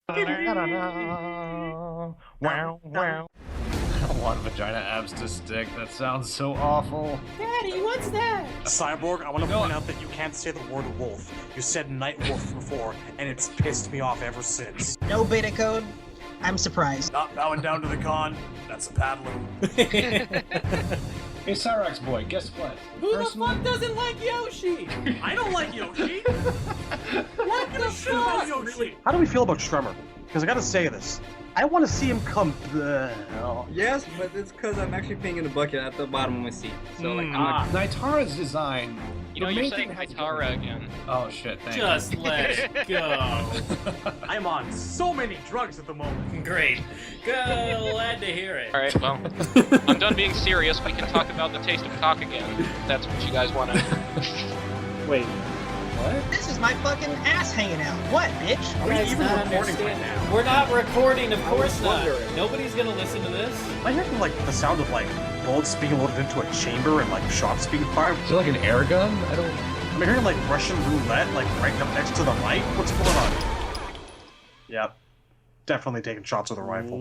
Wow, wow. I don't want vagina abs to stick. That sounds so awful. Daddy, what's that? Cyborg, I want to point out that you can't say the word wolf. You said Nightwolf before, and it's pissed me off ever since. No beta code. I'm surprised. Not bowing down to the con. That's a paddling. Hey, Cyrax boy, guess what? Who the fuck doesn't like Yoshi? I don't like Yoshi. What the fuck? Yoshi. How do we feel about Tremor? Because I gotta say this. I want to see him come. Yes, but it's because I'm actually peeing in the bucket at the bottom of my seat. So like, I'm not... Naitara's design. You know, you're saying Naitara again. Oh shit! Thank Just let it go. I'm on so many drugs at the moment. Great. Glad to hear it. All right, well, I'm done being serious. We can talk about the taste of cock again. If that's what you guys want to. Wait. This is my fucking ass hanging out. What, bitch? Are we Guys, even not recording right understand- now? We're not recording, of course not. wondering. Nobody's gonna listen to this. Am I hearing like the sound of like bullets being loaded into a chamber and like shots being fired? Is it like an air gun? I don't. Am I hearing like Russian roulette like right up next to the mic? What's going on? Yep. Definitely taking shots with a rifle.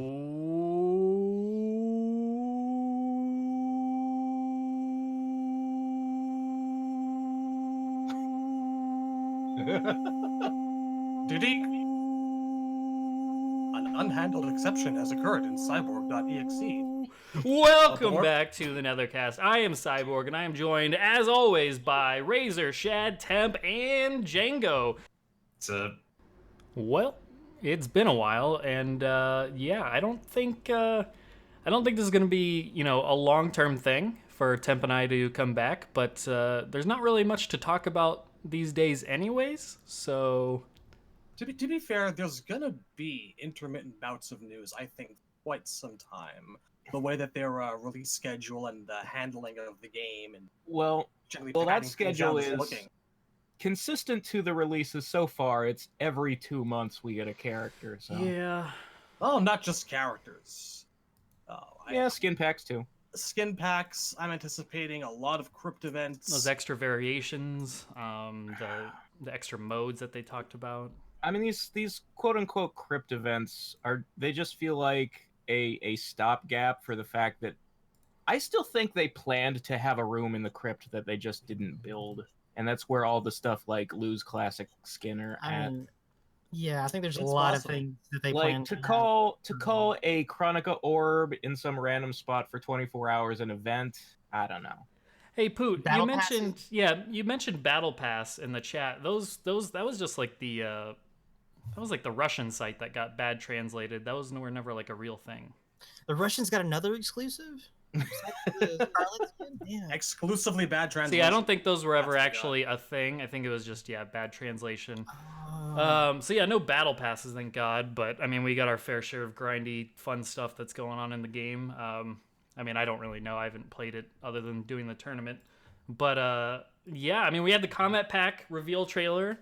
An unhandled exception has occurred in cyborg.exe. Welcome Aboard. back to the Netherkast. I am Cyborg, and I am joined, as always, by Razor, Shad, Temp, and Django. Well, it's been a while, and yeah, I don't think this is gonna be, a long-term thing for Temp and I to come back. But there's not really much to talk about these days, anyways. So To be fair, there's gonna be intermittent bouts of news, I think, quite some time. The way that their release schedule and the handling of the game and Well, generally that patting things schedule down is is looking. consistent to the releases so far. It's every 2 months we get a character. So yeah, Oh, not just characters. yeah, skin packs too. Skin packs. I'm anticipating a lot of crypt events. those extra variations, the extra modes that they talked about. I mean, these quote unquote crypt events they just feel like a stopgap for the fact that I still think they planned to have a room in the crypt that they just didn't build, and that's where all the stuff like Lou's classic skin are at. Yeah, I think there's a It's lot possible. of things that they Like plan to have. call a Chronica orb in some random spot for 24 hours an event. I don't know. Hey Poot, Battle you mentioned Battle Pass in the chat. That was just like the Russian site that got bad translated. That was never like a real thing. The Russians got another exclusive? Is that the Scarlet skin? Yeah. Exclusively bad translation. See, I don't think those were ever That's actually a thing. I think it was just bad translation. Oh. So yeah, no battle passes, thank God. But I mean, we got our fair share of grindy, fun stuff that's going on in the game. I mean, I don't really know. I haven't played it other than doing the tournament. But yeah, I mean, we had the Kombat Pack reveal trailer,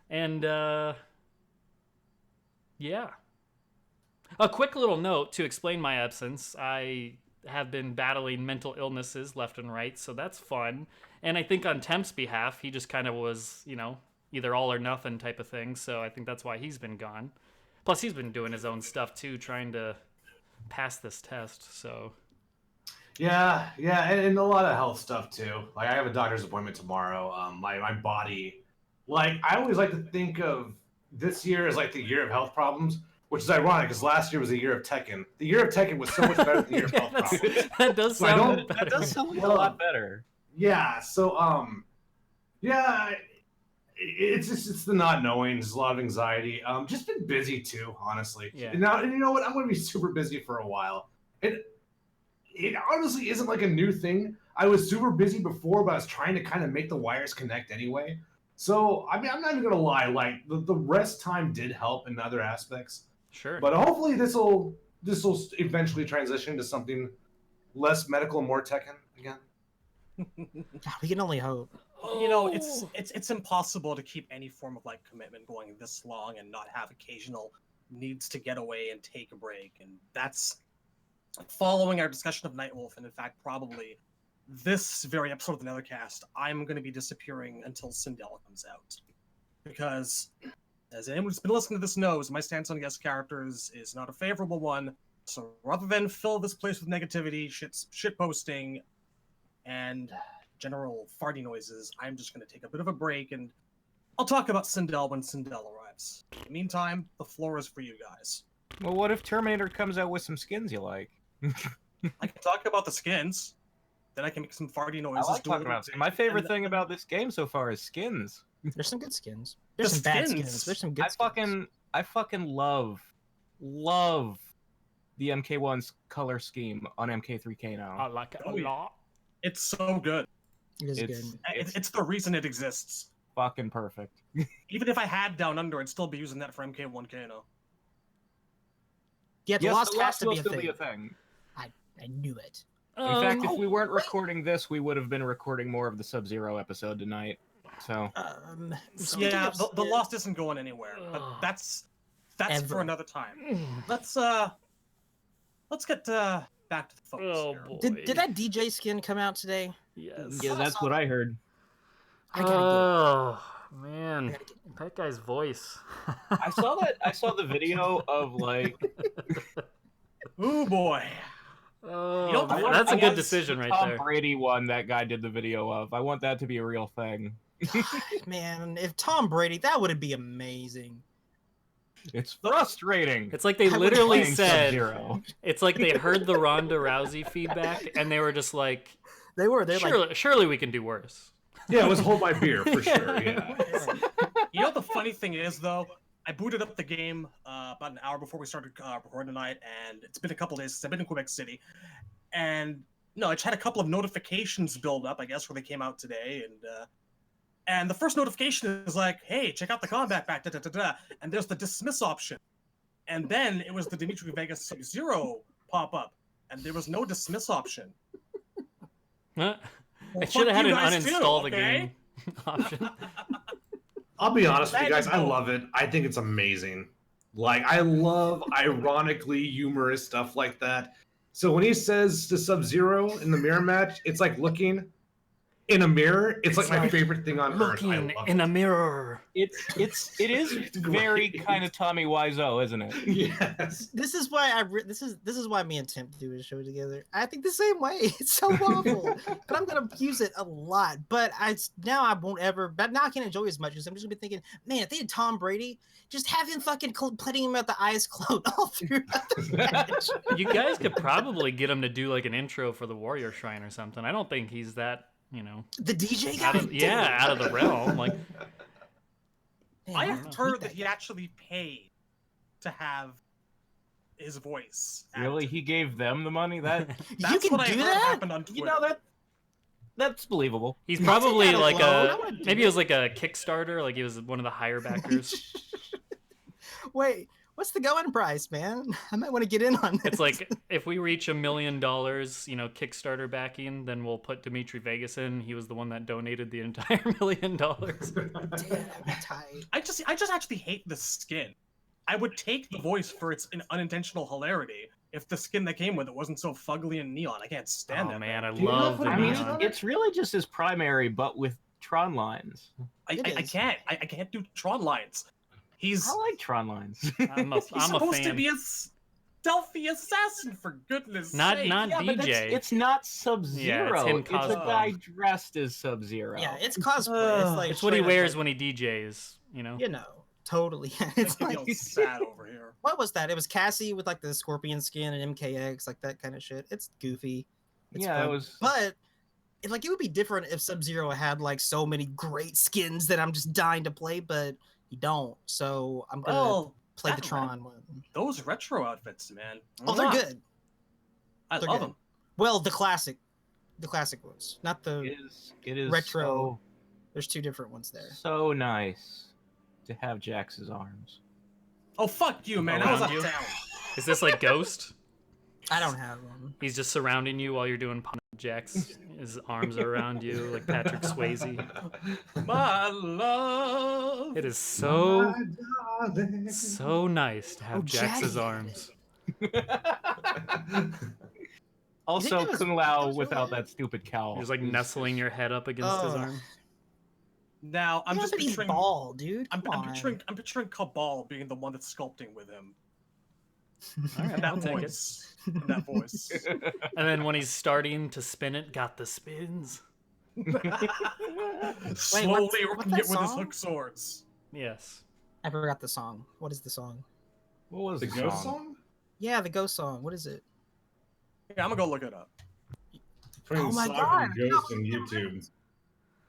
and yeah. A quick little note to explain my absence. I have been battling mental illnesses left and right, so that's fun. And I think on Temp's behalf, he just kind of was, either all or nothing type of thing. So I think that's why he's been gone. Plus, he's been doing his own stuff too, trying to pass this test. So Yeah, and a lot of health stuff too. Like I have a doctor's appointment tomorrow. My body, like I always like to think of this year as like the year of health problems, which is ironic because last year was the year of Tekken. The year of Tekken was so much better than the year of health problems. that does So I sound don't- better. That does sound a lot better. Yeah, so yeah, it's the not knowing. There's a lot of anxiety. Just been busy too, honestly. Yeah. And you know what? I'm gonna be super busy for a while. It honestly isn't like a new thing. I was super busy before, but I was trying to kind of make the wires connect anyway. So I mean, I'm not even gonna lie. Like the rest time did help in other aspects. Sure. But hopefully this will eventually transition to something less medical and more Tekken again. We can only hope. You know, it's impossible to keep any form of like commitment going this long and not have occasional needs to get away and take a break. And that's following our discussion of Nightwolf, and in fact, probably this very episode of the Nethercast, I'm going to be disappearing until Sindel comes out. Because as anyone who's been listening to this knows, my stance on guest characters is not a favorable one. So rather than fill this place with negativity, shit posting, and general farty noises, I'm just going to take a bit of a break, and I'll talk about Sindel when Sindel arrives. In the meantime, the floor is for you guys. Well, what if Terminator comes out with some skins you like? I can talk about the skins. Then I can make some farty noises. I like talking about skins. My favorite thing about this game so far is skins. There's some good skins. There's some bad skins. There's some good skins. I fucking love the MK1's color scheme on MK3K now. I like it a lot. It's so good. It is good. It's the reason it exists. Fucking perfect. Even if I had Down Under, I'd still be using that for MK1K now. Yeah, the Lost has to be a thing. I knew it. In fact, if we weren't recording this, we would have been recording more of the Sub-Zero episode tonight. So. Yeah, the Lost isn't going anywhere, but that's for another time. Let's get back to the focus here. Did that DJ skin come out today? Yes. Yeah, that's what I heard. Man, that guy's voice. I saw the video of like. Ooh boy. That's a good decision right there. Tom Brady one that guy did the video of. I want that to be a real thing. Man, if Tom Brady, that would be amazing. It's frustrating. It's like they literally said. It's like they heard the Ronda Rousey feedback and they were just like, surely we can do worse. Yeah, it was hold my beer for sure. Yeah. You know the funny thing is though, I booted up the game about an hour before we started recording tonight, and it's been a couple days since I've been in Quebec City, and I just had a couple of notifications build up, I guess, where they came out today, and the first notification is like, hey, check out the Kombat Pack, and there's the dismiss option, and then it was the Dimitri Vegas Sub-Zero pop up, and there was no dismiss option. Huh? It should have had an uninstall the game option. I'll be honest with you guys, I love it. I think it's amazing. Like, I love ironically humorous stuff like that. So when he says to Sub-Zero in the mirror match, it's like looking in a mirror. It's like my favorite thing on earth. Looking in a mirror. It is very kind of Tommy Wiseau, isn't it? Yes. This is why this is why me and Tim do a show together. I think the same way. It's so awful, but I'm gonna use it a lot. But now I won't ever. But now I can't enjoy it as much because I'm just gonna be thinking, man, if they had Tom Brady, just have him fucking putting him at the eyes closed all through the match. You guys could probably get him to do like an intro for the Warrior Shrine or something. I don't think he's that. The DJ guy? Out of the realm. Like, I have heard that he actually paid to have his voice. Really? He gave them the money? That's you can what do I heard that? happened on Twitter. That's believable. He's probably like maybe it was like a Kickstarter, like he was one of the higher backers. Wait, what's the going price, man? I might want to get in on this. It's like, if we reach $1 million, Kickstarter backing, then we'll put Dimitri Vegas in. He was the one that donated the entire $1 million. Damn, tight. I just actually hate the skin. I would take the voice for its unintentional hilarity if the skin that came with it wasn't so fugly and neon. I can't stand it. Oh man, I love the neon. It's really just his primary, but with Tron lines. I can't do Tron lines. I like Tron lines. He's supposed to be a stealthy assassin, for goodness sake. Not yeah, DJ. It's not Sub-Zero. Yeah, it's a guy dressed as Sub-Zero. Yeah, it's cosplay. It's what he wears when he DJs, Totally. It's like sad over here. What was that? It was Cassie with like the scorpion skin and MKX, like that kind of shit. It's goofy. It's fun. It was. But it would be different if Sub-Zero had like so many great skins that I'm just dying to play, but you don't. So I'm gonna play the Tron one. Those retro outfits, man. Oh, they're good. I love them. Well, the classic ones, not the it is retro. There's two different ones there. So nice to have Jax's arms. Oh, fuck you, man. I was out of town. Is this like Ghost? I don't have one. He's just surrounding you while you're doing Jax. His arms are around you like Patrick Swayze. My love. It is so nice to have Jax's arms. Also, Kung Lao without that stupid cowl. He's like nestling your head up against his arm. Now I'm just but he's picturing bald, dude. I'm Come on. picturing Cabal being the one that's sculpting with him. All right, I'll That take it. voice. That voice. And then when he's starting to spin it, got the spins. Slowly what's working that it with his song? hook swords. Yes. I forgot the song. What is the song? What was The the ghost song? song? Yeah, the ghost song. What is it? Yeah, I'm gonna go look it up. Putting Oh my Sock God, and Ghost on YouTube.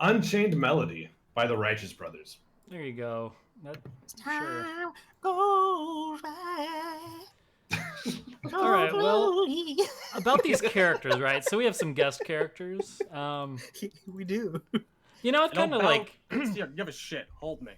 Unchained Melody by the Righteous Brothers. There you go. Sure. Time goes by. All right, well, about these characters, right? So we have some guest characters. We do. You know, it's kind of like give a shit. Hold me.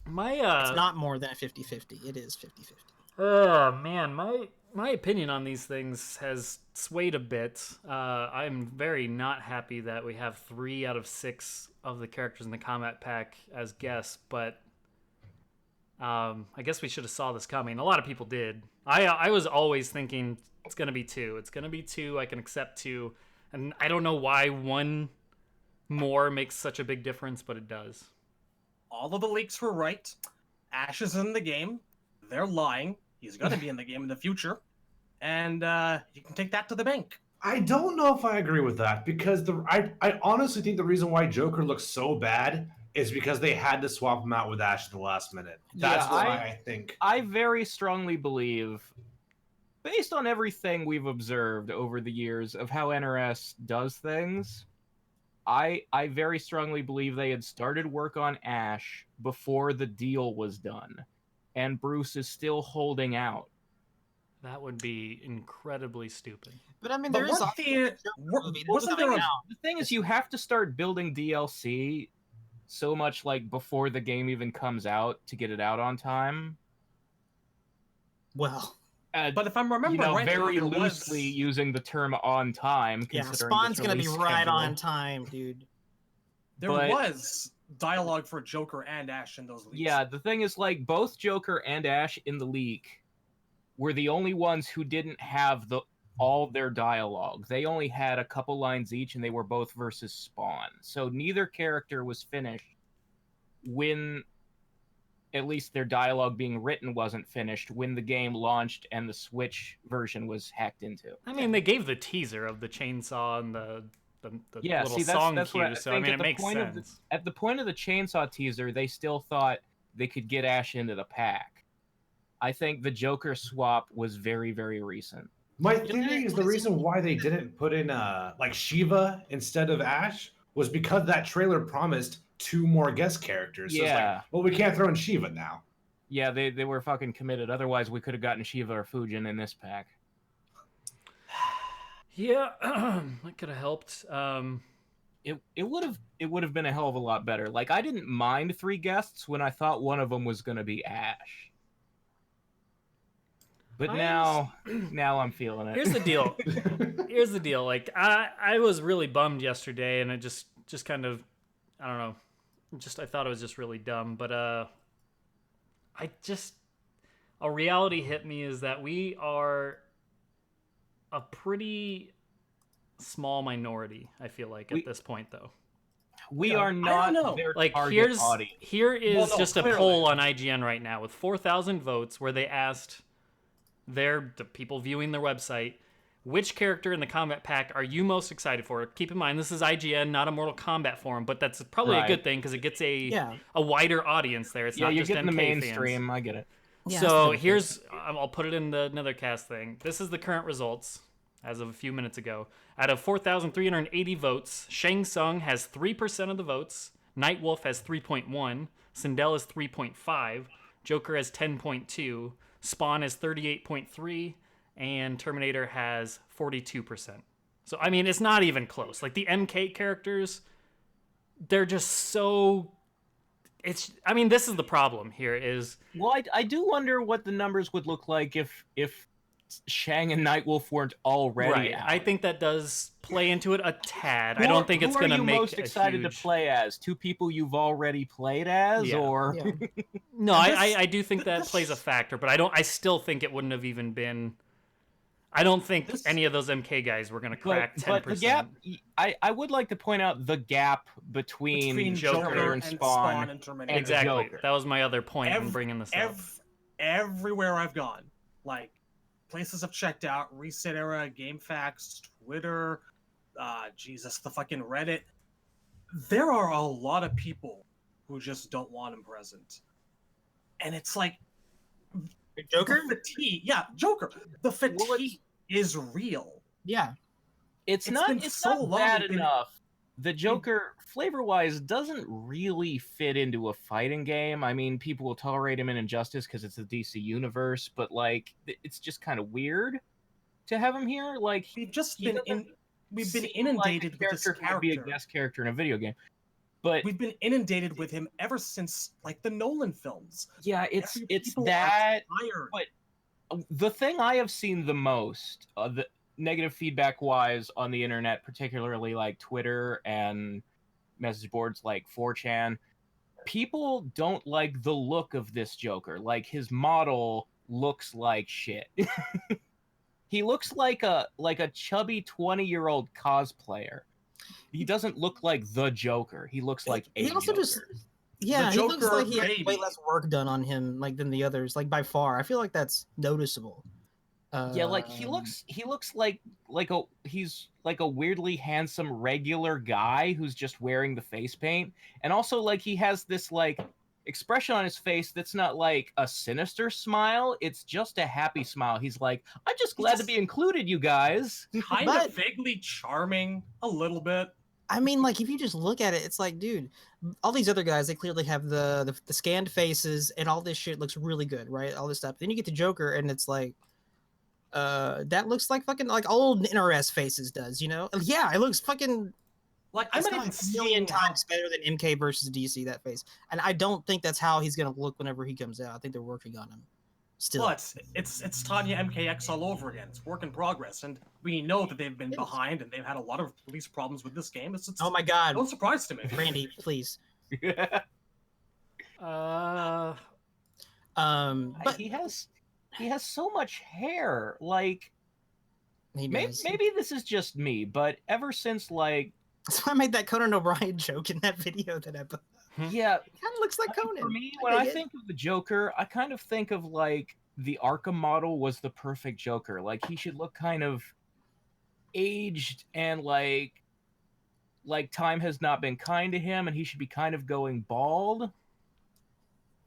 my It's not more than a 50-50. It is 50-50. oh man, my opinion on these things has swayed a bit. I'm very not happy that we have 3 out of 6 of the characters in the Kombat Pack as guests, but I guess we should have saw this coming. A lot of people did. I was always thinking it's gonna be 2. It's gonna be 2. I can accept 2, and I don't know why 1 more makes such a big difference, but it does. All of the leaks were right. Ash is in the game. They're lying. He's gonna be in the game in the future, and you can take that to the bank. I don't know if I agree with that because I honestly think the reason why Joker looks so bad is because they had to swap him out with Ash at the last minute. That's why I think. I very strongly believe, based on everything we've observed over the years of how NRS does things, I very strongly believe they had started work on Ash before the deal was done, and Bruce is still holding out. That would be incredibly stupid. But I mean, But there is wasn't there a The thing is, you have to start building DLC so much like before the game even comes out to get it out on time. well, But if I'm remembering right, very there loosely was... using the term "on time." yeah, Considering Spawn's this gonna be release right schedule. on time, dude. There but- was dialogue for Joker and Ash in those leaks. Yeah, the thing is, like, both Joker and Ash in the leak were the only ones who didn't have all their dialogue. They only had a couple lines each, and they were both versus Spawn. So neither character was finished when, at least their dialogue being written wasn't finished when the game launched and the Switch version was hacked into. I mean, they gave the teaser of the chainsaw and the Yeah, little see, song that's cue, what I so I think mean, at it the makes point sense. at the point of the chainsaw teaser, they still thought they could get Ash into the pack. I think the Joker swap was very, very recent. My theory is the reason why they didn't put in like Shiva instead of Ash was because that trailer promised 2 more guest characters. So it's Yeah. like, well, we can't throw in Shiva now. Yeah, they were fucking committed. Otherwise, we could have gotten Shiva or Fujin in this pack. Yeah, that could have helped. It would have been a hell of a lot better. Like, I didn't mind 3 guests when I thought one of them was going to be Ash. But now I'm feeling it. Here's the deal. Here's the deal. Like, I was really bummed yesterday, and it just kind of, I don't know, I thought it was just really dumb. But a reality hit me is that we are a pretty small minority, I feel like, at this point, though. We are not their like target audience. Here is Well, no, just clearly. a poll on IGN right now with 4,000 votes where they asked the people viewing their website, which character in the Kombat Pack are you most excited for? Keep in mind, this is IGN, not a Mortal Kombat forum, but that's probably a Right. good thing because it gets a Yeah. wider audience there. It's Yeah, not you're just getting the MK mainstream. fans. I get it. Yeah, So it's here's, I'll put it in the Netherkast thing. This is the current results as of a few minutes ago. Out of 4,380 votes, Shang Tsung has 3% of the votes, Nightwolf has 3.1, Sindel has 3.5, Joker has 10.2, Spawn has 38.3, and Terminator has 42%. So, I mean, it's not even close. Like, the MK characters, they're just so... I mean, this is the problem here is... Well, I do wonder what the numbers would look like if Shang and Nightwolf weren't already Right. out. I think that does play into it a tad. I don't think it's going to make Who are you most excited to play as? 2 people you've already played as, Yeah. or Yeah. No, I do think that plays a factor, but I still think it wouldn't have even been. I don't think This- any of those MK guys were gonna crack 10%. But the gap, I would like to point out the gap between Terminator and Spawn. and Terminator. Exactly. Joker. That was my other point in bringing this up. Everywhere I've gone, like places I've checked out, Reset Era, GameFAQs, Twitter, the fucking Reddit. There are a lot of people who just don't want him present, and it's like Joker. The fatigue, Joker. The fatigue is real. Yeah, It's not bad enough. The Joker, flavor-wise, doesn't really fit into a fighting game. I mean, people will tolerate him in Injustice because it's the DC universe, but like, it's just kind of weird to have him here. Like, we've been inundated with this character. Be a guest character in a video game, but we've been inundated with him ever since like the Nolan films. Yeah, it's that. But the thing I have seen the most, the negative feedback wise on the internet, particularly like Twitter and message boards like 4chan, people don't like the look of this Joker. Like, his model looks like shit. He looks like a chubby 20-year-old cosplayer. He doesn't look like the Joker. He looks like a Joker. He looks like he had way less work done on him than the others, like by far. I feel like that's noticeable. Like he looks like he's like a weirdly handsome regular guy who's just wearing the face paint, and also like he has this like expression on his face that's not like a sinister smile, it's just a happy smile. He's like, I'm just glad to be included, you guys. Kind of vaguely charming a little bit. I mean, like, if you just look at it, it's like, dude, all these other guys, they clearly have the scanned faces and all this shit looks really good, right? All this stuff. Then you get to Joker and it's like, that looks like fucking like old NRS faces does, you know? Yeah, it looks fucking like I'm not even a million times better than MK versus DC, that face. And I don't think that's how he's gonna look whenever he comes out. I think they're working on him still. Well, it's Tanya MKX all over again. It's work in progress, and we know that they've been behind and they've had a lot of release problems with this game. It's oh my god! No surprise to me. Randy, please. But he has so much hair. Like, maybe this is just me, but ever since like. That's why I made that Conan O'Brien joke in that video that I put. Yeah, it kind of looks like Conan. For me, when I think of the Joker, I kind of think of like the Arkham model was the perfect Joker. Like, he should look kind of aged and like time has not been kind to him, and he should be kind of going bald.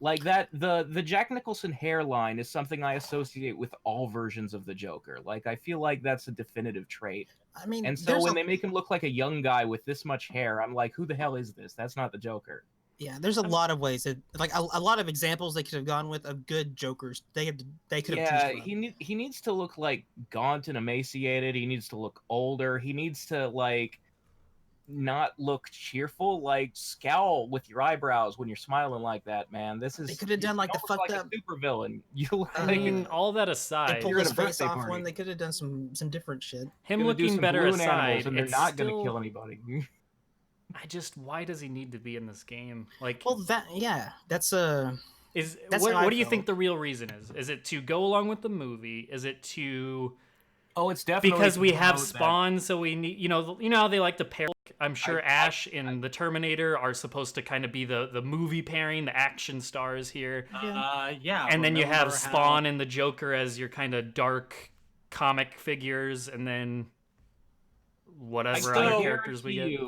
Like that, the Jack Nicholson hairline is something I associate with all versions of the Joker. Like, I feel like that's a definitive trait. I mean, and so when they make him look like a young guy with this much hair, I'm like, who the hell is this? That's not the Joker. Yeah, there's a lot of ways that, like, a lot of examples they could have gone with of good Jokers. They could have. Yeah, he needs to look like gaunt and emaciated. He needs to look older. He needs to like not look cheerful. Like, scowl with your eyebrows when you're smiling like that, man. This is. They could have done like the fucked like up a super villain. You look I mean, all that aside, pull his face off one. They could have done some different shit. Him looking better aside, and they're not going to kill anybody. Why does he need to be in this game? Like, well, that's what do you think the real reason is? Is it to go along with the movie? Is it to? Oh, it's definitely because we have Spawn, so we need, you know how they like to pair. I'm sure Ash and the Terminator are supposed to kind of be the movie pairing, the action stars here. Yeah. And then you have Spawn and the Joker as your kind of dark comic figures, and then whatever other characters we get.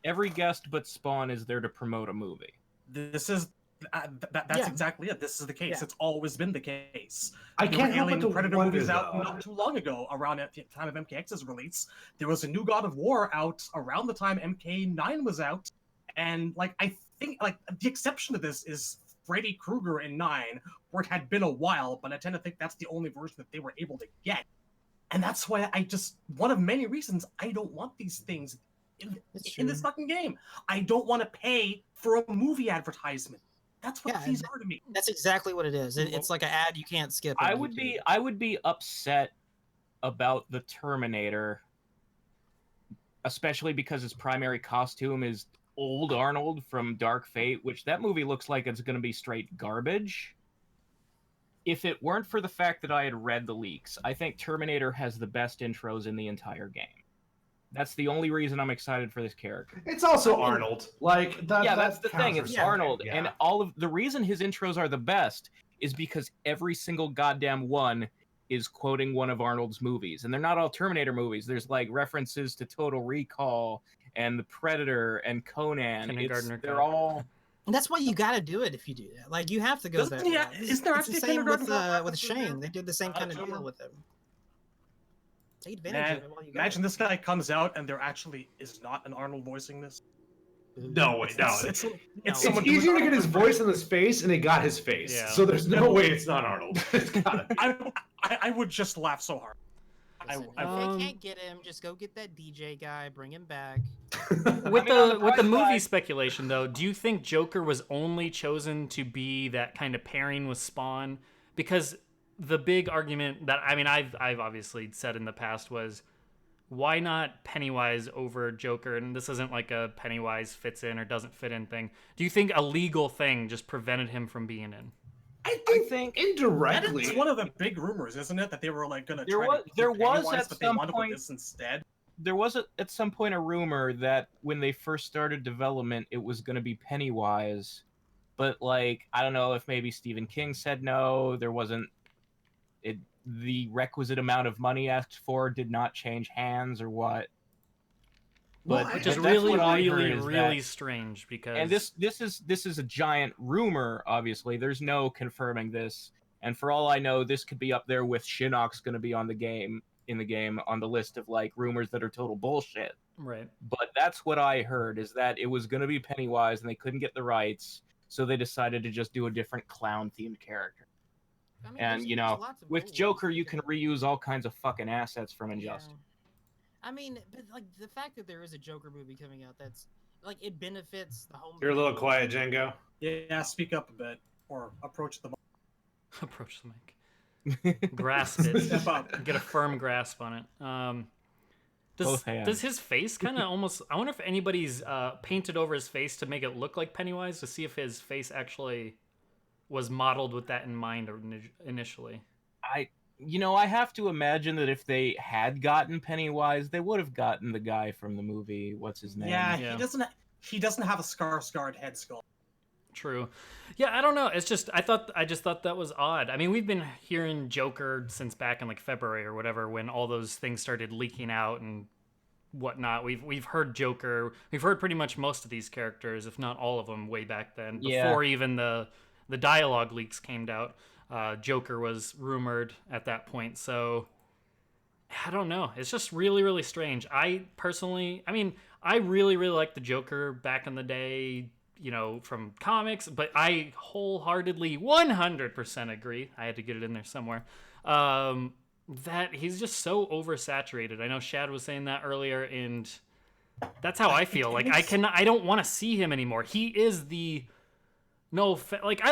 Every guest but Spawn is there to promote a movie. This is that's exactly it. This is the case. Yeah. It's always been the case. I can't help but to Predator wonder, movies out though. not too long ago, around at the time of MKX's release. There was a new God of War out around the time MK9 was out, and like I think like the exception to this is Freddy Krueger in 9, where it had been a while, but I tend to think that's the only version that they were able to get, and that's why one of many reasons I don't want these things in this fucking game. I don't want to pay for a movie advertisement. That's what these are to me. That's exactly what it is. It's like an ad you can't skip. I would be upset about the Terminator, especially because his primary costume is old Arnold from Dark Fate, which that movie looks like it's going to be straight garbage. if it weren't for the fact that I had read the leaks, I think Terminator has the best intros in the entire game. That's the only reason I'm excited for this character. It's also Arnold. Like that. Yeah, that that's the thing. counts It's for Arnold, something. and all of the reason his intros are the best is because every single goddamn one is quoting one of Arnold's movies, and they're not all Terminator movies. There's like references to Total Recall and The Predator and Conan. They're all. And that's why you got to do it if you do that. Like you have to go that route. Isn't there It's the actually same with kindergarten Shane? They did the same kind of deal with him. Take advantage of it while you got Imagine it. this guy comes out and there actually is not an Arnold voicing this. No way, no. It's It's easier to get his voice in his face, and they got his face. Yeah. So there's no way it's not Arnold. It's gotta be. I would just laugh so hard. Listen, if they can't get him, just go get that DJ guy, bring him back. With the movie speculation though, do you think Joker was only chosen to be that kind of pairing with Spawn? Because the big argument that I've obviously said in the past was, why not Pennywise over Joker? And this isn't like a Pennywise fits in or doesn't fit in thing. Do you think a legal thing just prevented him from being in? I think indirectly. It's one of the big rumors, isn't it, that they were like gonna There try was- to keep there was Pennywise, at but they some wanted to point- put this instead. There was at some point a rumor that when they first started development, it was going to be Pennywise, but like I don't know if maybe Stephen King said no. There wasn't the requisite amount of money asked for did not change hands or what. But Which is that's really, what I heard really, is really that- strange because And this is a giant rumor. Obviously, there's no confirming this. And for all I know, this could be up there with Shinnok's going to be on the game on the list of like rumors that are total bullshit. right. But that's what I heard is that it was going to be Pennywise and they couldn't get the rights, so they decided to just do a different clown themed character. I mean, And there's lots of with cool Joker, ones you can reuse all kinds of fucking assets from Injustice. I mean, but like the fact that there is a Joker movie coming out, that's like it benefits the home. You're a little quiet, Django. Yeah, speak up a bit or approach the. Approach the mic. Grasp it. Step up. Get a firm grasp on it. Both hands. Does his face kind of almost... I wonder if anybody's painted over his face to make it look like Pennywise, to see if his face actually was modeled with that in mind initially. I have to imagine that if they had gotten Pennywise, they would have gotten the guy from the movie. What's his name? Yeah, Yeah. he doesn't have a scarred head skull. True. Yeah, I don't know. It's just I just thought that was odd. I mean, we've been hearing Joker since back in like February or whatever when all those things started leaking out and whatnot. We've heard Joker. We've heard pretty much most of these characters, if not all of them, way back then. Yeah. Before even the dialogue leaks came out. Joker was rumored at that point. So I don't know. It's just really, really strange. I really, really liked the Joker back in the day, from comics, but I wholeheartedly 100% agree. I had to get it in there somewhere. That he's just so oversaturated. I know Shad was saying that earlier, and that's how I feel. Like I don't want to see him anymore. He is I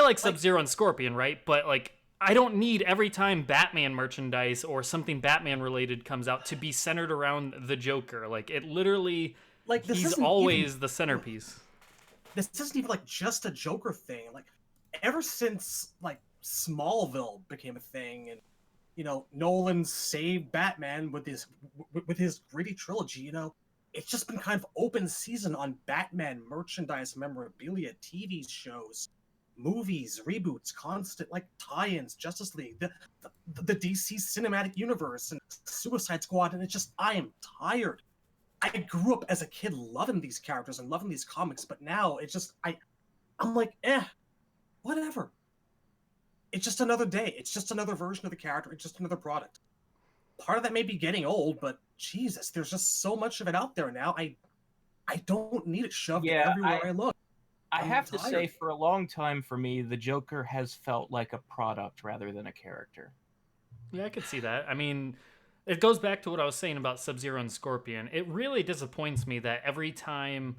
like Sub-Zero and Scorpion, right? But like I don't need every time Batman merchandise or something Batman related comes out to be centered around the Joker. Like it literally, he's always the centerpiece. This isn't even like just a Joker thing. Like ever since like Smallville became a thing, and Nolan saved Batman with his gritty trilogy. It's just been kind of open season on Batman merchandise, memorabilia, TV shows, movies, reboots, constant like tie-ins, Justice League, the DC cinematic universe, and Suicide Squad, and I am tired. I grew up as a kid loving these characters and loving these comics, but now it's just I'm like, whatever. It's just another day. It's just another version of the character. It's just another product. Part of that may be getting old, but Jesus, there's just so much of it out there now. I don't need it shoved everywhere I look. I have to say, for a long time for me, the Joker has felt like a product rather than a character. Yeah, I could see that. I mean, it goes back to what I was saying about Sub-Zero and Scorpion. It really disappoints me that every time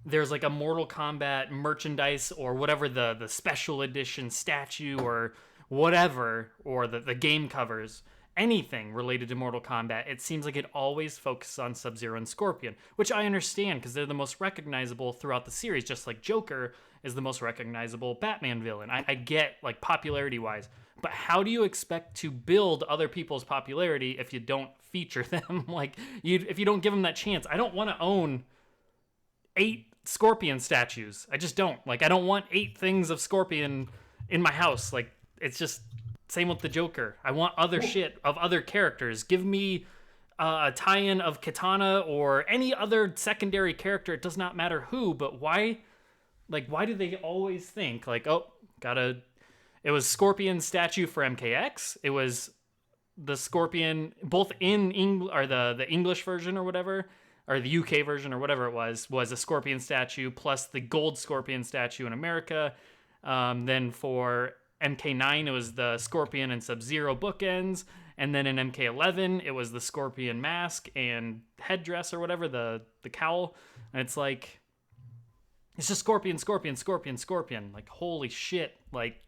there's like a Mortal Kombat merchandise or whatever the special edition statue or whatever, or the game covers, anything related to Mortal Kombat, it seems like it always focuses on Sub-Zero and Scorpion, which I understand because they're the most recognizable throughout the series, just like Joker is the most recognizable Batman villain. I get, like, popularity-wise. But how do you expect to build other people's popularity if you don't feature them? Like, if you don't give them that chance. I don't want to own 8 Scorpion statues. I just don't. Like, I don't want 8 things of Scorpion in my house. Like, it's just same with the Joker. I want other shit of other characters. Give me a tie-in of Katana or any other secondary character. It does not matter who, but why? Like, why do they always think like, oh, it was Scorpion statue for MKX. It was the Scorpion both in the English version or whatever, or the UK version or whatever it was a Scorpion statue plus the gold Scorpion statue in America. Then for MK9, it was the Scorpion and Sub-Zero bookends. And then in MK11, it was the Scorpion mask and headdress or whatever, the cowl. And it's like, it's just Scorpion, Scorpion, Scorpion, Scorpion. Like, holy shit. Like,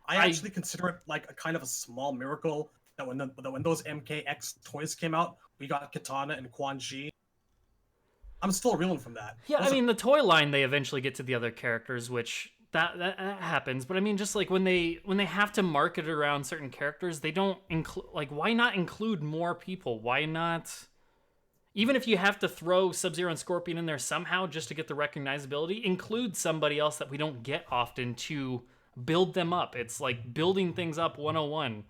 I actually consider it like a kind of a small miracle that when those MKX toys came out, we got Katana and Quan Chi. I'm still reeling from that. Yeah, I mean, the toy line, they eventually get to the other characters, which that happens. But I mean, just like when they have to market it around certain characters, they don't include, like, why not include more people? Why not, even if you have to throw Sub-Zero and Scorpion in there somehow just to get the recognizability, include somebody else that we don't get often to build them up. It's like building things up 101.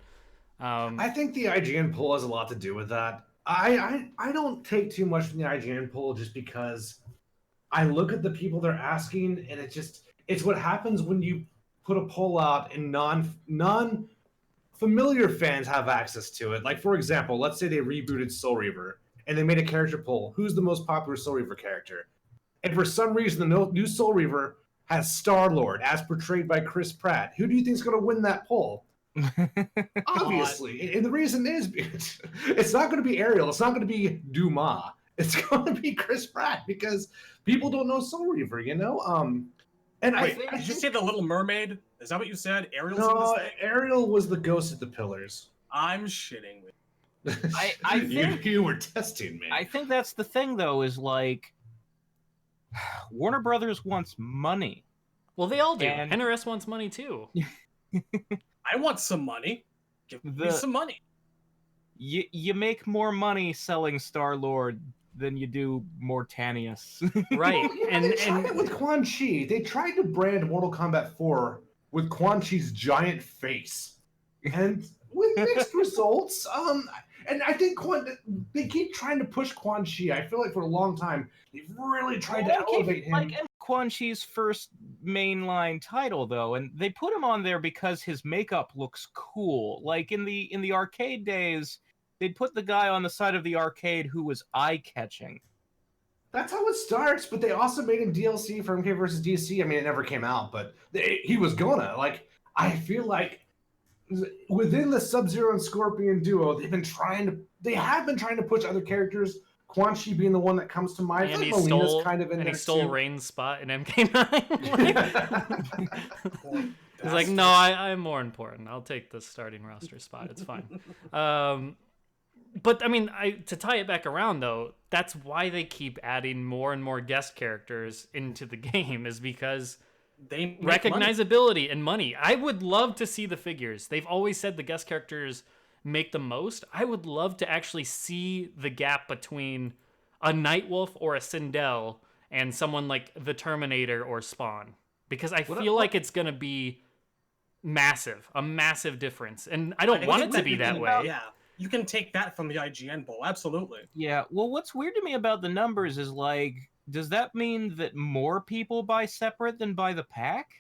I think the IGN poll has a lot to do with that. I don't take too much from the IGN poll just because I look at the people they're asking, and it's what happens when you put a poll out and non-familiar fans have access to it. Like, for example, let's say they rebooted Soul Reaver and they made a character poll. Who's the most popular Soul Reaver character? And for some reason, the new Soul Reaver has Star-Lord as portrayed by Chris Pratt. Who do you think is going to win that poll? Obviously. And the reason is it's not going to be Ariel. It's not going to be Dumas. It's going to be Chris Pratt because people don't know Soul Reaver, you know? And Wait, did you say the Little Mermaid? Is that what you said? Ariel's in No, this thing? Ariel was the ghost of the pillars. I'm shitting with I think you were testing me. I think that's the thing, though, is like Warner Brothers wants money. Well, they all do. And- NRS wants money too. I want some money. Give me some money. You make more money selling Star-Lord than you do Mortanius. Right. Well, yeah, they tried it with Quan Chi. They tried to brand Mortal Kombat 4 with Quan Chi's giant face. And with mixed results. And I think they keep trying to push Quan Chi. I feel like for a long time, they've really tried to elevate him. Like Quan Chi's first mainline title, though, and they put him on there because his makeup looks cool. Like in the arcade days, they'd put the guy on the side of the arcade who was eye-catching. That's how it starts, but they also made him DLC for MK vs. DC. I mean, it never came out, but he was gonna. Like, I feel like within the Sub-Zero and Scorpion duo, they have been trying to push other characters. Quan Chi being the one that comes to mind. And Like he stole, kind of in and he there stole too. Rain's spot in MK9. He's like, no, I'm more important. I'll take the starting roster spot. It's fine. But I mean, to tie it back around though, that's why they keep adding more and more guest characters into the game, is because They make recognizability and money. I would love to see the figures. They've always said the guest characters make the most. I would love to actually see the gap between a Nightwolf or a Sindel and someone like the Terminator or Spawn, because I feel like it's gonna be a massive difference, and I don't want it to be that way. Yeah, you can take that from the IGN poll, absolutely. Yeah, well, what's weird to me about the numbers is, like, does that mean that more people buy separate than buy the pack?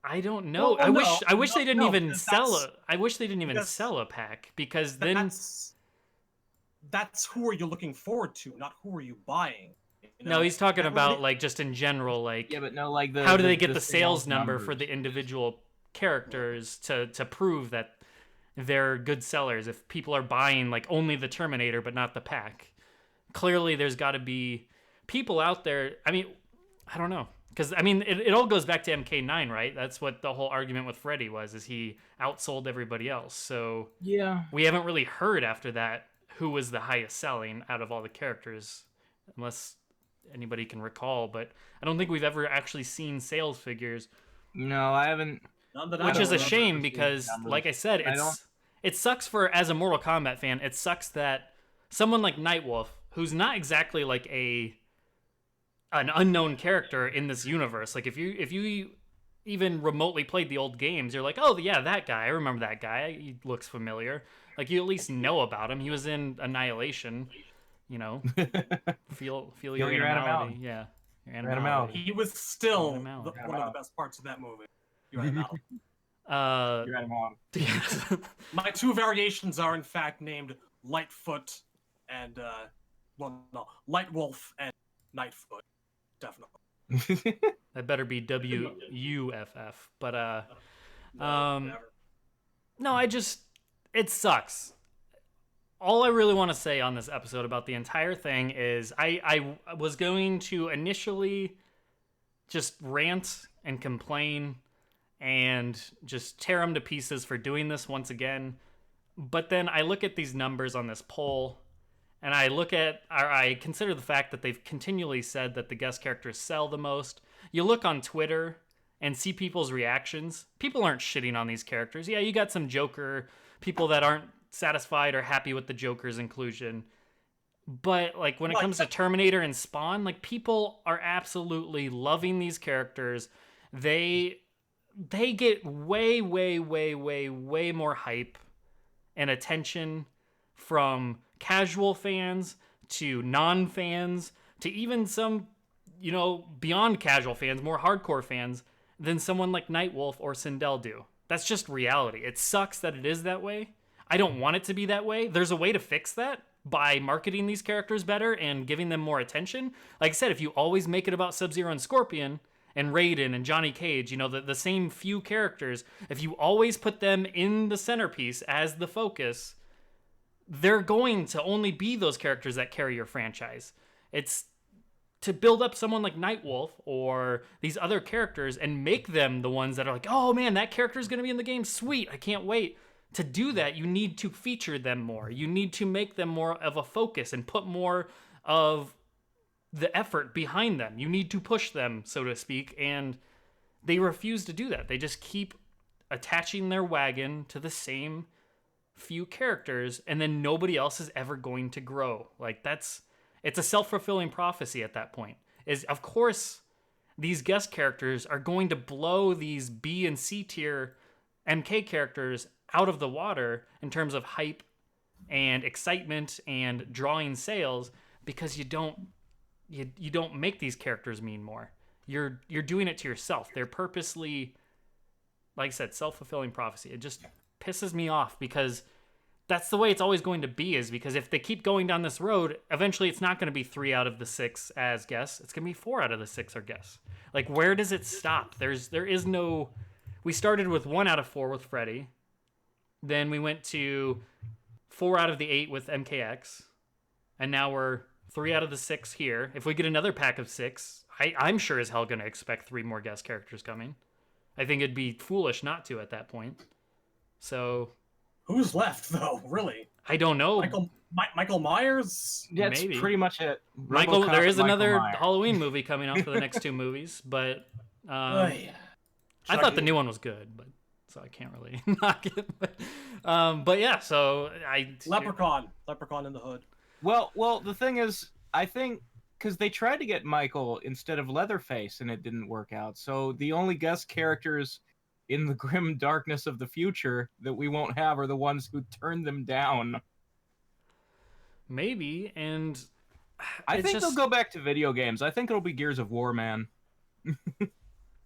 I don't know. Well, I wish they didn't even because sell that's- I wish they didn't even because sell a pack, because then That's who are you looking forward to, not who are you buying. You no, know? he's talking That about really- like just in general, like Yeah, but no, like how do they get the sales sales number for numbers. the individual characters to prove that they're good sellers if people are buying like only the Terminator but not the pack? Clearly there's got to be people out there. I mean, I don't know, because I mean it all goes back to MK9, right? That's what the whole argument with Freddy was, is he outsold everybody else. So Yeah. we haven't really heard after that who was the highest selling out of all the characters, unless anybody can recall, but I don't think we've ever actually seen sales figures. No, I haven't. None that I which know is a of. shame because, numbers. like I said, it sucks for, as a Mortal Kombat fan, it sucks that someone like Nightwolf, who's not exactly like an unknown character in this universe, like if you even remotely played the old games, you're like, oh yeah, that guy, I remember that guy, he looks familiar. Like you at least know about him. He was in Annihilation, you know. feel your animality. Yeah, your animality. He was still Animal. one of the best parts of that movie. You're animal. You're at him on. My two variations are in fact named Lightfoot and Lightwolf and Nightfoot. Definitely. That better be WUFF. But no, it sucks. All I really want to say on this episode about the entire thing is I was going to initially just rant and complain and just tear them to pieces for doing this once again. But then I look at these numbers on this poll, and I consider the fact that they've continually said that the guest characters sell the most. You look on Twitter and see people's reactions. People aren't shitting on these characters. Yeah, you got some Joker people that aren't satisfied or happy with the Joker's inclusion. But like when it comes to Terminator and Spawn, like people are absolutely loving these characters. They get way more hype and attention from casual fans to non-fans to even some, beyond casual fans, more hardcore fans than someone like Nightwolf or Sindel do. That's just reality. It sucks that it is that way. I don't want it to be that way. There's a way to fix that by marketing these characters better and giving them more attention. Like I said, if you always make it about Sub-Zero and Scorpion and Raiden and Johnny Cage, the same few characters, if you always put them in the centerpiece as the focus, they're going to only be those characters that carry your franchise. It's to build up someone like Nightwolf or these other characters and make them the ones that are like, oh man, that character is going to be in the game. Sweet. I can't wait. To do that, you need to feature them more. You need to make them more of a focus and put more of the effort behind them. You need to push them, so to speak, and they refuse to do that. They just keep attaching their wagon to the same few characters, and then nobody else is ever going to grow. Like it's a self-fulfilling prophecy at that point. Is of course these guest characters are going to blow these B and C tier MK characters out of the water in terms of hype and excitement and drawing sales because you don't make these characters mean more. You're doing it to yourself. They're purposely, like I said, self-fulfilling prophecy. It just pisses me off because that's the way it's always going to be, is because if they keep going down this road, eventually it's not going to be 3 out of the 6 as guests. It's going to be 4 out of the 6 are guests. Like, where does it stop? There is no... We started with 1 out of 4 with Freddy. Then we went to 4 out of the 8 with MKX. And now we're 3 out of the 6 here. If we get another pack of 6, I'm sure as hell going to expect 3 more guest characters coming. I think it'd be foolish not to at that point. So... Who's left, though, really? I don't know. Michael Myers? Yeah, it's Maybe. pretty much it. There is another Myers. Halloween movie coming out for the next 2 movies, but... I thought the new one was good, but so I can't really knock it. But yeah, so Leprechaun in the Hood. Well, the thing is, I think because they tried to get Michael instead of Leatherface, and it didn't work out. So the only guest characters in the grim darkness of the future that we won't have are the ones who turned them down. Maybe, and I think they'll go back to video games. I think it'll be Gears of War, man.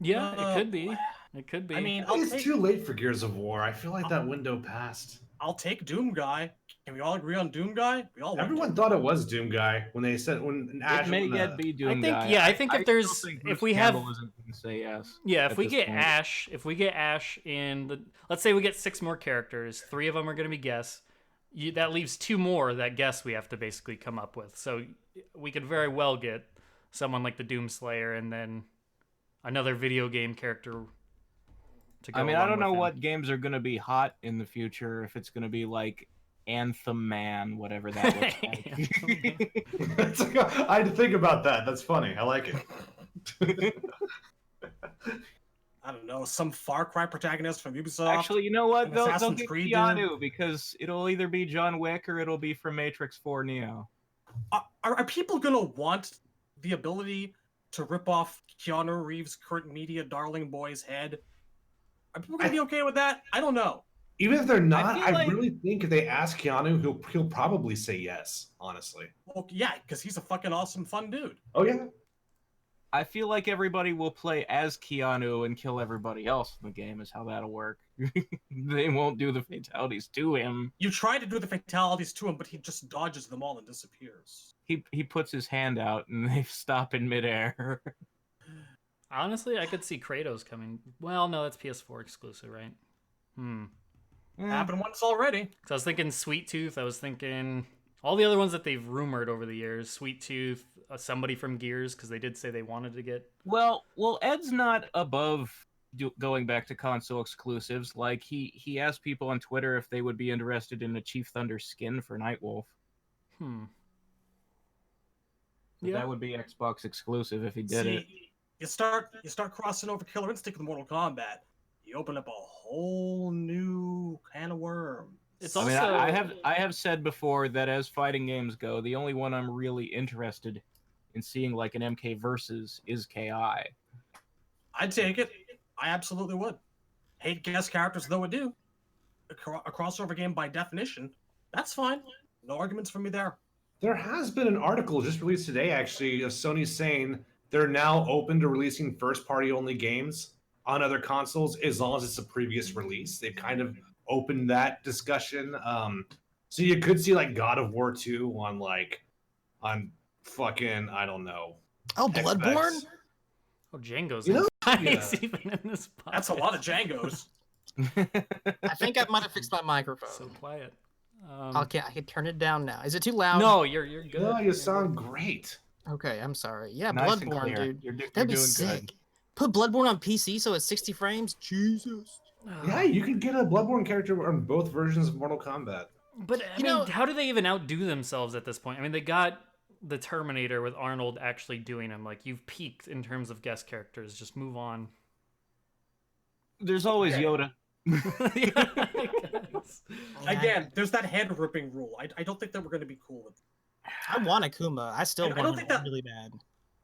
Yeah, it could be. It could be. I mean, It's too late for Gears of War. I feel like that window passed. I'll take Doom Guy. Can we all agree on Doom Guy? Everyone thought it was Doom Guy when they said Ash. It may yet be Doom Guy. Yeah, I think if we have, isn't gonna say yes. Yeah, if we get Ash in the, let's say we get 6 more characters, 3 of them are going to be guests. That leaves 2 more that guests we have to basically come up with. So we could very well get someone like the Doomslayer and then another video game character to go. I mean, I don't know what games are going to be hot in the future. If it's going to be like Anthem Man, whatever that looks like. I had to think about that. That's funny. I like it. I don't know, some Far Cry protagonist from Ubisoft. Actually, you know what? an They'll Assassin's get Creed Keanu because it'll either be John Wick or it'll be from Matrix 4 Neo. Are people gonna want the ability to rip off Keanu Reeves' current media darling boy's head? Are people gonna be okay with that? I don't know. Even if they're not, feel I like- really think if they ask Keanu, he'll probably say yes. Honestly. Well, yeah, because he's a fucking awesome, fun dude. Oh yeah. I feel like everybody will play as Keanu and kill everybody else in the game is how that'll work. They won't do the fatalities to him. You try to do the fatalities to him, but he just dodges them all and disappears. He puts his hand out and they stop in midair. Honestly, I could see Kratos coming. Well, no, that's PS4 exclusive, right? Happened once already. So I was thinking Sweet Tooth. I was thinking all the other ones that they've rumored over the years. Sweet Tooth, somebody from Gears, because they did say they wanted to get. Well, Ed's not above going back to console exclusives. Like he asked people on Twitter if they would be interested in a Chief Thunder skin for Nightwolf. So Yeah. that would be Xbox exclusive if he did it. You start crossing over Killer Instinct with Mortal Kombat. You open up a whole new can of worms. It's I also. mean, I have said before that as fighting games go, the only one I'm really interested in seeing like an MK versus is KI. I'd take it. I absolutely would. Hate guest characters though I do. A crossover game by definition, that's fine. No arguments from me there. There has been an article just released today, actually, of Sony saying they're now open to releasing first-party only games on other consoles as long as it's a previous release. They've kind of opened that discussion. So you could see like God of War 2 on fucking, I don't know. Oh, Bloodborne? Xbox. Oh, Django's You know- nice yeah. even in this podcast. That's a lot of Django's. I think I might have fixed my microphone. So quiet. Okay, I can turn it down now. Is it too loud? No, you're good. Yeah, you sound great. Okay, I'm sorry. Yeah, Nice and Bloodborne, clear. dude. You're That'd be doing sick. good. Put Bloodborne on PC so it's 60 frames. Jesus. Yeah, you could get a Bloodborne character on both versions of Mortal Kombat. But I mean, how do they even outdo themselves at this point? I mean, they got the Terminator with Arnold actually doing him. Like, you've peaked in terms of guest characters. Just move on. There's always Yoda. Yeah, I guess. Again, there's that head ripping rule. I don't think that we're going to be cool with. I want Akuma. I still I want don't him think that- really bad.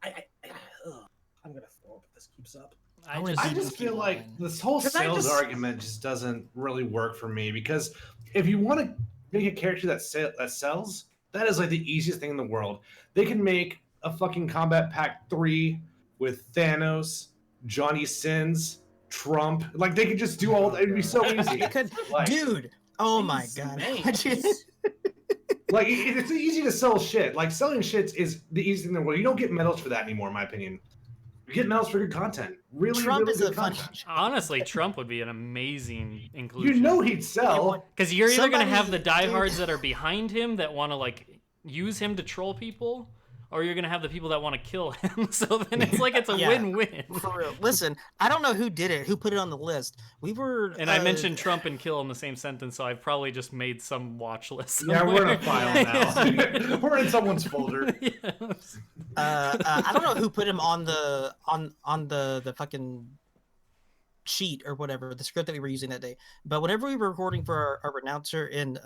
I'm going to throw up if this keeps up. I just feel like this whole 'Cause I sales just- argument just doesn't really work for me, because if you want to make a character that sells, that is like the easiest thing in the world. They can make a fucking Kombat Pack 3 with Thanos, Johnny Sins, Trump. Like they could just do all that. It'd be so easy. They could, Like- dude. Oh my These god. names. Like it's easy to sell shit. Like selling shit is the easiest thing in the world. You don't get medals for that anymore, in my opinion. You get medals for good content. Really, Trump really is good a funny. content. Honestly, Trump would be an amazing inclusion. You know he'd sell. Because you're either going to have the Somebody- diehards that are behind him that want to, like, use him to troll people, or you're going to have the people that want to kill him. So then it's like it's a Yeah. win-win. For real. Listen, I don't know who did it, who put it on the list. We were. And I mentioned Trump and kill in the same sentence, so I've probably just made some watch list. Yeah, we're in a somewhere. file now. We're in someone's folder. Yes. I don't know who put him on the fucking sheet or whatever, the script that we were using that day. But whenever we were recording for our announcer in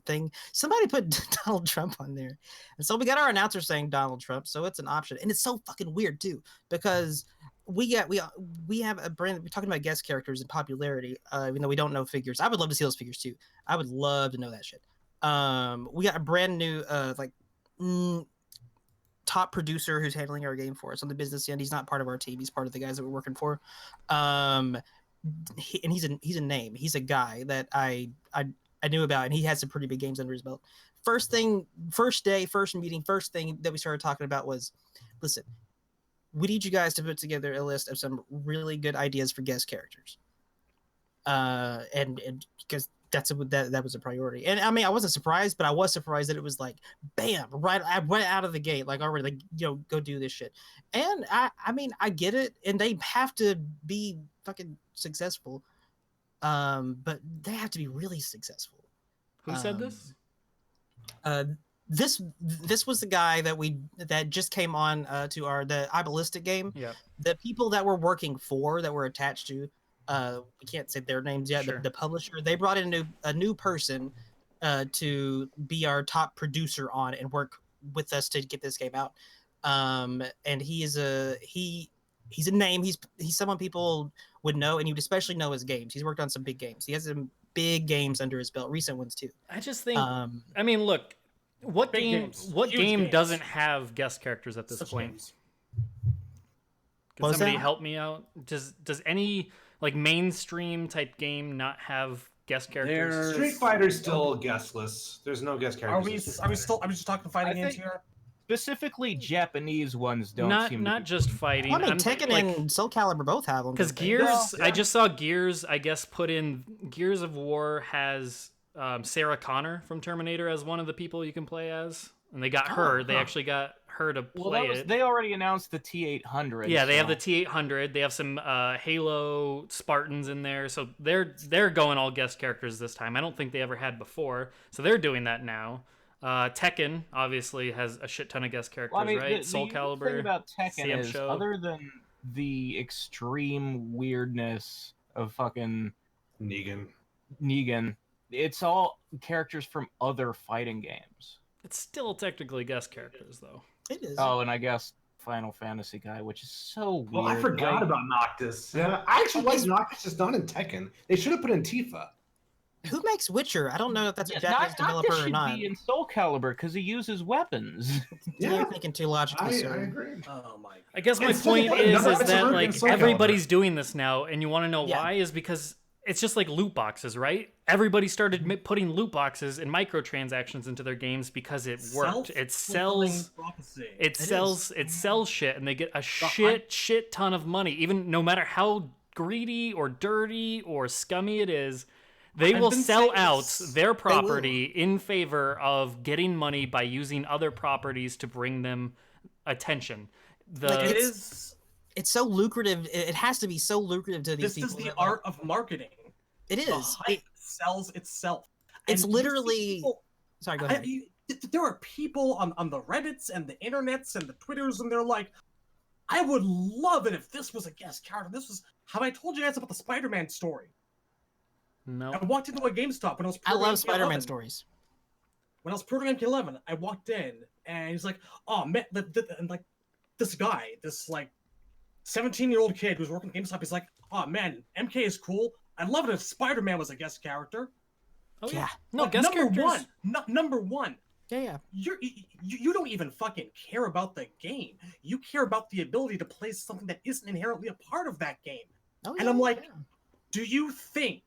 thing, somebody put Donald Trump on there, and so we got our announcer saying Donald Trump, so it's an option, and it's so fucking weird too, because we have a brand. We're talking about guest characters and popularity, even though we don't know figures. I would love to see those figures too. I would love to know that shit. We got a brand new top producer who's handling our game for us on the business end. He's not part of our team. He's part of the guys that we're working for. And he's a name. He's a guy that I knew about, and he had some pretty big games under his belt. First meeting, first thing that we started talking about was, listen, we need you guys to put together a list of some really good ideas for guest characters. And because that was a priority. And I mean, I wasn't surprised, but I was surprised that it was like, bam, right out of the gate, like already, like, go do this shit. And I mean, I get it, and they have to be fucking successful, but they have to be really successful. Who said this? this was the guy that just came on to the iBallistic game. Yeah. The people that were working that were attached to, we can't say their names yet. Sure. The publisher, they brought in a new person to be our top producer on and work with us to get this game out. And he's a name. He's someone people would know, and you'd especially know his games. He's worked on some big games. He has some big games under his belt, recent ones too. I just think. I mean, look, what Big game? games. What Huge game games. doesn't have guest characters at this Such point? games. Can What was somebody that? help me out? Does any like mainstream type game not have guest characters? There's- Street Fighter's still guestless. There's no guest Are characters. we still? Are we just talking fighting I games think- here? Specifically, Japanese ones don't seem not to be just fighting. Well, I mean, I'm Tekken like, and Soul Calibur both have them. because don't they? Gears, Yeah. I just saw Gears. I guess put in Gears of War has Sarah Connor from Terminator as one of the people you can play as, and they got her. They actually got her to Well, play it. they already announced the T800. Yeah, they have so- the T800. They have some Halo Spartans in there, so they're going all guest characters this time. I don't think they ever had before, so they're doing that now. Tekken obviously has a shit ton of guest characters, Well, I mean, right? the Soul unique Calibur. thing about Tekken CM is, show. other than the extreme weirdness of fucking Negan, it's all characters from other fighting games. It's still technically guest characters, though. It is. Oh, and I guess Final Fantasy guy, which is so weird. Well, I forgot Like, about Noctis. Yeah, I actually like Noctis, just not in Tekken. They should have put in Tifa. Who makes Witcher? I don't know if that's a yeah, Japanese developer Noctis or should not. be in Soul Calibur because he uses weapons. You're thinking too logically, I sir. agree. Oh my. I guess my It's point just- is no, it's that a like Soul everybody's doing this now, and you want to know Yeah. why? Is because it's just like loot boxes, right? Everybody started putting loot boxes and microtransactions into their games because it worked. It sells. It sells shit, and they get a shit ton of money. Even no matter how greedy or dirty or scummy it is, they will been sell saying out this. their property in favor of getting money by using other properties to bring them attention. Like, It is. It's so lucrative. It has to be so lucrative to these This people. is the that, like, art of marketing. It The is. hype sells itself. It's And you see literally. people- Sorry, go ahead. there are people on the Reddits and the internets and the Twitters, and they're like, I would love it if this was a guest character. This was how I told you guys about the Spider-Man story. No. I walked into a GameStop when I was. I love MK11. Spider-Man stories. When I was promoting MK11, I walked in and he's like, "Oh man," and like this guy, this like 17-year-old kid who's working at GameStop, he's like, "Oh man, MK is cool. I'd love it if Spider-Man was a guest character." Oh, Yeah. No, Like, guest number characters. one, number one. Yeah. You don't even fucking care about the game. You care about the ability to play something that isn't inherently a part of that game. Oh, And I'm like, do you think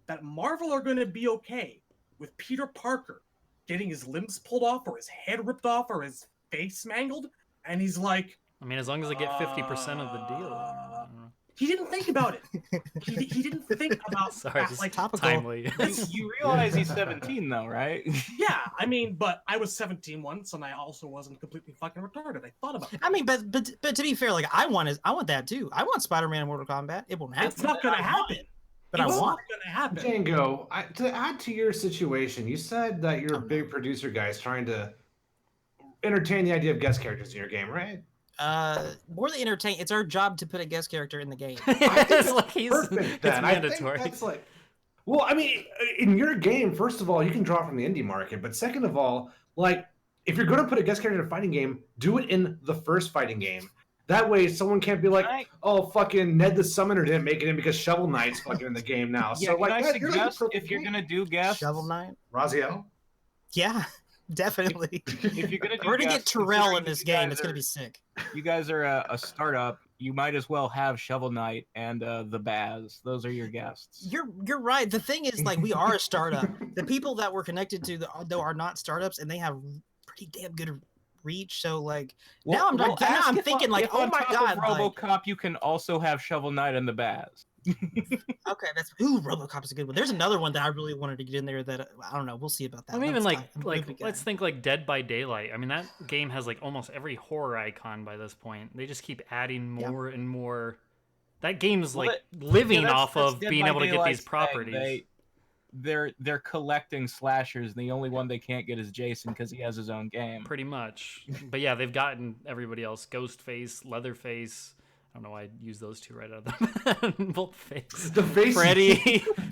that Marvel are going to be okay with Peter Parker getting his limbs pulled off or his head ripped off or his face mangled? And he's like, I mean, as long as they get 50% of the deal. I don't know. he didn't think about it. he didn't think about Sorry, that, just like, topical. timely. You realize he's 17 though, right? yeah, I mean, but I was 17 once, and I also wasn't completely fucking retarded. I thought about it. I mean, but to be fair, like I want that too. I want Spider-Man in Mortal Kombat. It won't happen. It's not going to happen. But I It's want not going to happen. Django, to add to your situation, you said that you're a big producer guys trying to entertain the idea of guest characters in your game, right? more than entertain. It's our job to put a guest character in the game. It's like he's Perfect. it's Then I think mandatory. that's like, well, I mean, in your game, first of all, you can draw from the indie market, but second of all, like, if you're going to put a guest character in a fighting game, do it in the first fighting game. That way, someone can't be like, Right. "Oh, fucking Ned the Summoner didn't make it in because Shovel Knight's fucking in the game now." Yeah, so, can I like, you're like a suggest perfect if you're game. gonna do guests, Shovel Knight. Raziel. Yeah, definitely. if you're gonna do We're gonna get guests, Terrell in considering this you game. guys It's gonna are- be sick. You guys are a startup. You might as well have Shovel Knight and the Baz. Those are your guests. You're right. The thing is, like, we are a startup. The people that we're connected to though are not startups, and they have pretty damn good reach. So like now I'm now ask I'm if thinking on- like, if oh on my top god, of like, RoboCop, you can also have Shovel Knight and the Baz. okay, that's RoboCop is a good one. There's another one that I really wanted to get in there that I don't know. We'll see about that. I mean, even That's like fine. I'm a like movie guy. let's think like Dead by Daylight. I mean, that game has like almost every horror icon by this point. They just keep adding more and more. That game's Well, like that- living yeah, that's- off that's of Dead being by able to get Daylight's these thing. properties. they're collecting slashers, and the only one they can't get is Jason because he has his own game. Pretty much. But yeah, they've gotten everybody else. Ghostface, Leatherface. I don't know why I use those two right out of the both face. The face.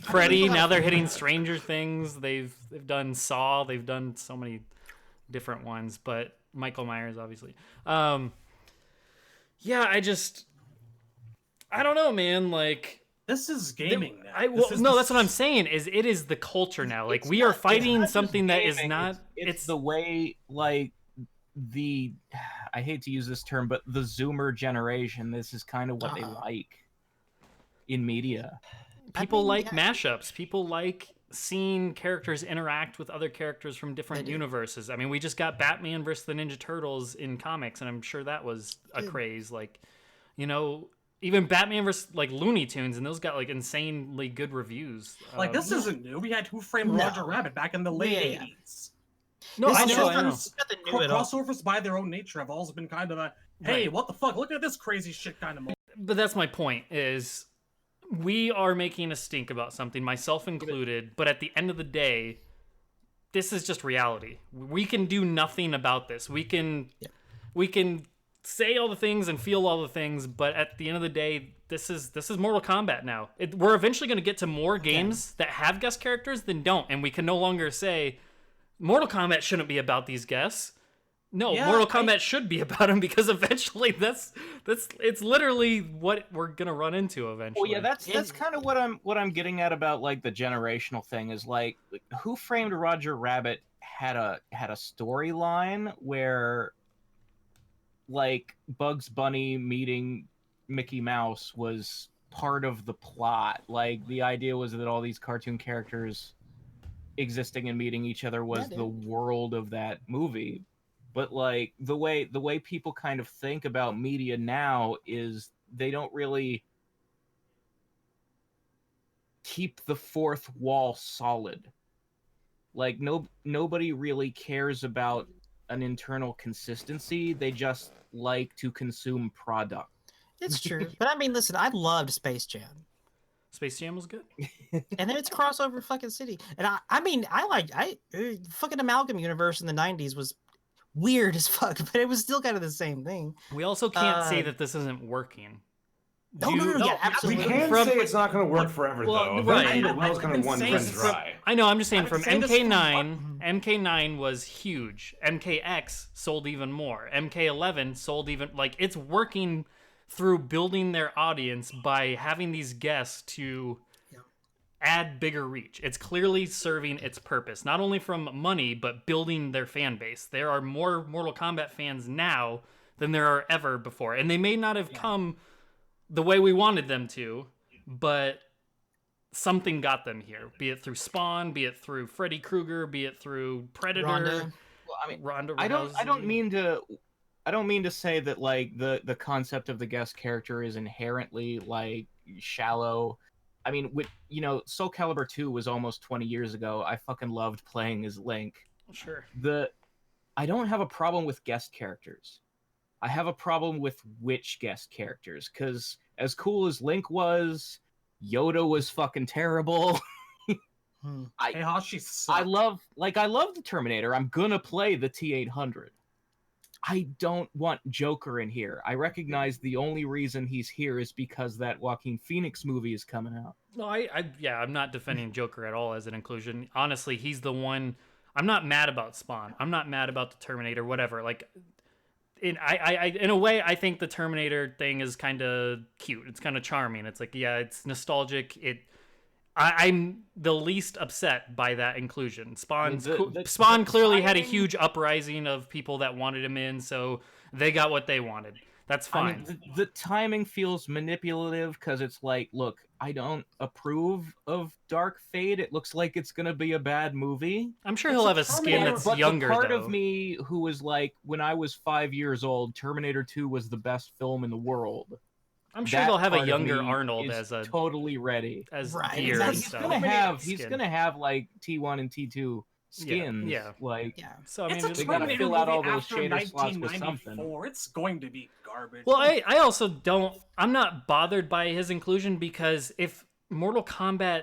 Freddy. Now they're hitting Stranger Things. They've done Saw. They've done so many different ones. But Michael Myers, obviously. Yeah, I don't know, man. Like, this is gaming now. That's what I'm saying. Is it is the culture now? Like, we are fighting something that is not. It's the way, like, I hate to use this term, but the Zoomer generation. This is kind of what they like in media. People like mashups. People like seeing characters interact with other characters from different universes. I mean, we just got Batman versus the Ninja Turtles in comics, and I'm sure that was a craze. Like, you know, even Batman versus like Looney Tunes, and those got like insanely good reviews. Like, this isn't new. We had Who Framed Roger Rabbit back in the late 80s. No, I know. Crossovers by their own nature have always been kind of a, hey, what the fuck? Look at this crazy shit kind of moment. But that's my point, is we are making a stink about something, myself included, but at the end of the day, this is just reality. We can do nothing about this. We can say all the things and feel all the things, but at the end of the day, this is Mortal Kombat now. We're eventually going to get to more games that have guest characters than don't, and we can no longer say Mortal Kombat shouldn't be about these guests. No, Mortal Kombat should be about them, because eventually it's literally what we're gonna run into eventually. Well, yeah, that's kind of what I'm getting at about like the generational thing is like Who Framed Roger Rabbit had a storyline where like Bugs Bunny meeting Mickey Mouse was part of the plot. Like, the idea was that all these cartoon characters existing and meeting each other was the world of that movie. But like the way people kind of think about media now is they don't really keep the fourth wall solid. Like, nobody really cares about an internal consistency. They just like to consume product. It's true. But I mean, listen, I loved Space Jam. Space Jam was good. And then it's crossover fucking city. And I fucking Amalgam Universe in the 90s was weird as fuck, but it was still kind of the same thing. We also can't say that this isn't working. No, yeah, absolutely. We can say it's not going to work forever, though. Right. The well's going to run dry. I know, I'm just saying, from MK9 was huge. MKX sold even more. MK11 sold even, like, it's working through building their audience by having these guests to add bigger reach. It's clearly serving its purpose, not only from money, but building their fan base. There are more Mortal Kombat fans now than there are ever before. And they may not have come the way we wanted them to, but something got them here. Be it through Spawn, be it through Freddy Krueger, be it through Predator. Well, I mean, Ronda I Rousey. don't mean to say that like the concept of the guest character is inherently like shallow. I mean, with Soul Calibur 2 was almost 20 years ago. I fucking loved playing as Link. Sure. I don't have a problem with guest characters. I have a problem with which guest characters, because as cool as Link was, Yoda was fucking terrible. I love the Terminator. I'm gonna play the T-800. I don't want Joker in here. I recognize the only reason he's here is because that Joaquin Phoenix movie is coming out. No, I'm not defending Joker at all as an inclusion. Honestly, he's the one. I'm not mad about Spawn. I'm not mad about the Terminator, whatever. Like, in a way, I think the Terminator thing is kind of cute. It's kind of charming. It's like, yeah, it's nostalgic. I'm the least upset by that inclusion. Spawn clearly had a huge uprising of people that wanted him in, so they got what they wanted. That's fine. I mean, the timing feels manipulative because it's like, look, I don't approve of Dark Fate. It looks like it's going to be a bad movie. I'm sure he'll have a skin that's younger, the part though. of me who was like, when I was 5 years old, Terminator 2 was the best film in the world. I'm sure they'll have a younger Arnold as a totally ready as right. gear Exactly. and stuff. He's gonna have like T1 and T2 skins. Yeah. Like So I mean, they gotta fill out all those shader slots with something. It's going to be garbage. Well, I also don't. I'm not bothered by his inclusion, because if Mortal Kombat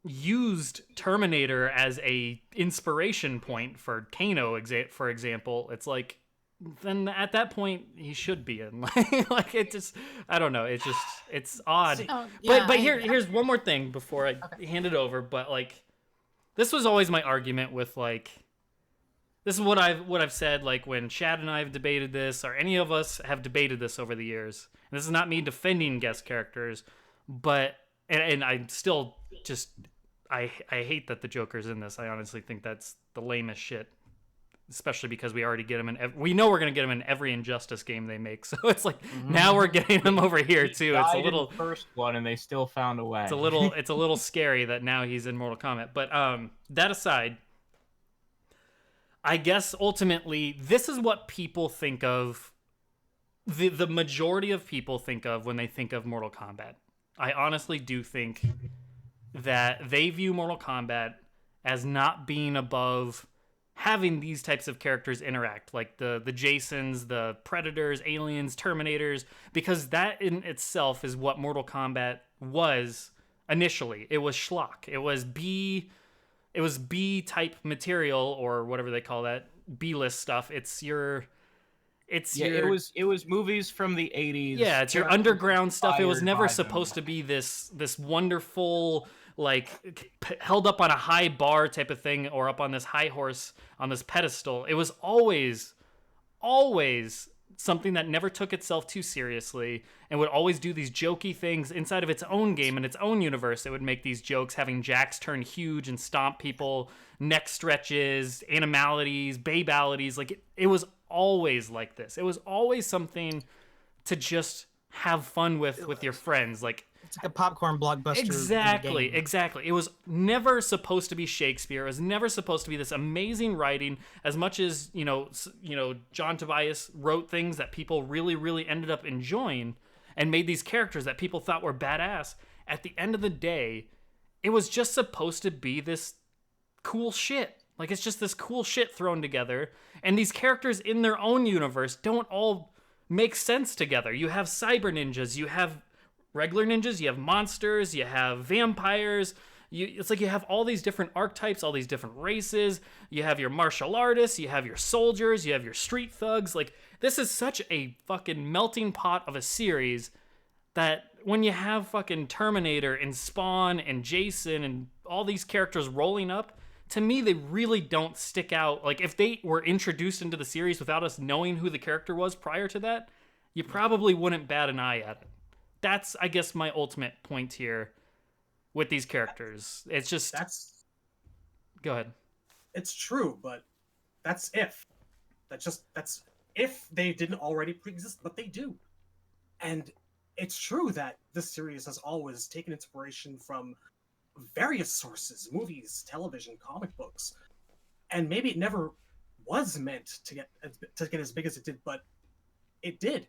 used Terminator as a inspiration point for Kano, for example, it's like, then at that point he should be in. Like it just, I don't know. It's just, it's odd. But here's one more thing before I hand it over. But like, this was always my argument with like, this is what I've said, like when Chad and I have debated this, or any of us have debated this over the years. And this is not me defending guest characters, but and I still just I hate that the Joker's in this. I honestly think that's the lamest shit, especially because we already get him in. We know we're gonna get him in every Injustice game they make, so it's like now we're getting him over here too. It's a little in the first one, and they still found a way. It's a little scary that now he's in Mortal Kombat. But that aside, I guess ultimately this is what people think of. The majority of people think of when they think of Mortal Kombat. I honestly do think that they view Mortal Kombat as not being above having these types of characters interact, like the Jasons, the Predators, Aliens, Terminators, because that in itself is what Mortal Kombat was initially. It was schlock. It was B type material, or whatever they call that, B-list stuff. It was movies from the 80s. Yeah, it's your underground stuff. It was never supposed to be this wonderful, like, held up on a high bar type of thing, or up on this high horse on this pedestal. It was always something that never took itself too seriously and would always do these jokey things inside of its own game and its own universe. It would make these jokes, having Jax turn huge and stomp people, neck stretches, animalities, babalities. Like it was always like this. It was always something to just have fun with your friends. Like, it's like a popcorn blockbuster. Exactly. It was never supposed to be Shakespeare. It was never supposed to be this amazing writing. As much as John Tobias wrote things that people really, really ended up enjoying, and made these characters that people thought were badass. At the end of the day, it was just supposed to be this cool shit. Like, it's just this cool shit thrown together, and these characters in their own universe don't all make sense together. You have cyber ninjas, you have regular ninjas, you have monsters, you have vampires. It's like you have all these different archetypes, all these different races. You have your martial artists, you have your soldiers, you have your street thugs. Like, this is such a fucking melting pot of a series that when you have fucking Terminator and Spawn and Jason and all these characters rolling up, to me, they really don't stick out. Like, if they were introduced into the series without us knowing who the character was prior to that, you probably wouldn't bat an eye at it. That's, I guess, my ultimate point here with these characters. It's just... Go ahead. It's true, but that's if. That's if they didn't already pre-exist, but they do. And it's true that this series has always taken inspiration from various sources, movies, television, comic books, and maybe it never was meant to get as big as it did, but it did.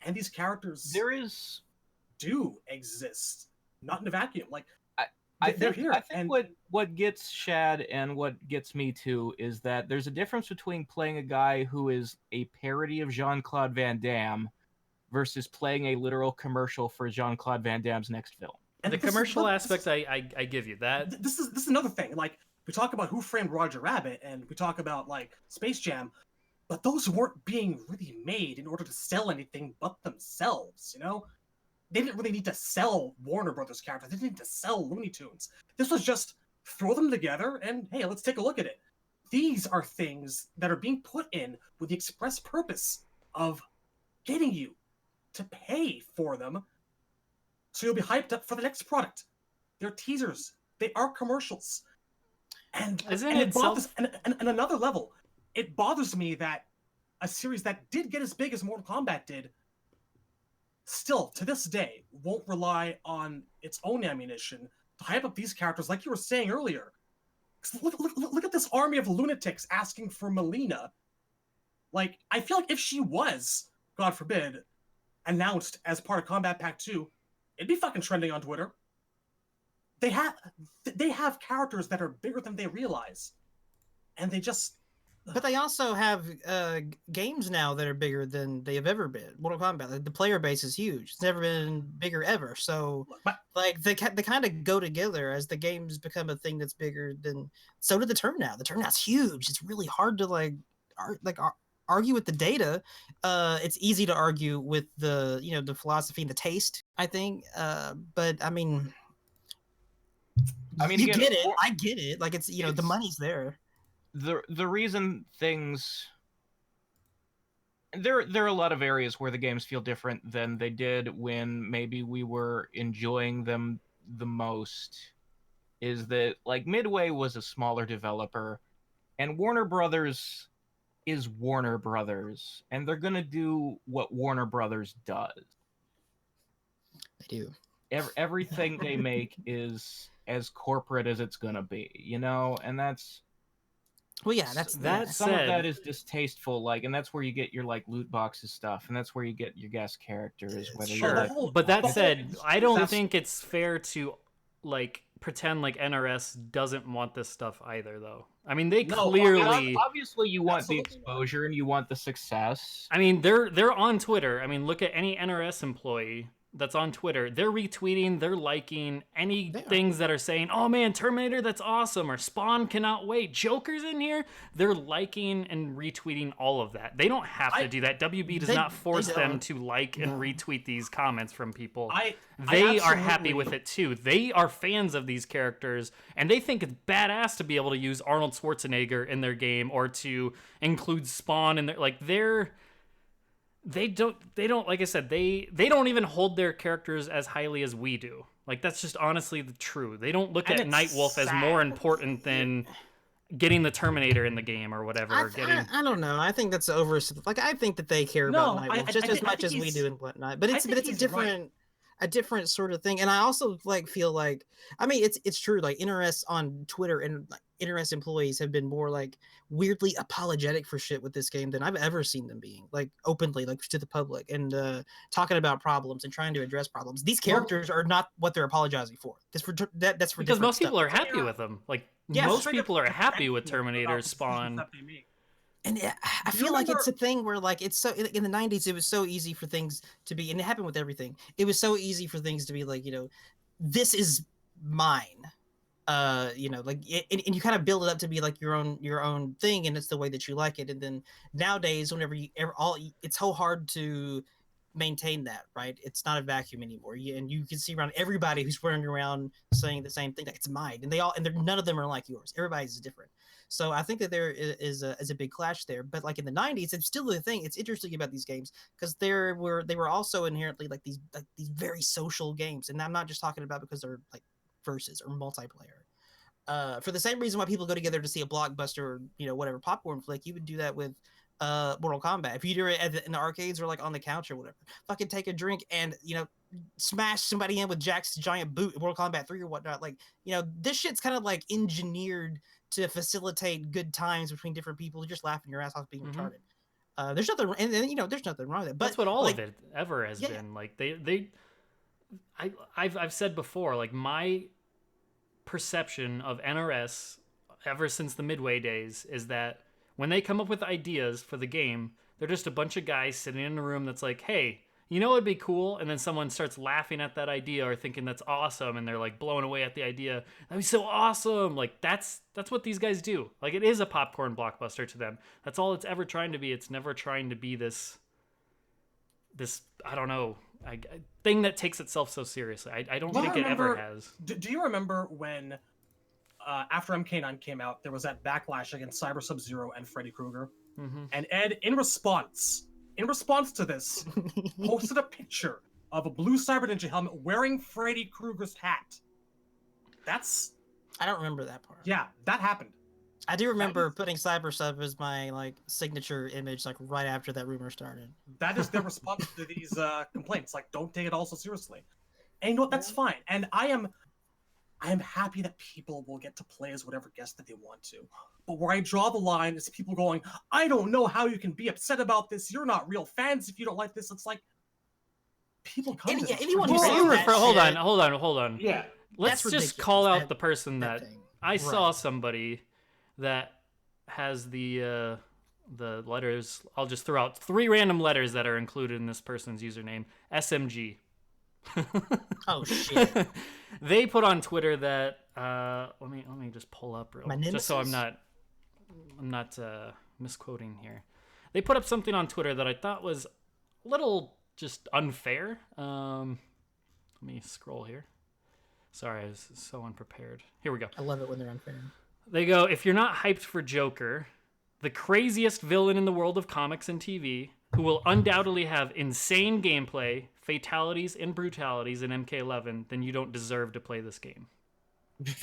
And these characters do exist, not in a vacuum. Like, they're here. I think what gets Shad and what gets me too is that there's a difference between playing a guy who is a parody of Jean-Claude Van Damme versus playing a literal commercial for Jean-Claude Van Damme's next film. And the commercial aspect, I give you that. This is another thing. Like, we talk about Who Framed Roger Rabbit, and we talk about, like, Space Jam, but those weren't being really made in order to sell anything but themselves, you know? They didn't really need to sell Warner Brothers characters. They didn't need to sell Looney Tunes. This was just throw them together and, hey, let's take a look at it. These are things that are being put in with the express purpose of getting you to pay for them so you'll be hyped up for the next product. They're teasers. They are commercials. And another level, it bothers me that a series that did get as big as Mortal Kombat did still, to this day, won't rely on its own ammunition to hype up these characters, like you were saying earlier. Look at this army of lunatics asking for Melina. Like, I feel like if she was, God forbid, announced as part of Kombat Pack 2, it'd be fucking trending on Twitter. They have characters that are bigger than they realize, and they just But they also have games now that are bigger than they have ever been. Mortal Kombat, like, the player base is huge. It's never been bigger ever. So, like, they kind of go together as the games become a thing that's bigger than. So did the turnout. The turnout's huge. It's really hard to argue with the data. It's easy to argue with the the philosophy and the taste, I think. But I mean, you again, get it. I get it. Like it's the money's there. The reason things there are a lot of areas where the games feel different than they did when maybe we were enjoying them the most is that like Midway was a smaller developer and Warner Brothers is Warner Brothers and they're going to do what Warner Brothers does. They do. Everything they make is as corporate as it's going to be, and that's well, yeah, that's some of that is distasteful, like, and that's where you get your like loot boxes stuff, and that's where you get your guest characters. But that said, I don't think it's fair to like pretend like NRS doesn't want this stuff either, though. I mean, they clearly obviously you want the exposure and you want the success. I mean, they're on Twitter. I mean, look at any NRS employee that's on Twitter. They're retweeting, they're liking any things that are saying, oh man, Terminator, that's awesome, or Spawn cannot wait, Joker's in here. They're liking and retweeting all of that. They don't have to do that. WB does not force them to like and retweet these comments from people. They are happy with it too. They are fans of these characters, and they think it's badass to be able to use Arnold Schwarzenegger in their game or to include Spawn in their They don't like I said, they don't even hold their characters as highly as we do. Like that's just honestly the truth. They don't look at Nightwolf as more important than getting the Terminator in the game or whatever. I don't know. I think that's over. Like I think that they care about Nightwolf just as much as we do and whatnot. But it's a different sort of thing. And I also feel like I mean it's true. Like NRS on Twitter and NRS employees have been more like weirdly apologetic for shit with this game than I've ever seen them being, like openly, like to the public and talking about problems and trying to address problems. These characters are not what they're apologizing for. That's for because most people are happy with them. Like most people are happy with Terminator, Spawn. And I feel like it's a thing where like it's so in the 90s it was so easy for things to be, and it happened with everything. It was so easy for things to be like, this is mine. And you kind of build it up to be like your own thing, and it's the way that you like it. And then nowadays, whenever it's so hard to maintain that, right? It's not a vacuum anymore. And you can see around everybody who's running around saying the same thing, like it's mine, and none of them are like yours. Everybody's different. So I think that there is a big clash there. But like in the 90s, it's still the thing. It's interesting about these games because they were also inherently like these very social games, and I'm not just talking about because they're like versus or multiplayer. For the same reason why people go together to see a blockbuster or whatever popcorn flick, you would do that with Mortal Kombat. If you do it in the arcades or like on the couch or whatever, fucking take a drink and smash somebody in with Jack's giant boot in Mortal Kombat 3 or whatnot. Like this shit's kind of like engineered to facilitate good times between different people who just laughing your ass off being retarded. There's nothing, and there's nothing wrong with it. But that's what all of it ever has been. Like I've said before, like my perception of NRS ever since the Midway days is that when they come up with ideas for the game, they're just a bunch of guys sitting in a room that's like, hey, it'd be cool, and then someone starts laughing at that idea or thinking that's awesome, and they're like blown away at the idea. That'd be so awesome. Like that's what these guys do. Like it is a popcorn blockbuster to them. That's all it's ever trying to be. It's never trying to be this I don't know, thing that takes itself so seriously. I don't think it ever has. Do you remember when after MK9 came out, there was that backlash against Cyber Sub-Zero and Freddy Krueger? Mm-hmm. And Ed, in response to this, posted a picture of a blue Cyber Ninja helmet wearing Freddy Krueger's hat. I don't remember that part. Yeah, that happened. I do remember putting Cyber Sub as my signature image right after that rumor started. That is their response to these complaints. Like, don't take it all so seriously. And you know what? That's fine. And I am happy that people will get to play as whatever guest that they want to. But where I draw the line is people going, I don't know how you can be upset about this. You're not real fans if you don't like this. It's like people come to anyone who says that hold on. Yeah. Let's just call out the person that I saw somebody that has the letters. I'll just throw out 3 random letters that are included in this person's username. SMG. Oh shit. They put on Twitter that let me just pull up real just so I'm not misquoting here. They put up something on Twitter that I thought was a little just unfair. Let me scroll here. Sorry, I was so unprepared. Here we go. I love it when they're unfair. They go, if you're not hyped for Joker, the craziest villain in the world of comics and TV, who will undoubtedly have insane gameplay, fatalities, and brutalities in MK11, then you don't deserve to play this game.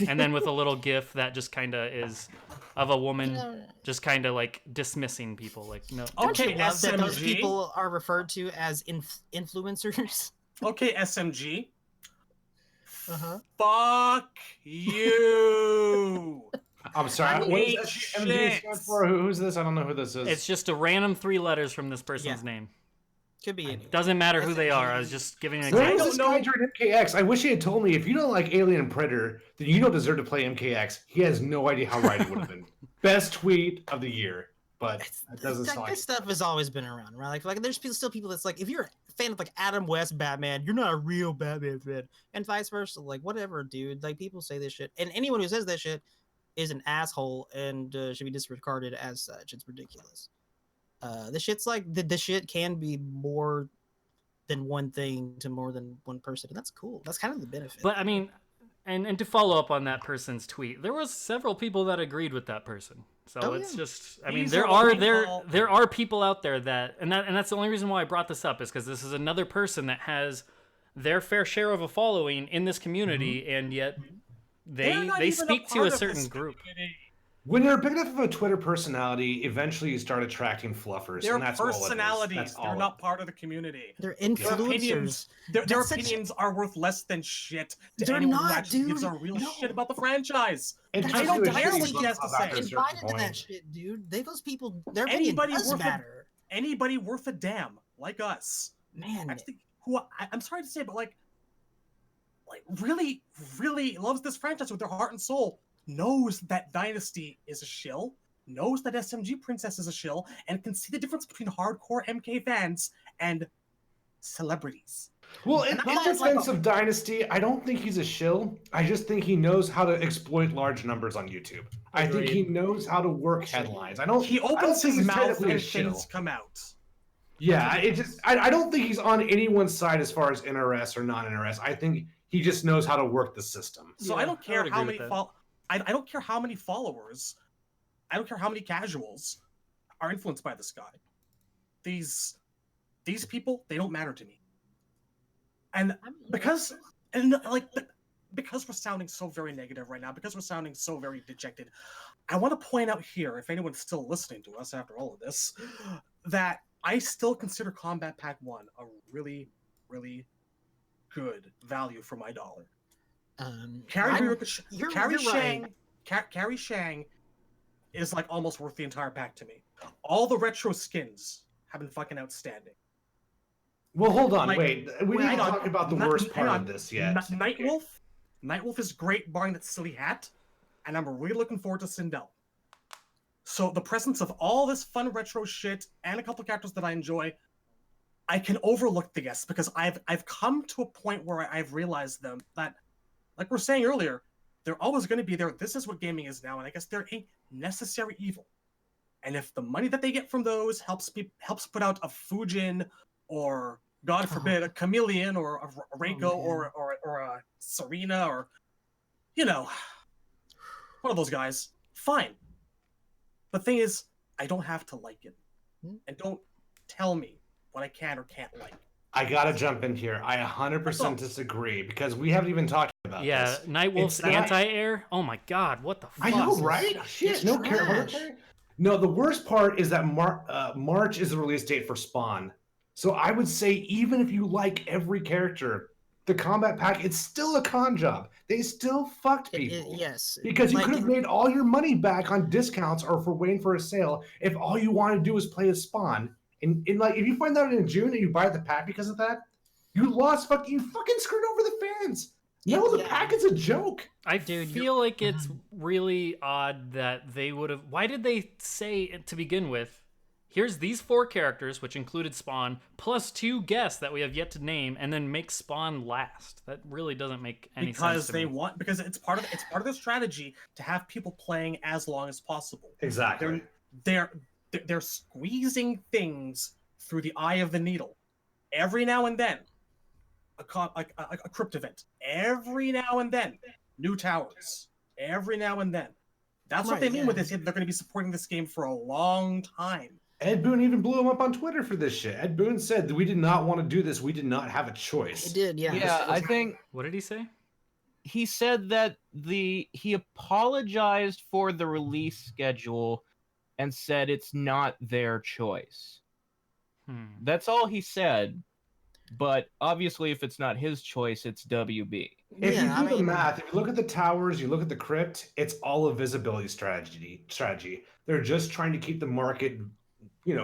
And then with a little gif that just kind of is of a woman just kind of like dismissing people. Like, no. Okay, love that those SMG. people are referred to as influencers. Okay, SMG. Uh-huh. Fuck you. I'm sorry. I What hate does MD stand for? Who's this? I don't know who this is. It's just a random 3 letters from this person's name. Could be anyone. Doesn't matter who they are. I was just giving an Where example. was this guy during MKX? I wish he had told me, if you don't like Alien Predator, then you don't deserve to play MKX. He has no idea how right it would have been. Best tweet of the year, but it doesn't sound like this stuff has always been around, right? Like there's still people that's like, if you're a fan of like Adam West Batman, you're not a real Batman fan, and vice versa. Like whatever, dude. Like people say this shit, and anyone who says that shit is an asshole and should be disregarded as such. It's ridiculous. The shit's like the shit can be more than one thing to more than one person, and that's cool. That's kind of the benefit. But I mean, and to follow up on that person's tweet, there was several people that agreed with that person. So it's just, I mean, there are people out there that, and that's the only reason why I brought this up, is because this is another person that has their fair share of a following in this community, and yet they speak to a certain group. when you're big enough of a Twitter personality, eventually you start attracting fluffers. They're and that's personalities. All it is. They're not part of the community. They're influencers. Their opinions are worth less than shit to They're anyone not, who actually gives a dude. real No. shit about the franchise. And I don't care what he has to say. Invited to that shit, dude. Those people, their opinion does matter. Anybody worth a damn like us, man. Actually, I'm sorry to say, but like really, really loves this franchise with their heart and soul. Knows that Dynasty is a shill, knows that SMG Princess is a shill, and can see the difference between hardcore MK fans and celebrities. Well, in defense of Dynasty, I don't think he's a shill. I just think he knows how to exploit large numbers on YouTube. I think he knows how to work headlines. He opens his mouth and things come out. Yeah, I don't think he's on anyone's side as far as NRS or non-NRS. I think he just knows how to work the system. So I don't care how many I don't care how many followers, I don't care how many casuals are influenced by this guy. These people, they don't matter to me. And because we're sounding so very negative right now, because we're sounding so very dejected, I want to point out here, if anyone's still listening to us after all of this, that I still consider Kombat Pack 1 a really, really good value for my dollar. Carrie Shang is like almost worth the entire pack to me. All the retro skins have been fucking outstanding. Well, hold on, wait. We didn't talk about the worst part of this yet. Nightwolf is great, barring that silly hat, and I'm really looking forward to Sindel. So the presence of all this fun retro shit and a couple characters that I enjoy, I can overlook the guests because I've come to a point where I've realized them that, like we're saying earlier, they're always going to be there. This is what gaming is now, and I guess they're a necessary evil. And if the money that they get from those helps put out a Fujin, or God forbid, a Chameleon, or a Reiko, or a Serena, or one of those guys, fine. The thing is, I don't have to like it, and don't tell me what I can or can't like. I gotta jump in here. I 100% disagree because we haven't even talked about this. Yeah, Nightwolf's anti-air. Oh my god, what the fuck? I know, right? Shit, no care. No, the worst part is that March is the release date for Spawn. So I would say even if you like every character, the Kombat Pack, it's still a con job. They still fucked people. Yes. Because you could have made all your money back on discounts or for waiting for a sale if all you want to do is play as Spawn. And like, if you find out in June and you buy the pack because of that, you fucking screwed over the fans. No, the Yeah. pack is a joke. I Dude, feel like it's really odd that they would have. Why did they say to begin with? Here's these 4 characters, which included Spawn, plus 2 guests that we have yet to name, and then make Spawn last. That really doesn't make any sense to me. Because it's part of their strategy to have people playing as long as possible. Exactly. They're squeezing things through the eye of the needle. Every now and then, a crypt event. Every now and then, new towers. Every now and then. That's what they mean with this. They're going to be supporting this game for a long time. Ed Boon even blew him up on Twitter for this shit. Ed Boon said that we did not want to do this. We did not have a choice. He did, yeah. Yeah, I think What did he say? he said that he apologized for the release schedule and said it's not their choice. That's all he said. But obviously, if it's not his choice, it's WB. If you do the math, if you look at the towers, you look at the crypt, it's all a visibility strategy. They're just trying to keep the market,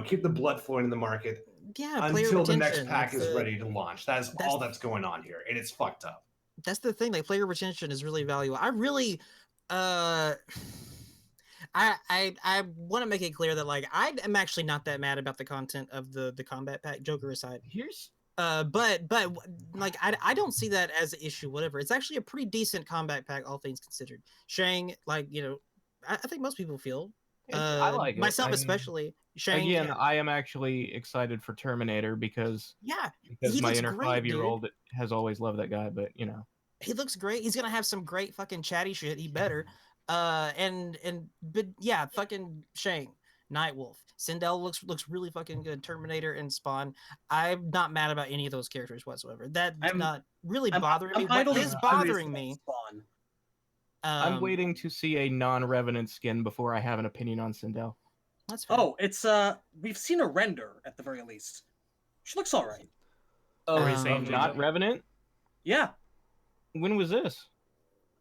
keep the blood flowing in the market until the next pack is ready to launch. That's all that's going on here, and it's fucked up. That's the thing. Like, player retention is really valuable. I really, I want to make it clear that, like, I am actually not that mad about the content of the Kombat Pack, Joker aside. But like, I don't see that as an issue. Whatever. It's actually a pretty decent Kombat Pack, all things considered. Shang, like, I think most people feel. I like it. Myself especially. Shang. Again, I am actually excited for Terminator because my inner 5-year-old has always loved that guy. But he looks great. He's gonna have some great fucking chatty shit. He better. But yeah, fucking Shang, Nightwolf, Sindel looks really fucking good. Terminator and Spawn. I'm not mad about any of those characters whatsoever. That's not really bothering me. What is bothering me? Spawn. I'm waiting to see a non-Revenant skin before I have an opinion on Sindel. That's fair. Oh, it's we've seen a render at the very least. She looks all right. Oh, not Revenant? Yeah. When was this?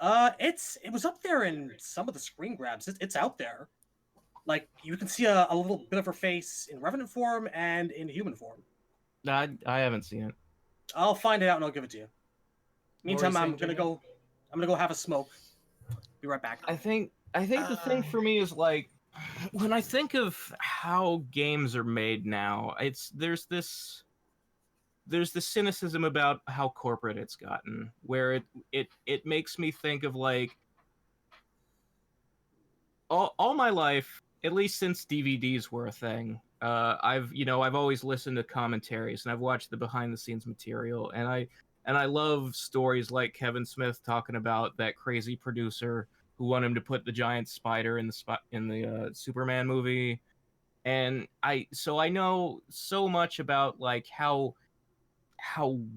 It was up there in some of the screen grabs. It's out there. Like, you can see a little bit of her face in Revenant form and in human form. I haven't seen it. I'll find it out and I'll give it to you. Meantime, I'm gonna go have a smoke. Be right back. I think the thing for me is, like, when I think of how games are made now, there's this cynicism about how corporate it's gotten, where it makes me think of, like, all my life, at least since DVDs were a thing, I've always listened to commentaries and I've watched the behind the scenes material, and I love stories like Kevin Smith talking about that crazy producer who wanted him to put the giant spider in the Superman movie, and I know so much about, like, how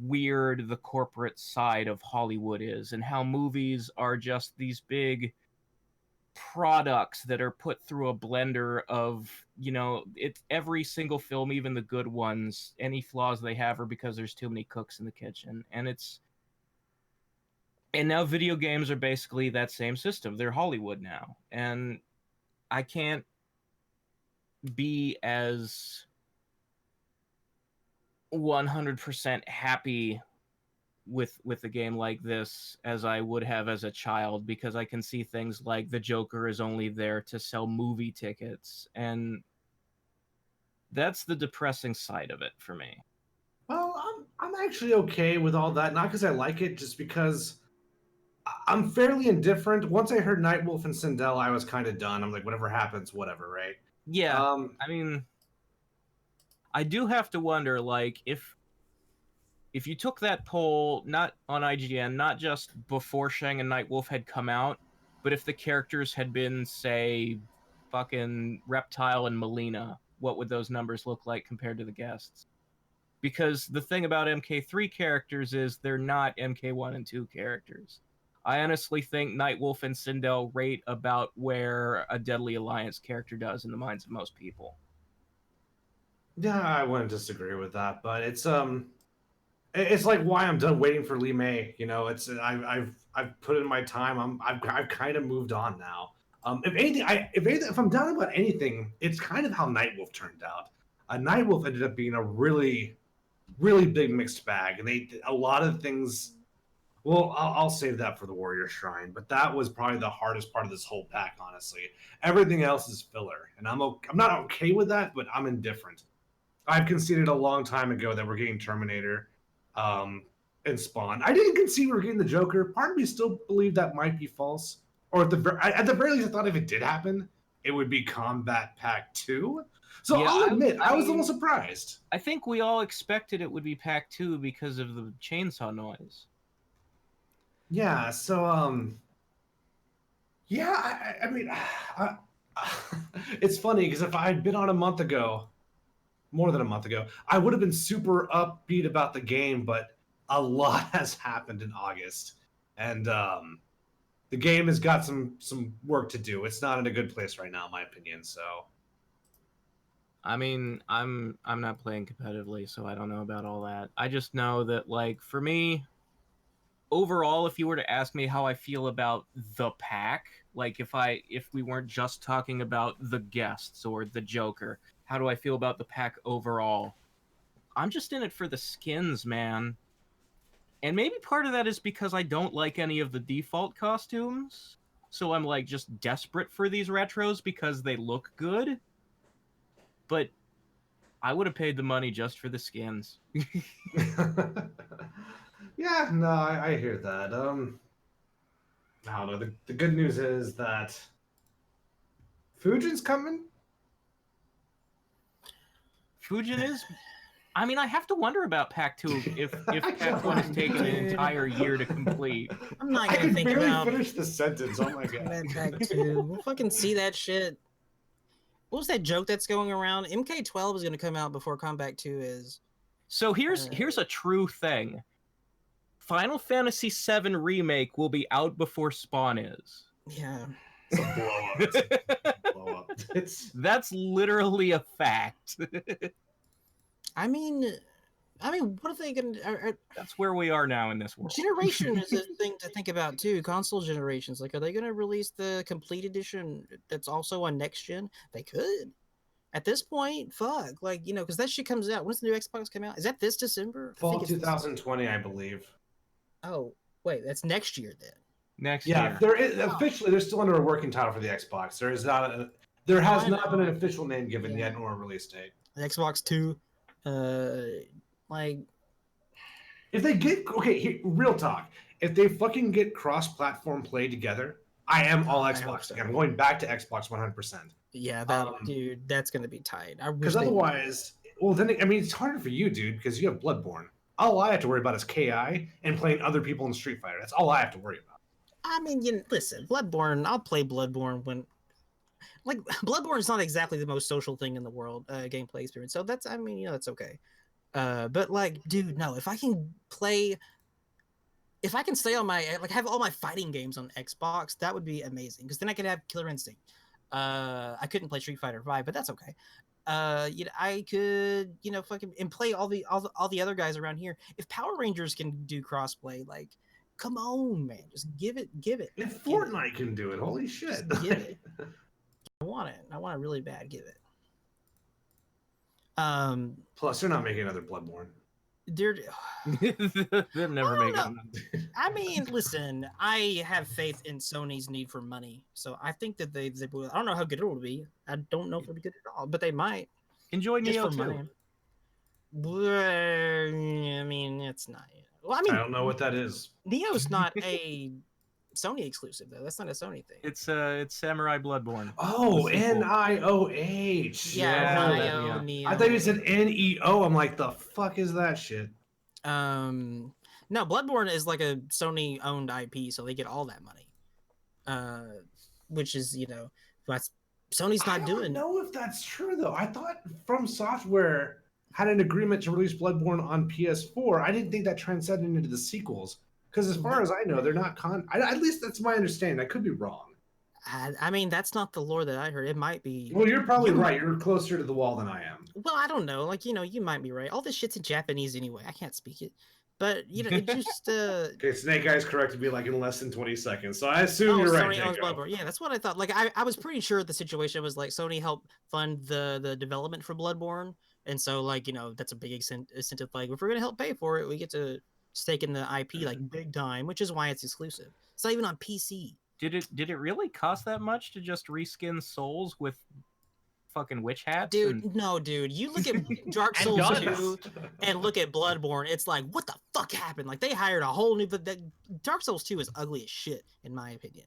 weird the corporate side of Hollywood is, and how movies are just these big products that are put through a blender of, it's every single film, even the good ones, any flaws they have are because there's too many cooks in the kitchen. And now video games are basically that same system. They're Hollywood now. And I can't be as 100% happy with a game like this as I would have as a child, because I can see things like the Joker is only there to sell movie tickets, and that's the depressing side of it for me. Well, I'm actually okay with all that, not because I like it, just because I'm fairly indifferent. Once I heard Nightwolf and Sindel, I was kind of done. I'm like, whatever happens, whatever, right? Yeah. I mean, I do have to wonder, like, if you took that poll, not on IGN, not just before Shang and Nightwolf had come out, but if the characters had been, say, fucking Reptile and Melina, what would those numbers look like compared to the guests? Because the thing about MK3 characters is they're not MK1 and 2 characters. I honestly think Nightwolf and Sindel rate about where a Deadly Alliance character does in the minds of most people. Yeah, I wouldn't disagree with that, but it's like why I'm done waiting for Lee May. I've put in my time. I've kind of moved on now. If I'm down about anything, it's kind of how Nightwolf turned out. Nightwolf ended up being a really, really big mixed bag, and a lot of things Well, I'll save that for the Warrior Shrine, but that was probably the hardest part of this whole pack, honestly. Everything else is filler, and I'm not okay with that, but I'm indifferent. I've conceded a long time ago that we're getting Terminator and Spawn. I didn't concede we were getting the Joker. Part of me still believed that might be false. Or at the very least, I thought if it did happen, it would be Kombat Pack 2. So Yeah, I'll admit, I was a mean, little surprised. I think we all expected it would be Pack 2 because of the chainsaw noise. Yeah, so yeah, I mean, it's funny because if I had been on a month ago, more than a month ago, I would have been super upbeat about the game, but a lot has happened in August, and the game has got some work to do. It's not in a good place right now, in my opinion. So, I mean, I'm not playing competitively, so I don't know about all that. I just know that, like, for me, overall, if you were to ask me how I feel about the pack, like if we weren't just talking about the guests or the Joker, how do I feel about the pack overall? I'm just in it for the skins, man. And maybe part of that is because I don't like any of the default costumes. So I'm like just desperate for these retros because they look good. But I would have paid the money just for the skins. yeah, no, I hear that. I don't know. The good news is that Fujin's coming. Fujin is. I mean, I have to wonder about Pack 2 if Pack 1 has taken an entire year to complete. I'm not I gonna can think barely about finish the sentence. Oh my god. Kombat Pack 2. We'll fucking see that shit. What was that joke that's going around? MK12 is gonna come out before Kombat 2 is. So here's a true thing. Final Fantasy VII Remake will be out before Spawn is. Yeah. It's a blow up. It's a blow up. That's literally a fact. I mean, what are they gonna? That's where we are now in this world. Generation is a thing to think about too. Console generations, like, are they gonna release the complete edition that's also on next gen? They could. At this point, fuck, like, you know, because that shit comes out. When's the new Xbox come out? Is that this December? Fall 2020, I believe. Oh, wait, that's next year then. Next Yeah, year. there is officially they're still under a working title for the Xbox. There has not been an official name given yet or a release date. The Xbox 2, like, if they get real talk, if they fucking get cross-platform play together, I am all Xbox. So. I'm going back to Xbox 100%. Yeah, dude, that's gonna be tight. Because otherwise, well, then I mean, it's harder for you, dude, because you have Bloodborne. All I have to worry about is KI and playing other people in Street Fighter. That's all I have to worry about. I mean, listen, Bloodborne. I'll play Bloodborne when, like, Bloodborne is not exactly the most social thing in the world, gameplay experience. So that's, I mean, you know, that's okay. But like, dude, no, if I can stay on my, like, have all my fighting games on Xbox, that would be amazing. Because then I could have Killer Instinct. I couldn't play Street Fighter 5, but that's okay. You know, I could, you know, fucking and play all the other guys around here. If Power Rangers can do crossplay, like, come on, man, just give it. If Fortnite can do it, holy shit! Just give it. I want it really bad. Give it. Plus, they're not making another Bloodborne. They're never making. I mean, listen, I have faith in Sony's need for money, so I think that they will. I don't know how good it will be. I don't know if it'll be good at all, but they might. Enjoy Neo too. I mean, it's not. Well, I mean, I don't know what that is. Neo's not a Sony exclusive though. That's not a Sony thing. It's Samurai Bloodborne. Oh, NIOH. Yeah, Neo. I thought you said NEO. I'm like, the fuck is that shit? No, Bloodborne is like a Sony owned IP, so they get all that money. Which is, you know, that's Sony's not doing. I don't know if that's true though. I thought From Software had an agreement to release Bloodborne on PS4. I didn't think that transcended into the sequels. Because as far as I know, they're not at least that's my understanding. I could be wrong. I mean, that's not the lore that I heard. It might be. Well, you're probably right. You're closer to the wall than I am. Well, I don't know. Like, you know, you might be right. All this shit's in Japanese anyway. I can't speak it. But, you know, it just... Okay, Snake Eyes corrected me like in less than 20 seconds. So I assume you're right, Jacob. Yeah, that's what I thought. Like, I was pretty sure the situation was like Sony helped fund the development for Bloodborne. And so, like, you know, that's a big incentive. Like, if we're going to help pay for it, we get to stake in the IP like big time, which is why it's exclusive. It's not even on PC. Did it really cost that much to just reskin souls with fucking witch hats? Dude, no, dude. You look at Dark And Souls guns. 2 and look at Bloodborne, it's like, what the fuck happened? Like, they hired a whole new... Dark Souls 2 is ugly as shit, in my opinion.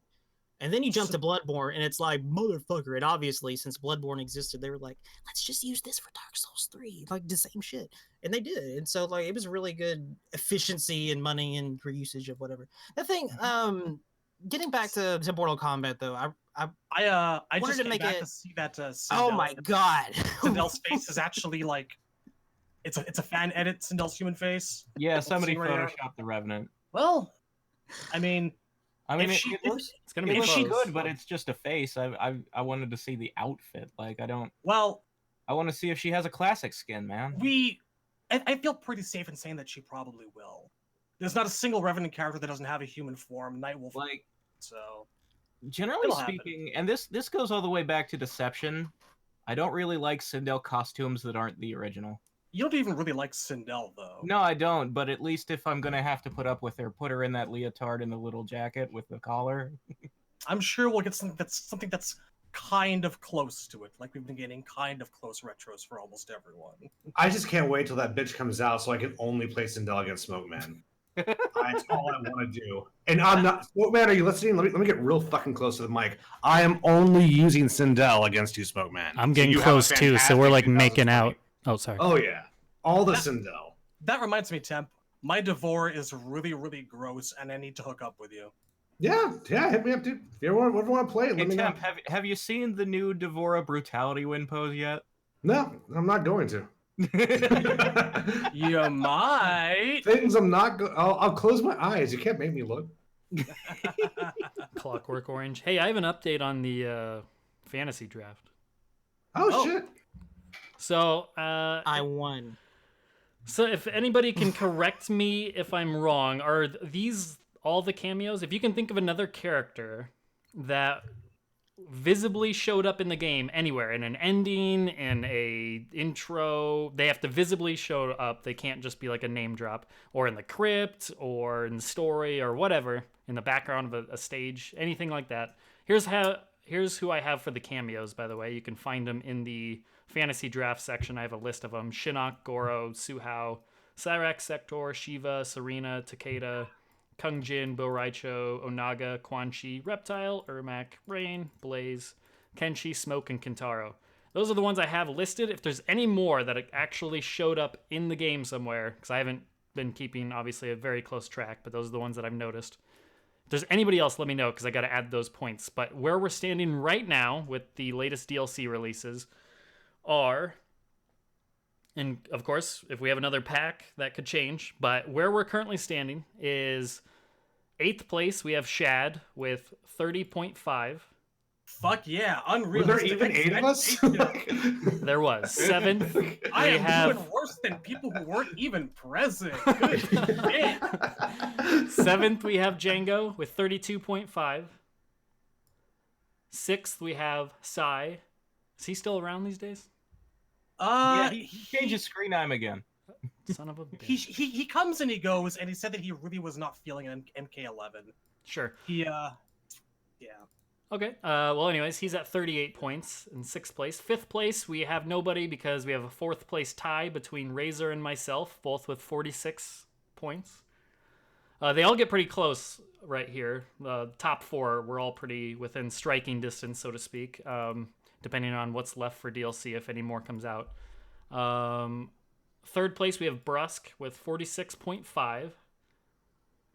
And then you jump to Bloodborne, and it's like, motherfucker. And obviously, since Bloodborne existed, they were like, let's just use this for Dark Souls 3. Like, the same shit. And they did. And so, like, it was really good efficiency and money and reusage of whatever. The thing, getting back to Mortal Kombat, though, I just wanted to came make back it... to see that. Oh my god! Sindel's face is actually like, it's a fan edit. Sindel's human face. Yeah, somebody Right now. photoshopped the Revenant. Well, I mean, it looks It's gonna be close. good, but it's just a face. I wanted to see the outfit. Like I want to see if she has a classic skin, man. I feel pretty safe in saying that she probably will. There's not a single Revenant character that doesn't have a human form. Nightwolf, Like, so generally it'll speaking, and this goes all the way back to Deception. I don't really like Sindel costumes that aren't the original. you don't even really like Sindel though. No, I don't. But at least if I'm gonna have to put up with her, put her in that leotard and the little jacket with the collar. I'm sure we'll get something that's kind of close to it. Like we've been getting kind of close retros for almost everyone. I just can't wait till that bitch comes out so I can only play Sindel against Smoke Man. That's all I want to do. And I'm not. Smoke Man, are you listening? Let me get real fucking close to the mic. I am only using Sindel against you, Smoke Man. I'm getting you have a close too, so we're like fantastic making 2020. out. Oh, sorry. Oh yeah, all the Sindel. That reminds me, Temp. My Devore is really, really gross, and I need to hook up with you. Yeah, hit me up, dude. If you ever want to play it, Hey, let me know. Temp, have you seen the new Devora Brutality win pose yet? No, I'm not going to. You might. Things I'm not going. I'll close my eyes. You can't make me look. Clockwork Orange. Hey, I have an update on the fantasy draft. Oh shit. So I won. So if anybody can correct me if I'm wrong, are these all the cameos? If you can think of another character that visibly showed up in the game anywhere, in an ending, in a intro, they have to visibly show up. They can't just be like a name drop, or in the crypt, or in the story, or whatever, in the background of a stage, anything like that. Here's who I have for the cameos, by the way. You can find them in the fantasy draft section. I have a list of them: Shinnok, Goro, Suhao, Cyrax, Sector, Shiva, Serena, Takeda, Kung Jin, Bo Raicho, Onaga, Quan Chi, Reptile, Ermac, Rain, Blaze, Kenshi, Smoke, and Kintaro. Those are the ones I have listed. If there's any more that actually showed up in the game somewhere, because I haven't been keeping, obviously, a very close track, but those are the ones that I've noticed. If there's anybody else, let me know, because I got to add those points. But where we're standing right now with the latest DLC releases are... And, of course, if we have another pack, that could change. But where we're currently standing is 8th place. We have Shad with 30.5. Fuck yeah, unreal. Were there even 8 of us? There was. 7th. I we am have... doing worse than people who weren't even present. Good shit. 7th, we have Django with 32.5. 6th, we have Sai. Is he still around these days? Yeah, he changed his screen time again. Son of a bitch. He comes and he goes, and he said that he really was not feeling MK11. Sure. Yeah. Okay. Well, anyways, he's at 38 points in 6th place. 5th place, we have nobody because we have a 4th place tie between Razor and myself, both with 46 points. They all get pretty close right here. The top 4, we're all pretty within striking distance, so to speak, depending on what's left for DLC, if any more comes out. 3rd place, we have Brusque with 46.5.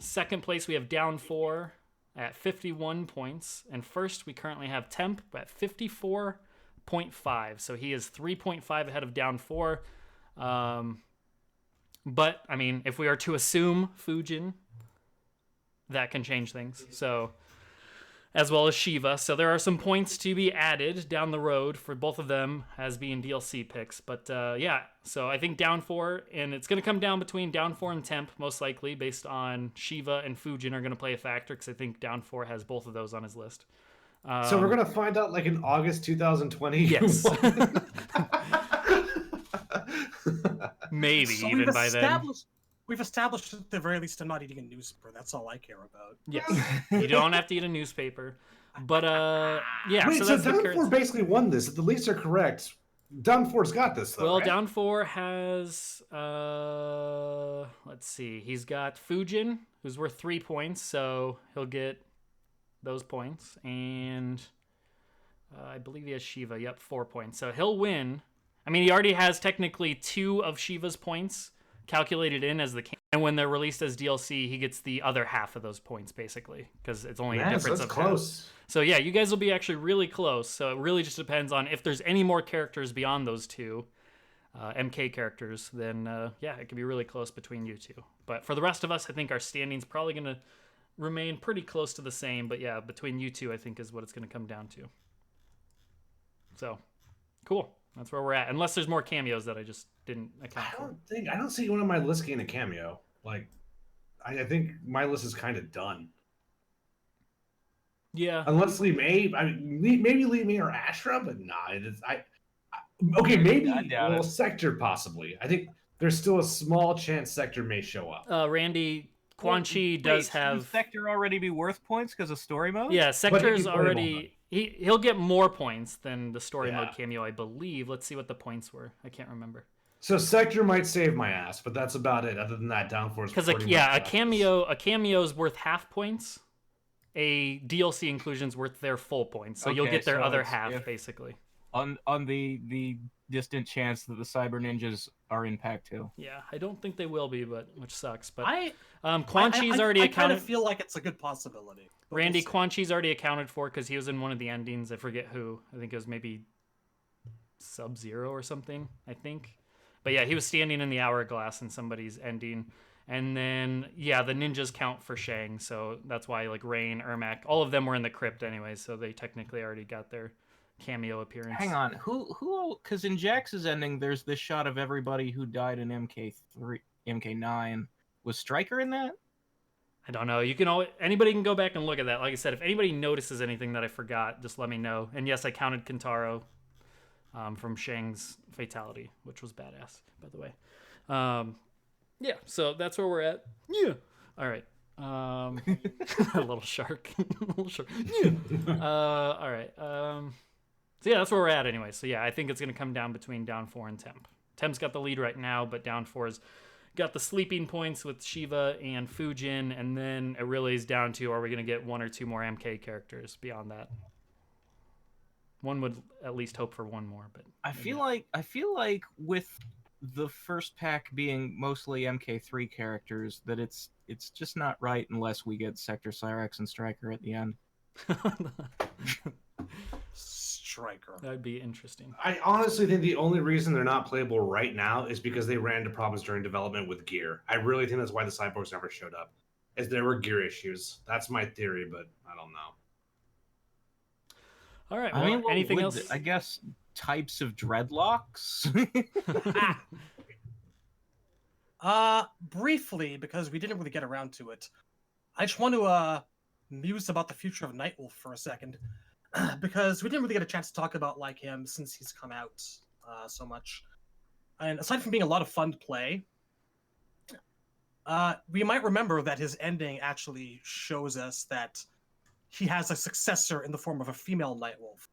2nd place, we have Down 4 at 51 points. And 1st, we currently have Temp at 54.5. So he is 3.5 ahead of Down 4. But, I mean, if we are to assume Fujin, that can change things. So, as well as Shiva. So there are some points to be added down the road for both of them as being DLC picks. But yeah, so I think Down 4, and it's going to come down between Down 4 and Temp, most likely, based on Shiva and Fujin are going to play a factor, because I think Down 4 has both of those on his list. So we're going to find out like in August 2020? Yes. Maybe So even by then. We've established at the very least I'm not eating a newspaper. That's all I care about. Yes, you don't have to eat a newspaper. But yeah, Wait, so so that's the Down current. 4 basically won this. If the leaks are correct, Down 4's got this though. Well, right? Down 4 has let's see. He's got Fujin, who's worth 3 points, so he'll get those points, and I believe he has Shiva. Yep, 4 points. So he'll win. I mean, he already has technically 2 of Shiva's points calculated in as the king. And when they're released as DLC, he gets the other half of those points, basically, because it's only a Man, difference so of that's half. close. So yeah, you guys will be actually really close. So it really just depends on if there's any more characters beyond those 2 MK characters, then yeah, it could be really close between you 2. But for the rest of us, I think our standing's probably going to remain pretty close to the same. But yeah, between you 2, I think is what it's going to come down to. So cool. That's where we're at. Unless there's more cameos that I just didn't account for. I don't see one on my list getting a cameo. Like, I think my list is kind of done. Yeah. Unless Lee May, maybe Lee May or Ashra, but nah. Okay, maybe Sector possibly. I think there's still a small chance Sector may show up. Randy, Quan Chi does have. Would Sector already be worth points because of story mode? Yeah, Sector's already. He'll get more points than the story mode cameo, I believe. Let's see what the points were. I can't remember. So Sector might save my ass, but that's about it. Other than that, Down 4 is because a cameo is worth half points. A DLC inclusion's worth their full points, so you'll get their other half basically. On the distant chance that the Cyber Ninjas are in Pack 2. Yeah, I don't think they will be, but which sucks. But Quan Chi's already accounted. I kind of feel like it's a good possibility. Randy, Quan Chi's already accounted for because he was in one of the endings. I forget who. I think it was maybe Sub-Zero or something, I think. But yeah, he was standing in the hourglass in somebody's ending. And then, yeah, the ninjas count for Shang, so that's why, like, Rain, Ermac, all of them were in the crypt anyway, so they technically already got their cameo appearance. Hang on, who? Because in Jax's ending, there's this shot of everybody who died in MK9. Was Stryker in that? I don't know. Anybody can go back and look at that. Like I said, if anybody notices anything that I forgot, just let me know. And yes, I counted Kentaro from Shang's fatality, which was badass, by the way. Yeah, so that's where we're at. Yeah. All right. A little shark. A little shark. Yeah. All right. So yeah, that's where we're at anyway. So yeah, I think it's going to come down between Down 4 and Temp. Temp's got the lead right now, but Down 4's got the sleeping points with Shiva and Fujin, and then it really is down to, are we going to get 1 or 2 more MK characters beyond that? One would at least hope for 1 more, but I feel like with the first pack being mostly MK3 characters, that it's just not right unless we get Sector, Cyrex, and Stryker at the end. Stryker. That'd be interesting. I honestly think the only reason they're not playable right now is because they ran into problems during development with gear. I really think that's why the Cyborgs never showed up, is there were gear issues. That's my theory, but I don't know. All right. Well, anything else? I guess types of dreadlocks. Briefly, because we didn't really get around to it, I just want to muse about the future of Nightwolf for a second, because we didn't really get a chance to talk about like him since he's come out so much. And aside from being a lot of fun to play, we might remember that his ending actually shows us that he has a successor in the form of a female Nightwolf.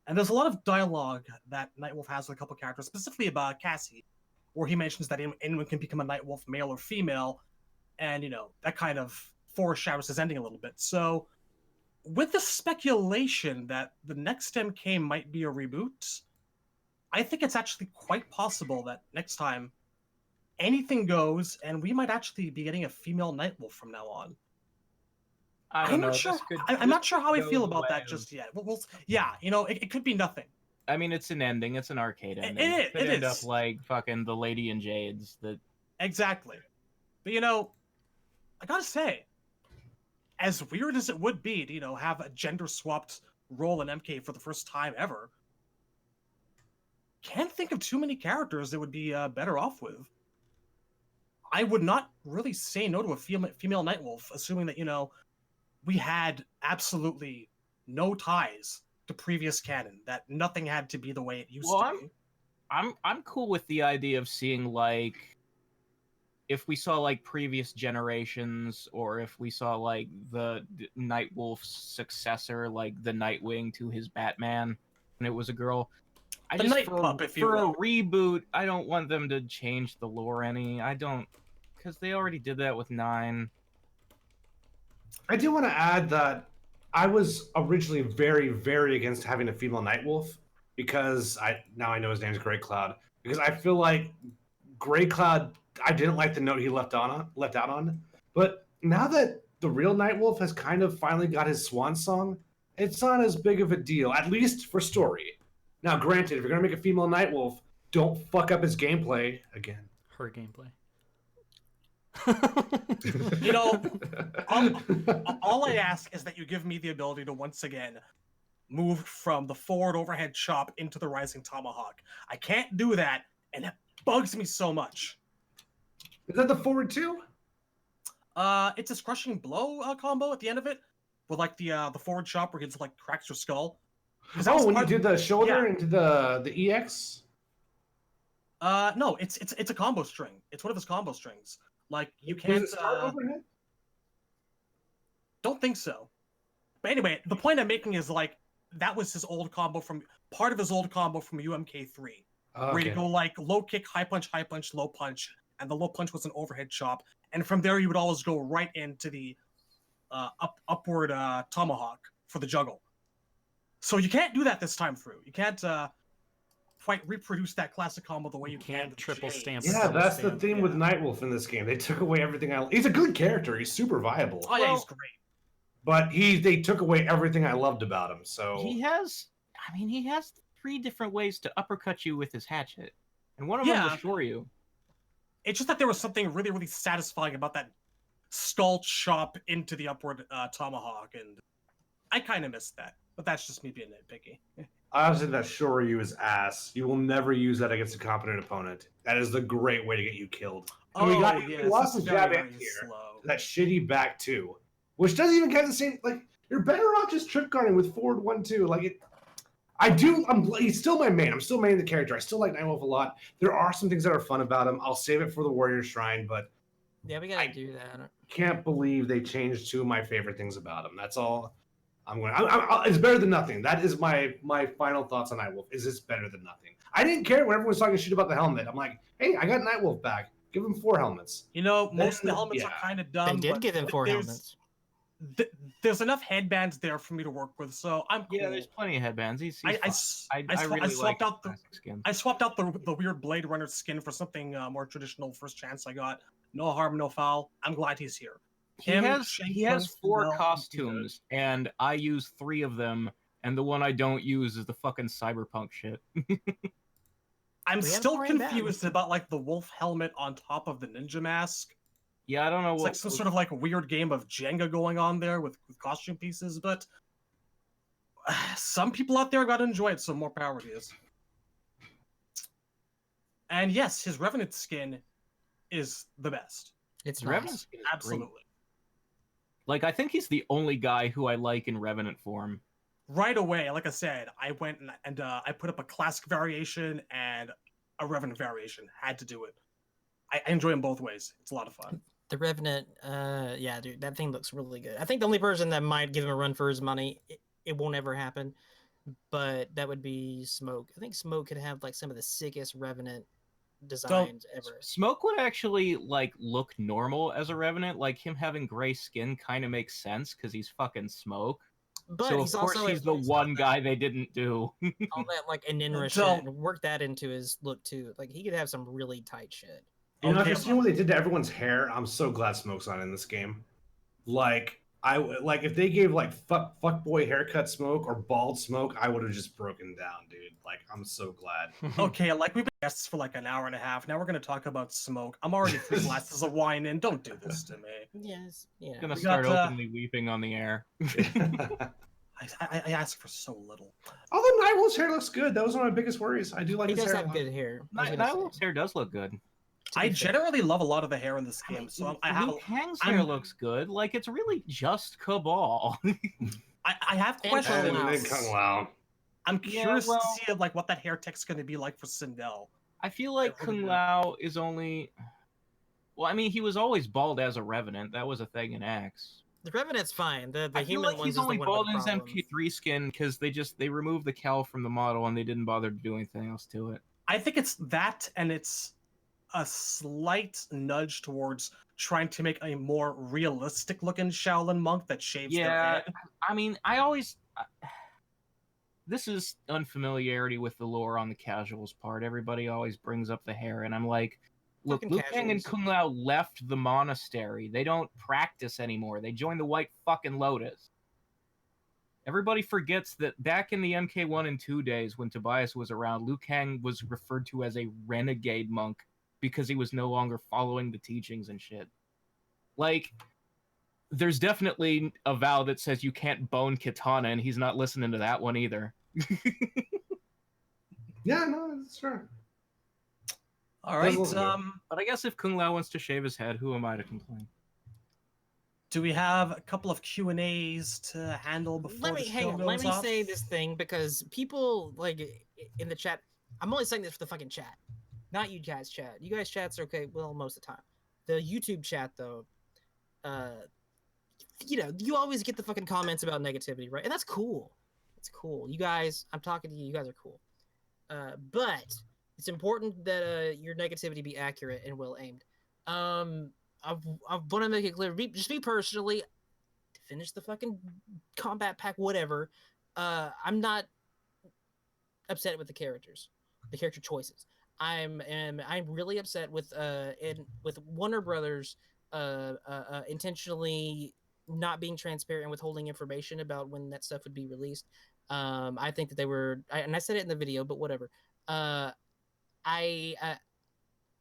And there's a lot of dialogue that Nightwolf has with a couple characters, specifically about Cassie, where he mentions that anyone can become a Nightwolf, male or female, and, that kind of foreshadows his ending a little bit. So, with the speculation that the next MK might be a reboot, I think it's actually quite possible that next time anything goes, and we might actually be getting a female Nightwolf from now on. I'm not sure how I feel about that just yet. It could be nothing. I mean, it's an ending. It's an arcade ending. It could end is. up like fucking the Lady in Jades. Exactly. But, I gotta say, as weird as it would be to, have a gender-swapped role in MK for the first time ever, can't think of too many characters that would be better off with. I would not really say no to a female Nightwolf, assuming that, we had absolutely no ties to previous canon, that nothing had to be the way it used to be. I'm cool with the idea of seeing like if we saw like previous generations, or if we saw like the Nightwolf's successor, like the Nightwing to his Batman, and it was a girl. The Night Pup, if you for will. a reboot, I don't want them to change the lore any. I don't, because they already did that with 9. I do want to add that I was originally very, very against having a female Nightwolf because now I know his name's Grey Cloud, because I feel like Grey Cloud, I didn't like the note he left out on, but now that the real Nightwolf has kind of finally got his swan song, it's not as big of a deal, at least for story. Now, granted, if you're gonna make a female Nightwolf, don't fuck up his gameplay again. Her gameplay. You know, all I ask is that you give me the ability to once again move from the forward overhead chop into the rising tomahawk. I can't do that, and it bugs me so much. Is that the forward two? It's a crushing blow combo at the end of it, with like the forward chop where he just like cracks your skull. Oh, when you do the shoulder into the EX? No, it's a combo string. It's one of his combo strings. Like you can't. Does it start overhead? Don't think so. But anyway, the point I'm making is like that was his old combo from part of his old combo from UMK3, where you go like low kick, high punch, low punch, and the low punch was an overhead chop, and from there you would always go right into the upward tomahawk for the juggle. So you can't do that this time through. You can't quite reproduce that classic combo the way you can. Triple stamp. Yeah, that's the theme with Nightwolf in this game. They took away everything. He's a good character. He's super viable. Oh yeah, he's great. But they took away everything I loved about him. So he has 3 different ways to uppercut you with his hatchet, and one of them will Shoryu. It's just that there was something really, really satisfying about that skull chop into the upward tomahawk, and I kind of missed that. But that's just me being nitpicky. I also think that Shoryu is ass. You will never use that against a competent opponent. That is the great way to get you killed. And we lost his jab in here. That shitty back two, which doesn't even get the same. Like you're better off just trip guarding with forward 1-2. Like it. He's still my main. I'm still main the character. I still like Nightwolf a lot. There are some things that are fun about him. I'll save it for the Warrior Shrine, but yeah, we gotta do that. Can't believe they changed 2 of my favorite things about him. That's all. It's better than nothing. That is my final thoughts on Nightwolf. Is it's better than nothing. I didn't care when everyone was talking shit about the helmet. I'm like, hey, I got Nightwolf back. Give him 4 helmets. You know, most of the helmets are kind of dumb. They did give him 4 helmets. There's enough headbands there for me to work with, so I'm cool. Yeah, there's plenty of headbands. I swapped out the weird Blade Runner skin for something more traditional. First chance I got. No harm, no foul. I'm glad he's here. He has 4 costumes, and I use 3 of them, and the one I don't use is the fucking cyberpunk shit. I'm still confused about like the wolf helmet on top of the ninja mask. Yeah, I don't know it's like some sort of like weird game of Jenga going on there with costume pieces, but some people out there got to enjoy it, so more power to you. And yes, his Revenant skin is the best. It's Revenant skin is absolutely. Great. Like, I think he's the only guy who I like in Revenant form. Right away, like I said, I went and I put up a classic variation and a Revenant variation. Had to do it. I enjoy them both ways. It's a lot of fun. The Revenant, yeah, dude, that thing looks really good. I think the only person that might give him a run for his money, it won't ever happen, but that would be Smoke. I think Smoke could have like some of the sickest Revenant designs ever. Smoke would actually like look normal as a Revenant. Like him having gray skin kind of makes sense because he's fucking Smoke. But so of course he's the one guy they didn't do. All that like Aninra shit, and work that into his look too. Like he could have some really tight shit. You know, after seeing what they did to everyone's hair, I'm so glad Smoke's not in this game. Like if they gave like fuck boy haircut Smoke or bald Smoke, I would have just broken down, dude. Like I'm so glad. Okay, like we've been guests for like an hour and a half. Now we're gonna talk about Smoke. I'm already 3 glasses of wine in. Don't do this to me. Yes, yeah. I'm gonna start openly weeping on the air. I asked for so little. Although Nightwolf's hair looks good, that was one of my biggest worries. I do like he his does hair. have good hair. Nightwolf's hair does look good. I generally love a lot of the hair in this game, so Liu Kang's hair looks good. Like it's really just Cabal. I have questions. And Kung Lao. I'm curious to see like what that hair tech's going to be like for Sindel. I feel like Kung Lao is only. Well, I mean, he was always bald as a Revenant. That was a thing in X. The Revenant's fine. The I feel human like ones he's is only the one bald with in the his problem. MK3 skin because they removed the cowl from the model and they didn't bother to do anything else to it. I think it's that, and it's a slight nudge towards trying to make a more realistic looking Shaolin monk that shaves their head. I mean, this is unfamiliarity with the lore on the casuals part. Everybody always brings up the hair, and I'm like, look, Fucking Liu Kang and casuals. Kung Lao left the monastery. They don't practice anymore. They joined the White fucking Lotus. Everybody forgets that back in the MK1 and 2 days when Tobias was around, Liu Kang was referred to as a renegade monk because he was no longer following the teachings and shit. Like, there's definitely a vow that says you can't bone Kitana, and he's not listening to that one either. Yeah, no, that's true. All right. But I guess if Kung Lao wants to shave his head, who am I to complain? Do we have a couple of Q&As to handle before the show goes Let me off? say this thing because people like in the chat. I'm only saying this for the fucking chat, not you guys chat. You guys chats are okay. Well, most of the time. The YouTube chat though, you always get the fucking comments about negativity, right? And that's cool. It's cool. You guys, I'm talking to you. You guys are cool. But it's important that your negativity be accurate and well aimed. I want to make it clear, just me personally, to finish the fucking Kombat Pack, whatever. I'm not upset with the characters, the character choices. I'm really upset with Warner Brothers intentionally not being transparent and withholding information about when that stuff would be released. I think that they were, and I said it in the video, but whatever.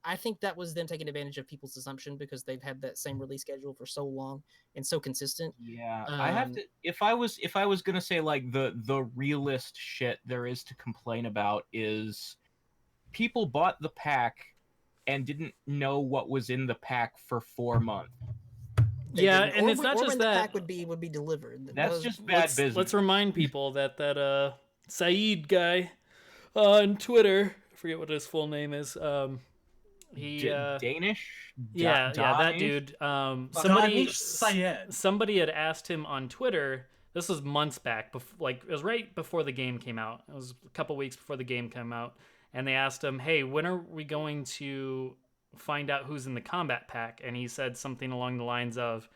I think that was them taking advantage of people's assumption because they've had that same release schedule for so long and so consistent. Yeah, I have to. If I was gonna say like the realist shit there is to complain about is people bought the pack and didn't know what was in the pack for 4 months. Yeah, and it's not just the that. pack would be delivered. That's just bad business. Let's remind people that Saeed guy on Twitter, I forget what his full name is. He Danish. Yeah, that dude. Somebody had asked him on Twitter. This was months back, it was right before the game came out. It was a couple weeks before the game came out, and they asked him, "Hey, when are we going to find out who's in the Kombat Pack?" And he said something along the lines of,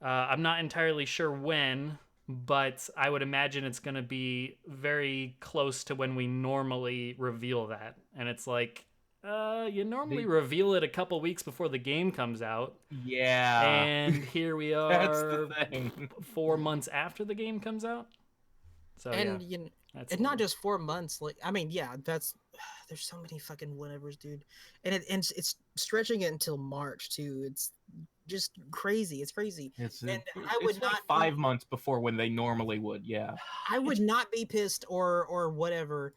"I'm not entirely sure when, but I would imagine it's going to be very close to when we normally reveal that." And it's like, you normally reveal it a couple weeks before the game comes out. Yeah. And here we are. That's the thing. 4 months after the game comes out. So and yeah, it's not just 4 months. Like, I mean, yeah, there's so many fucking whatevers, dude. And it's stretching it until March too. It's just crazy. It's crazy. It's 5 months before when they normally would. Yeah. I would not be pissed or whatever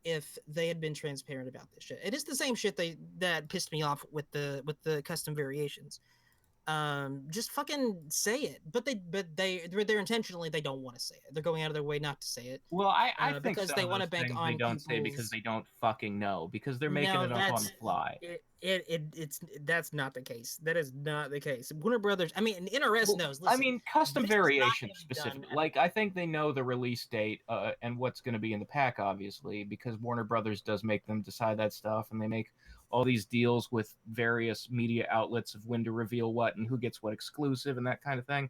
if they had been transparent about this shit. It is the same shit that pissed me off with the custom variations. Just fucking say it. But they're intentionally, they don't want to say it. They're going out of their way not to say it. Well, I think because they want to bank on they don't say because they don't fucking know, because they're making it up on the fly. That's not the case. That is not the case. Warner Brothers, I mean, NRS knows. Listen, I mean, custom variations specifically. Like, I think they know the release date and what's going to be in the pack, obviously, because Warner Brothers does make them decide that stuff, and they make all these deals with various media outlets of when to reveal what and who gets what exclusive and that kind of thing.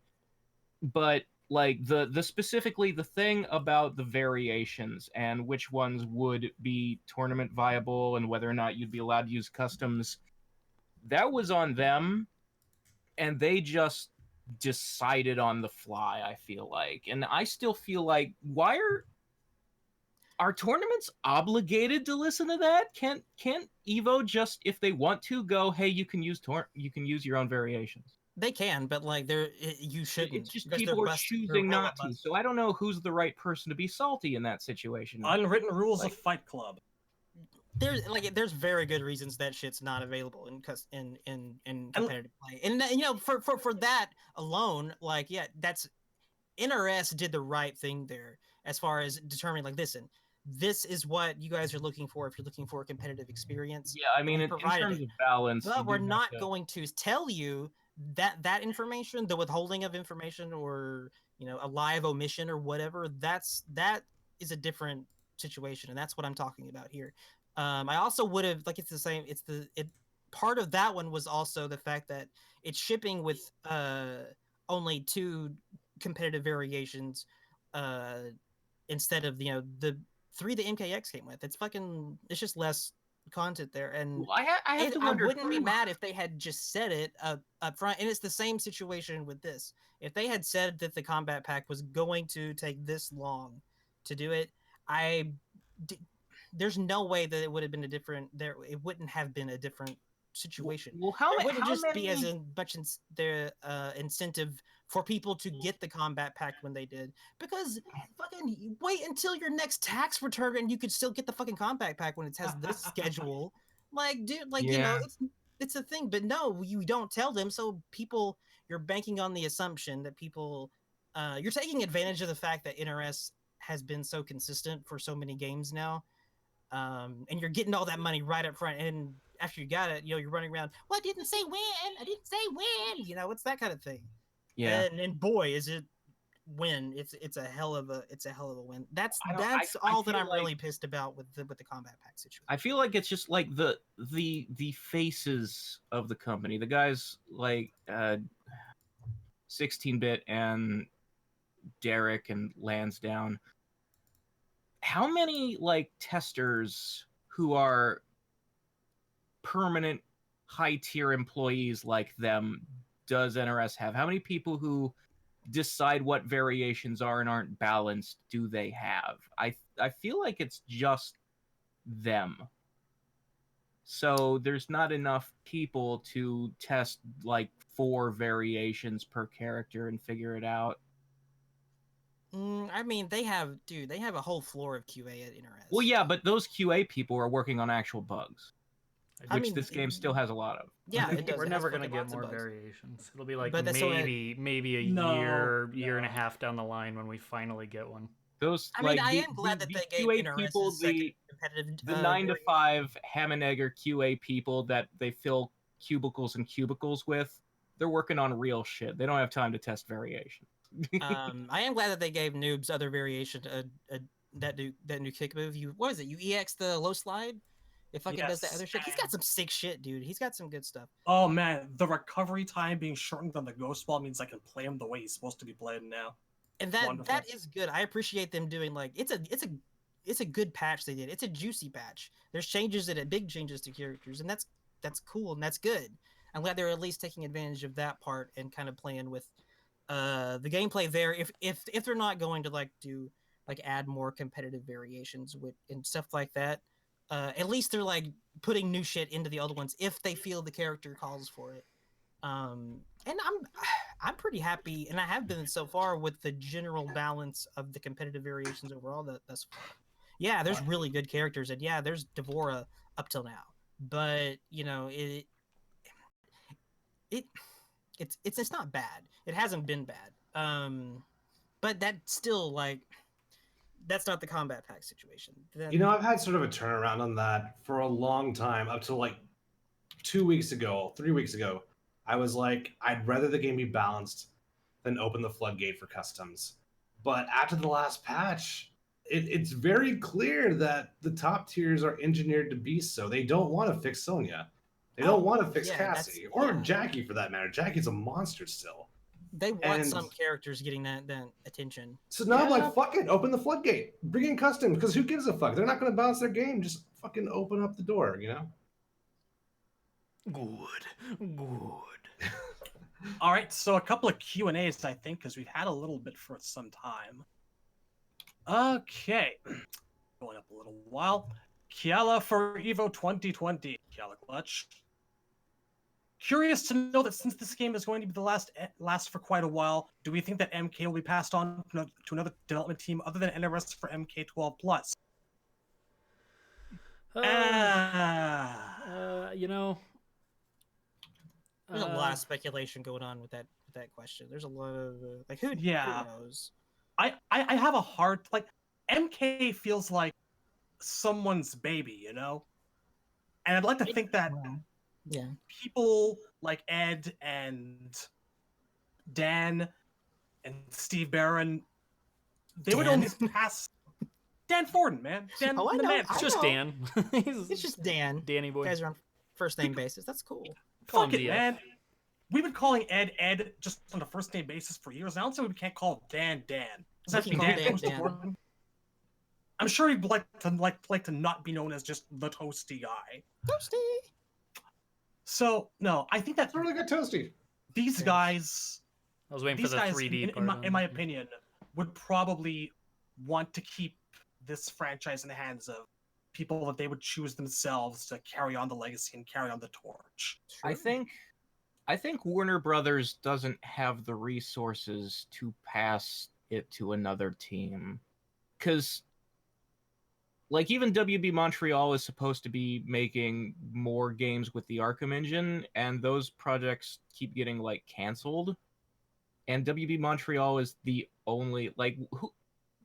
But like the specifically the thing about the variations and which ones would be tournament viable and whether or not you'd be allowed to use customs, that was on them, and they just decided on the fly, I feel like. And I still feel like, why are tournaments obligated to listen to that? Can't Evo just, if they want to, go, hey, you can use your own variations? They can, but like you shouldn't. It's just people are choosing not to. So I don't know who's the right person to be salty in that situation. Unwritten rules of Fight Club. There's very good reasons that shit's not available in competitive play, and for that alone, that's NRS did the right thing there as far as determining, like, listen, this is what you guys are looking for if you're looking for a competitive experience. Yeah, I mean, We in provided terms it. of balance, But you we're do have not to- going to tell you that information, the withholding of information, or a live omission or whatever. That is a different situation, and that's what I'm talking about here. I also would have it's the same. Part of that one was also the fact that it's shipping with only 2 competitive variations instead of the 3 the MKX came with. It's just less content there, and Well, I have to I wonder wouldn't be who- mad if they had just said it up front. And it's the same situation with this. If they had said that the combat pack was going to take this long to do it, there's no way that it would have been it wouldn't have been a different situation. Well, how There wouldn't how just many? be as much incentive for people to get the combat pack when they did, because fucking wait until your next tax return and you could still get the fucking combat pack when it has this schedule. Like, dude, Yeah. it's a thing. But no, you don't tell them, so you're banking on the assumption that people you're taking advantage of the fact that NRS has been so consistent for so many games now, and you're getting all that money right up front, and after you got it, you're running around, well, I didn't say when, it's that kind of thing. Yeah. And boy, is it win. It's a hell of a win. That's I all that feel I'm like- really pissed about with the combat pack situation. I feel like it's just like the faces of the company, the guys like 16-bit and Derek and Lansdowne. How many testers who are permanent high-tier employees like them does NRS have? How many people who decide what variations are and aren't balanced do they have? I feel like it's just them. So there's not enough people to test 4 variations per character and figure it out. I mean, they have a whole floor of QA at NRS. Well, yeah, but those QA people are working on actual bugs, which this game still has a lot of. Yeah, it does. We're It has never gonna fucking get lots of more bugs. variations. It'll be like But that's what maybe a No, year and a no. half down the line when we finally get one. Those, I mean, I am glad that they gave QA NRS people, a second competitive. the 9 to 5 ham and egger QA people that they fill cubicles and cubicles with, they're working on real shit. They don't have time to test variation. I am glad that they gave Noob's other variation that new kick move. What is it? You EX the low slide. It fucking does that Yes. other shit. He's got some sick shit, dude. He's got some good stuff. Oh man, the recovery time being shortened on the ghost ball means I can play him the way he's supposed to be played now. And that Wonderful. is good. I appreciate them doing it's a good patch they did. It's a juicy patch. There's changes in it, big changes to characters, and that's cool and that's good. I'm glad they're at least taking advantage of that part and kind of playing with the gameplay there. If they're not going to do add more competitive variations and stuff like that, at least they're putting new shit into the other ones if they feel the character calls for it. And I'm pretty happy, and I have been so far with the general balance of the competitive variations overall. Thus far. Yeah, there's really good characters, and yeah, there's Devora up till now, but it's not bad. It hasn't been bad. But that's still that's not the combat pack situation. I've had sort of a turnaround on that for a long time, up to 3 weeks ago. I was like, I'd rather the game be balanced than open the floodgate for customs. But after the last patch, it's very clear that the top tiers are engineered to be so. They don't want to fix Sonya. They don't want to fix Cassie or Jackie for that matter. Jackie's a monster still. They want some characters getting that attention. So now I'm like, fuck it, open the floodgate. Bring in customs, because who gives a fuck? They're not going to balance their game. Just fucking open up the door, Good. All right, so a couple of Q&As, I think, because we've had a little bit for some time. Okay. Going up a little while. Kiala for Evo 2020. Kiala Clutch. Curious to know that since this game is going to be the last for quite a while, do we think that MK will be passed on to another development team other than NRS for MK12 Plus? There's a lot of speculation going on with that question. There's a lot of who knows? I have a hard MK feels like someone's baby, you know? And I'd like to think that Yeah. people like Ed and Dan and Steve Barron, they would only pass Dan Forden, man. Dan, Oh, I the know. man. It's just Dan. It's just Dan. Danny boy. You guys are on first name basis. That's cool. Call Fuck him it, DF. man. We've been calling Ed just on a first name basis for years. I don't say we can't call Dan. Does that We mean can Dan call Dan Toasty Dan. Forden? I'm sure he'd like to not be known as just the toasty guy. Toasty. So no, I think that's It's a really good toasty. these guys. I was waiting for These the guys, 3D in my opinion, would probably want to keep this franchise in the hands of people that they would choose themselves to carry on the legacy and carry on the torch. I think Warner Brothers doesn't have the resources to pass it to another team. Because, like, even WB Montreal is supposed to be making more games with the Arkham engine, and those projects keep getting, like, canceled. And WB Montreal is the only, like,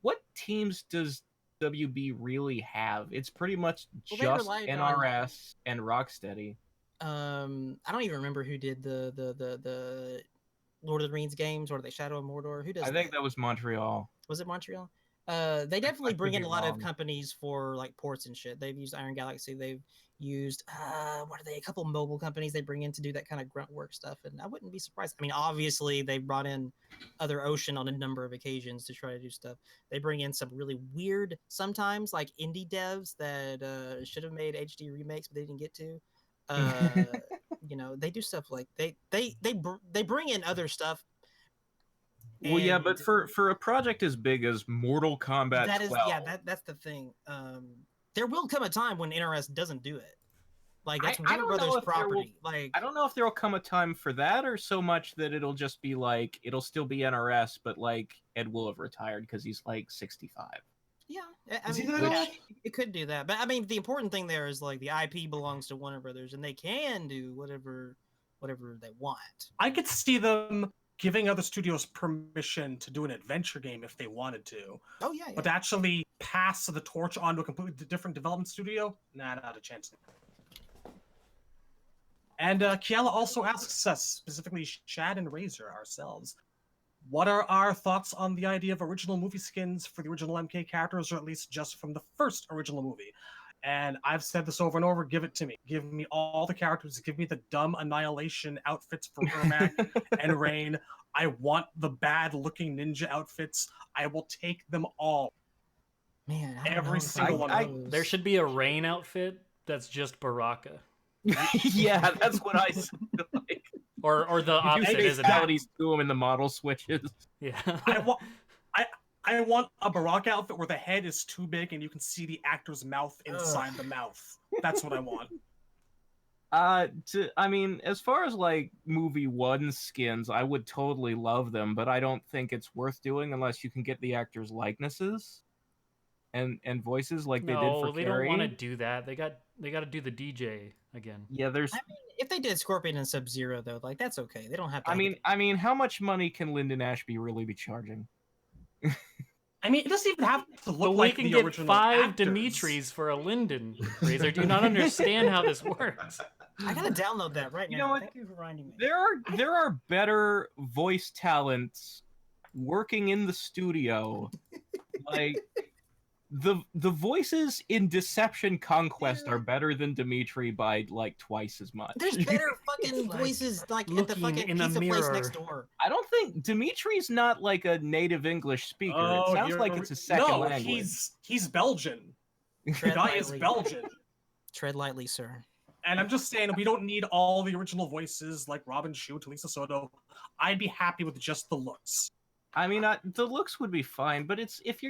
what teams does WB really have? It's pretty much Well, just relied NRS and Rocksteady. I don't even remember who did the Lord of the Rings games, or the Shadow of Mordor. Who does? I think that was Montreal. Was it Montreal? They definitely bring could in be a lot of wrong. companies for like ports and shit. They've used Iron Galaxy. They've used what are they? A couple mobile companies they bring in to do that kind of grunt work stuff. And I wouldn't be surprised. I mean, obviously they brought in Other Ocean on a number of occasions to try to do stuff. They bring in some really weird, sometimes like indie devs that should have made HD remakes, but they didn't get to. You know, they do stuff like they bring in other stuff. Well, yeah, And but for a project as big as Mortal Kombat that is 12, that's the thing. There will come a time when NRS doesn't do it. Like that's I Warner don't know Brothers if there will- property. Like I don't know if there will come a time for that, or so much that it'll just be like it'll still be NRS, but like Ed will have retired because he's like 65. yeah, I Is he mean, that yeah, old? it could do that. But I mean, the important thing there is like the IP belongs to Warner Brothers, and they can do whatever they want. I could see them giving other studios permission to do an adventure game if they wanted to, Oh yeah, but to actually pass the torch on to a completely different development studio, not a chance. And Kiala also asks us, specifically Chad and Razor ourselves, what are our thoughts on the idea of original movie skins for the original MK characters, or at least just from the first original movie? And I've said this over and over, give it to me. Give me all the characters. Give me the dumb Annihilation outfits for Ermac and Rain. I want the bad-looking ninja outfits. I will take them all. man, I don't Every know if single one of like them. those. There should be a Rain outfit that's just Baraka. Yeah, that's what I feel like. Or the You opposite, say isn't it? fatalities to him in the model switches. Yeah. I want a Baraka outfit where the head is too big and you can see the actor's mouth inside the mouth. That's what I want. I mean, as far as like movie one skins, I would totally love them, but I don't think it's worth doing unless you can get the actors' likenesses and voices like they did for they Carrie. don't want to do that. They got to do the DJ again. Yeah, there's. I mean, if they did Scorpion and Sub-Zero though, like that's okay. They don't have to. I mean, how much money can Lyndon Ashby really be charging? I mean, it doesn't even have to But look we like can the get original 5 actors. Dimitris for a Linden. Razor, do you not understand how this works? I gotta download that right now. You know what? Thank you for reminding me. There are better voice talents working in the studio. Like the voices in Deception Conquest are better than Dimitri by like twice as much. There's better fucking Like, voices like at the looking fucking in a pizza place mirror. next door. I don't think Dimitri's not like a native English speaker. Oh, it sounds you're- like it's a second no, language. he's Belgian. The Tread guy is lightly. Belgian. Tread lightly, sir. And I'm just saying, we don't need all the original voices like Robin Shute, Lisa Soto. I'd be happy with just the looks. I mean, the looks would be fine, but it's if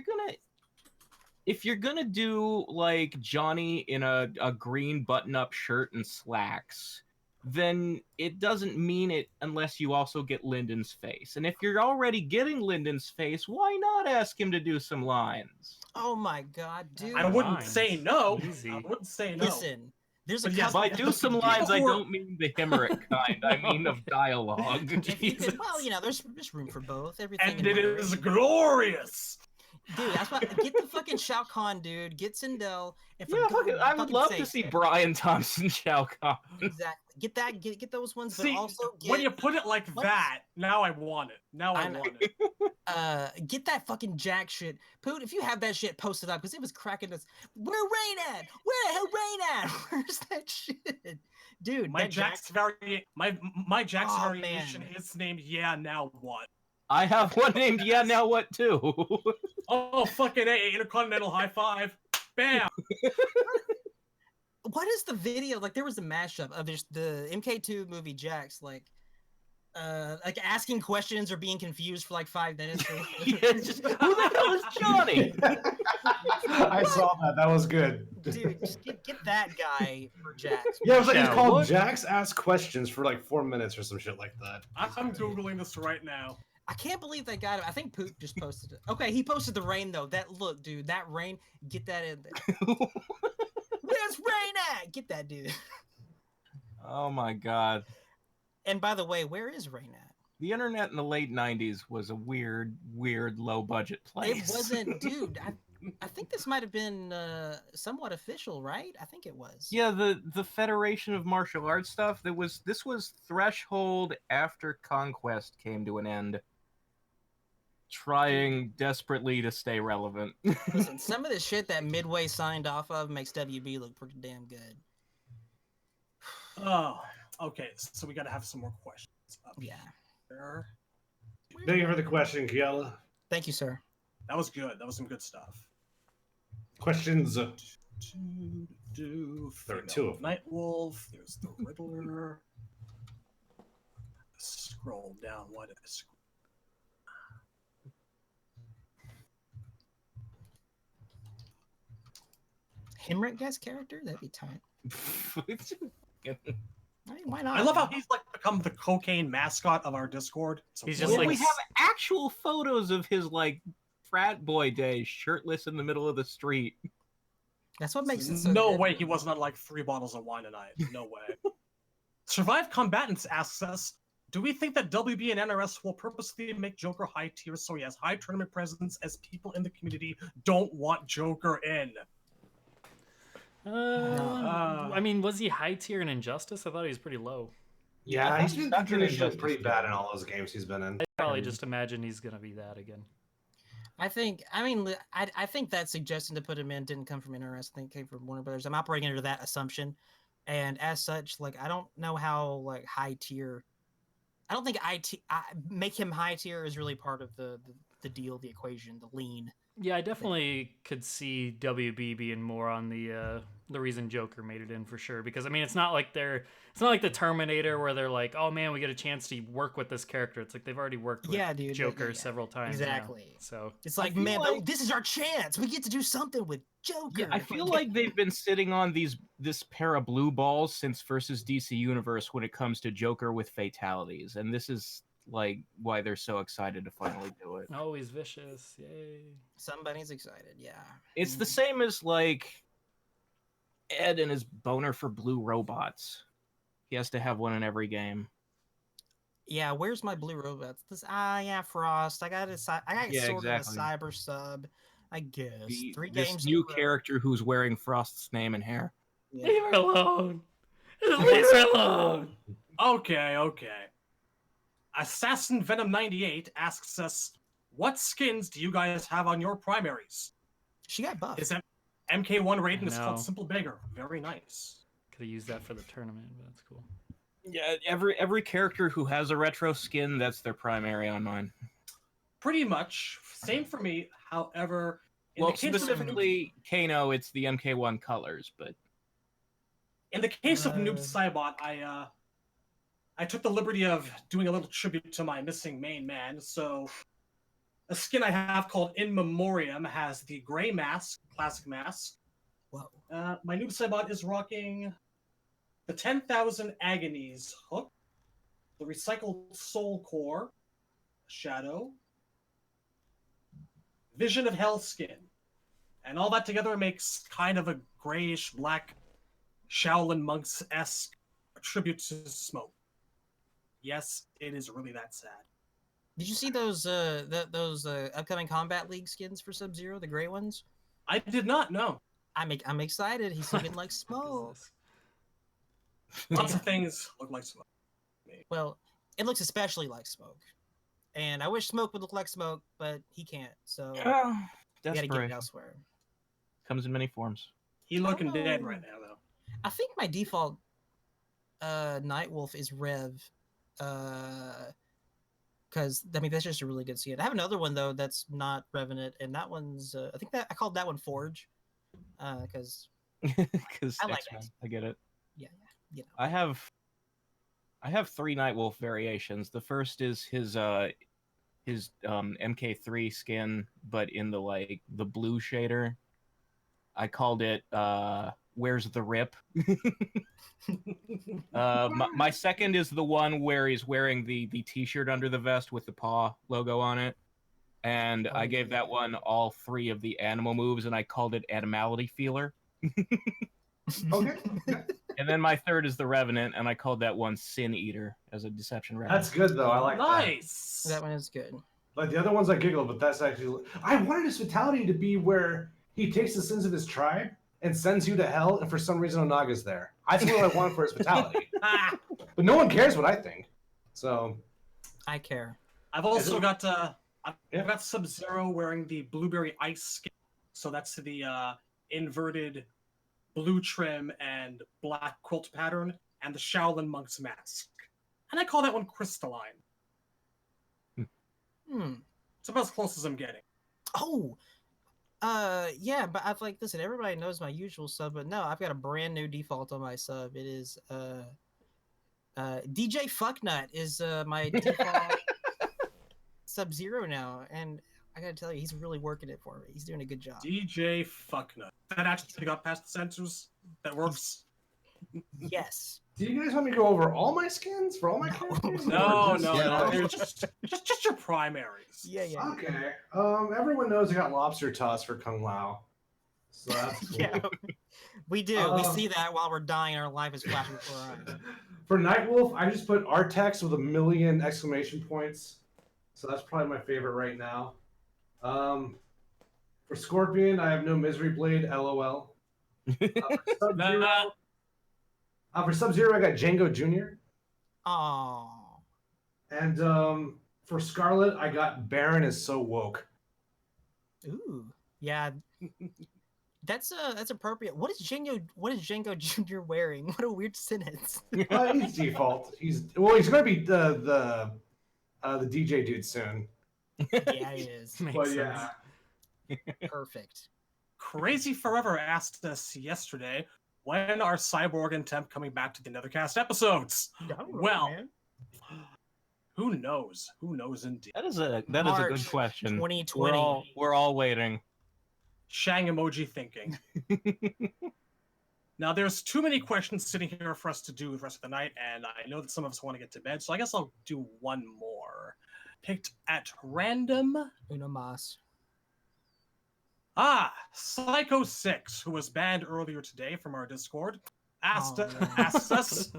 you're gonna do like Johnny in a green button-up shirt and slacks, then it doesn't mean it unless you also get Lyndon's face. And if you're already getting Lyndon's face, why not ask him to do some lines? Oh my god, dude. I wouldn't Lines. say no. Easy. I wouldn't say no. Listen, there's a But yes, couple. By do some lines, I People who are- don't mean the Hemorrhagic kind. I mean of dialogue. If you could- Jesus. well, you know, there's room for both. Everything. And in it is moderation. glorious. Dude, that's what. Get the fucking Shao Kahn, dude. Get Sindel. And for Yeah, I would fucking love sake, to see Brian Thompson Shao Kahn. Exactly. Get that. Get those ones, but See, also get. when you put it like What? that, now I want it. Now I want it. Get that fucking Jack shit. Poot, if you have that shit posted up, because it was cracking us. Where Rain at? Where the hell Rain at? Where's that shit? Dude, My that Jack's my Jack's Oh, variation man. is named Yeah Now What. I have one named Yeah Now What too. Oh fucking A, Intercontinental High Five. Bam! What is the video? Like there was a mashup of just the MK2 movie Jax, like asking questions or being confused for like 5 minutes. Yeah, it's just, who the hell is Johnny? I saw that. That was good. Dude, just get that guy for Jax. Yeah, it was like it's Yeah, called what? Jax Ask Questions for like 4 minutes or some shit like that. I'm googling this right now. I can't believe they got it. I think Poot just posted it. Okay, he posted the rain though. That look, dude, that rain, get that in there. Where's Rain at? Get that dude. Oh my god. And by the way, where is Rain at? The internet in the late 90s was a weird, low budget place. It wasn't, dude. I think this might have been somewhat official, right? I think it was. Yeah, the Federation of Martial Arts stuff. This was Threshold after Conquest came to an end, trying desperately to stay relevant. Listen, some of the shit that Midway signed off of makes WB look pretty damn good. Oh, okay. So we got to have some more questions. Up Yeah. here. Thank you for the question, Kiala. Thank you, sir. That was good. That was some good stuff. Questions. There There are two of them. Nightwolf. There's the Riddler. Scroll down. Why did I scroll? Himrit guest character? That'd be tight. I mean, why not? I love how he's like become the cocaine mascot of our Discord. So He's just Well, like- we have actual photos of his like frat boy days, shirtless in the middle of the street. That's what makes it so no good. way he wasn't on like 3 bottles of wine a night. No way. Survived Combatants asks us, do we think that WB and NRS will purposely make Joker high tier so he has high tournament presence as people in the community don't want Joker in? I mean, was he high tier in Injustice? I thought he was pretty low. Yeah, he's been That's traditionally Injustice pretty too. bad in all those games he's been in. I probably just imagine he's gonna be that again. I think that suggestion to put him in didn't come from NRS. I think it came from Warner Brothers. I'm operating under that assumption, and as such, like I don't know how like high tier. I don't think make him high tier is really part of the deal, the equation, the lean. Yeah, I definitely could see WB being more on the reason Joker made it in for sure. Because I mean, it's not like the Terminator where they're like, oh man, we get a chance to work with this character. It's like they've already worked with Dude, Joker yeah. several times. now. Exactly. So It's like, feel man, like- this is our chance. We get to do something with Joker. Yeah, I feel like they've been sitting on this pair of blue balls since versus DC Universe when it comes to Joker with fatalities, and this is like why they're so excited to finally do it. oh, he's vicious. Yay. Somebody's excited. Yeah. It's the same as like Ed and his boner for blue robots. He has to have one in every game. Yeah, where's my blue robots? Yeah, Frost. I got Yeah, sort exactly. of a cyber sub. I guess three This games. new in a row. character who's wearing Frost's name and hair. Yeah. Leave her alone. Leave her alone. Okay. Assassin Venom 98 asks us, what skins do you guys have on your primaries? She got buffed. Is that MK1 Raiden is No. called Simple Beggar. Very nice. Could have used that for the tournament, but that's cool. Yeah, every character who has a retro skin, that's their primary on mine. Pretty much. Same for me. However, in Well, the case of specifically Kano, it's the MK1 colors, but In the case of Noob Saibot, I took the liberty of doing a little tribute to my missing main man. So, a skin I have called In Memoriam has the gray mask, classic mask. Whoa. My Noob Saibot is rocking the 10,000 Agonies hook, the recycled Soul Core, Shadow, Vision of Hell skin, and all that together makes kind of a grayish black Shaolin monks-esque tribute to Smoke. Yes, it is really that sad. Did you see those upcoming Combat League skins for Sub-Zero, the gray ones? I did not know. I'm excited. He's looking like What smoke. is Lots of things look like smoke. Well, it looks especially like smoke. And I wish smoke would look like smoke, but he can't. So we gotta get it Desperation elsewhere. comes in many forms. He looking dead Oh. right now, though. I think my default Nightwolf is Rev. Because I mean that's just a really good skin. I have another one though that's not Revenant, and that one's I think that I called that one Forge. Because Because I like X-Men, X. I get it. yeah, you know. I have 3 Nightwolf variations. The first is his MK3 skin, but in the blue shader. I called it Where's the Rip? My second is the one where he's wearing the t-shirt under the vest with the paw logo on it. And I gave that one all 3 of the animal moves, and I called it Animality Feeler. Okay. And then my third is the Revenant, and I called that one Sin Eater as a deception reference. That's good though. I like that. Nice. That one is good. Like the other ones I giggle, but that's actually I wanted his fatality to be where he takes the sins of his tribe and sends you to hell, and for some reason Onaga's there. That's what I want for his fatality. But no one cares what I think. So I care. I've also got Yeah. I've got Sub-Zero wearing the blueberry ice skin. So that's the inverted blue trim and black quilt pattern, and the Shaolin monk's mask. And I call that one Crystalline. It's about as close as I'm getting. Oh, yeah, but I've listen, everybody knows my usual sub, but no, I've got a brand new default on my sub. It is DJ Fucknut is my default Sub-Zero now, and I gotta tell you, he's really working it for me. He's doing a good job. DJ Fucknut. That actually got past the censors. That works. Yes. do you guys want me to go over all my skins for all my characters? No, Or just- no. Just your primaries. Yeah, yeah. Okay. Everyone knows I got Lobster Toss for Kung Lao. So that's cool. Yeah. We do. We see that while we're dying, our life is flashing before our eyes. For Nightwolf, I just put Artex with 1,000,000 exclamation points. So that's probably my favorite right now. For Scorpion, I have no Misery Blade, LOL. For Sub-Zero, I got Django Jr. Oh. And for Scarlet, I got Baron is so woke. Ooh. Yeah. That's appropriate. What is Django Jr. wearing? What a weird sentence. He's default. He's gonna be the DJ dude soon. Yeah, he is. Makes But sense. yeah. Perfect. Crazy Forever asked us yesterday, when are Cyborg and Temp coming back to the Nethercast episodes? Well, who knows? Who knows indeed. That is a March good question. 2020. We're all waiting. Shang emoji thinking. Now, there's too many questions sitting here for us to do the rest of the night, and I know that some of us want to get to bed, so I guess I'll do one more. Picked at random. Uno mas. Psycho 6, who was banned earlier today from our Discord, asked no. us,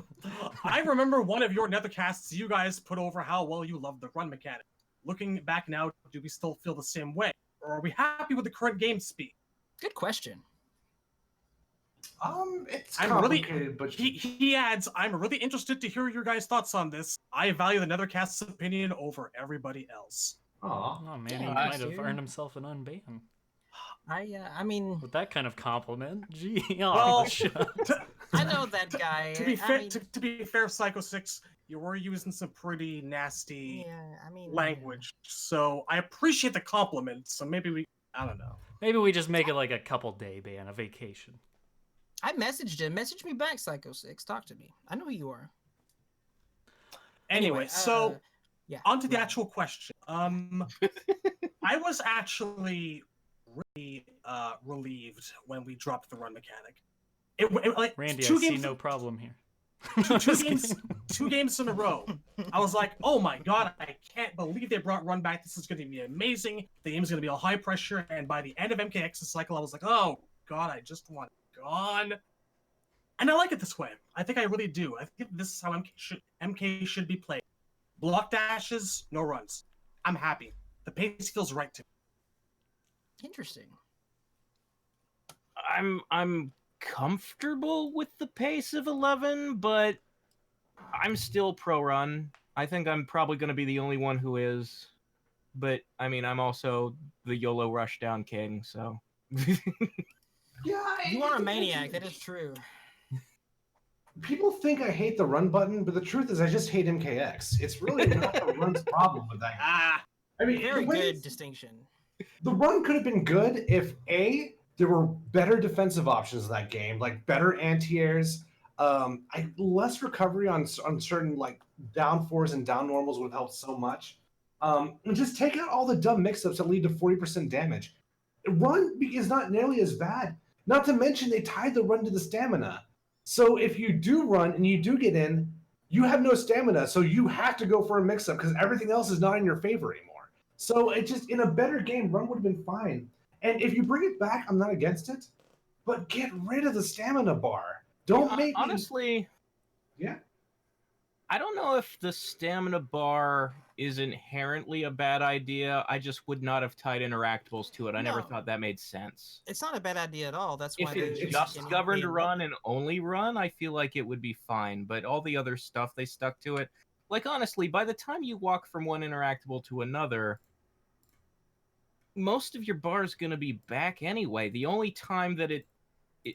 I remember one of your Nethercasts you guys put over how well you love the run mechanic. Looking back now, do we still feel the same way? Or are we happy with the current game speed? Good question. It's I'm really, complicated, but he adds, I'm really interested to hear your guys' thoughts on this. I value the Nethercast's opinion over everybody else. Aw. Oh man, he Yeah, might have dude. earned himself an unban. I mean, With that kind of compliment, gee. Well, I know that guy. To be fair, I mean, to be fair, Psycho 6, you were using some pretty nasty yeah, I mean, language, so I appreciate the compliment. So maybe I don't know. Maybe we just make it like a couple day ban, a vacation. I messaged him. Message me back, Psycho 6. Talk to me. I know who you are. Anyway, so yeah. on to the actual question. I was actually really relieved when we dropped the run mechanic. Like Randy, two I see games, no problem here. two games in a row. I was like, oh my god, I can't believe they brought run back. This is going to be amazing. The game's going to be all high pressure. And by the end of MKX's cycle, I was like, oh god, I just want it gone. And I like it this way. I think I really do. I think this is how MK should be played. Block dashes, no runs. I'm happy. The pace feels right to me. Interesting. I'm comfortable with the pace of 11, but I'm still pro run. I think I'm probably going to be the only one who is. But I mean, I'm also the YOLO Rushdown king, so. Yeah, You are a maniac. That is true. People think I hate the run button, but the truth is I just hate MKX. It's really not the run's problem with that. I mean, Very the way good distinction. the run could have been good if there were better defensive options in that game, like better anti-airs, less recovery on certain like down fours and down normals would have helped so much. And just take out all the dumb mix-ups that lead to 40% damage. Run is not nearly as bad. Not to mention they tied the run to the stamina. So if you do run and you do get in, you have no stamina, so you have to go for a mix-up because everything else is not in your favor anymore. So it just, in a better game, run would have been fine. And if you bring it back, I'm not against it, but get rid of the stamina bar. Don't make honestly. Yeah. I don't know if the stamina bar is inherently a bad idea. I just would not have tied interactables to it. I never thought that made sense. It's not a bad idea at all. That's why If it just governed run and only run, I feel like it would be fine. But all the other stuff, they stuck to it. Like, honestly, by the time you walk from one interactable to another, most of your bar is going to be back anyway. The only time that it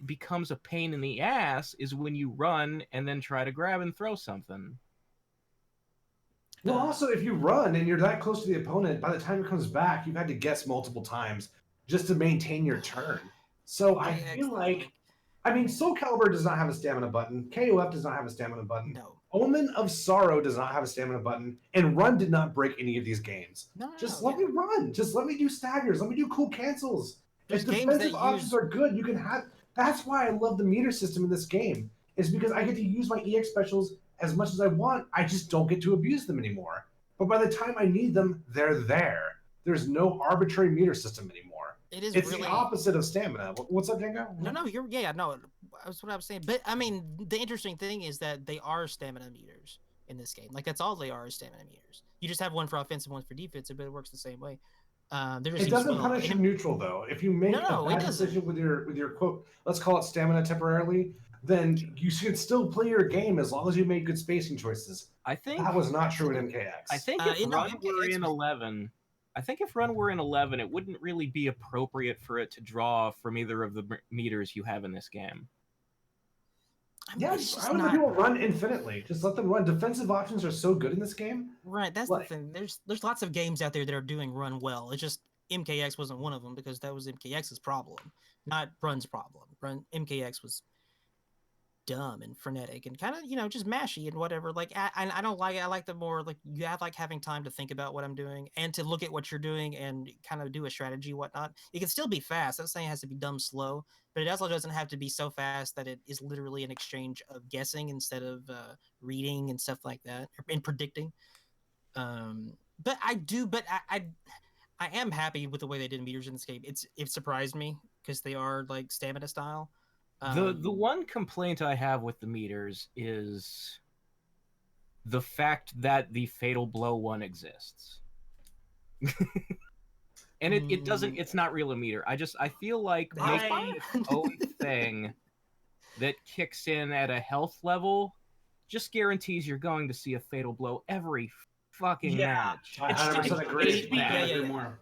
becomes a pain in the ass is when you run and then try to grab and throw something. Well, also, if you run and you're that close to the opponent, by the time it comes back, you've had to guess multiple times just to maintain your turn. So I feel like, I mean, Soul Calibur does not have a stamina button. KOF does not have a stamina button. No. Omen of Sorrow does not have a stamina button. And Run did not break any of these games. Just let me run. Just let me do staggers. Let me do cool cancels. If defensive options are good, you can have... That's why I love the meter system in this game. Is because I get to use my EX specials as much as I want. I just don't get to abuse them anymore. But by the time I need them, they're there. There's no arbitrary meter system anymore. It's really the opposite of stamina. What's up, Django? No, that's what I was saying. But I mean, the interesting thing is that they are stamina meters in this game. Like, that's all they are, is stamina meters. You just have one for offensive, one for defensive, but it works the same way. It doesn't punish you neutral, though. If you make a bad decision with your quote, let's call it stamina temporarily, then you should still play your game as long as you made good spacing choices. I think that was not true in MKX. I think if Run were in 11, it wouldn't really be appropriate for it to draw from either of the meters you have in this game. Yes, I would let people run infinitely. Just let them run. Defensive options are so good in this game. Right, that's the thing. There's lots of games out there that are doing run well. It's just MKX wasn't one of them because that was MKX's problem, not Run's problem. MKX was dumb and frenetic and kind of, just mashy and whatever. Like, I don't like it. I like the more, like, you have, like, having time to think about what I'm doing and to look at what you're doing and kind of do a strategy, whatnot. It can still be fast. I'm saying it has to be dumb slow, but it also doesn't have to be so fast that it is literally an exchange of guessing instead of reading and stuff like that, and predicting. But I am happy with the way they did meters in this game. It surprised me because they are, like, stamina style. The one complaint I have with the meters is the fact that the Fatal Blow one exists. And it doesn't, it's not really a meter. I feel like making its own thing that kicks in at a health level just guarantees you're going to see a Fatal Blow every fucking match.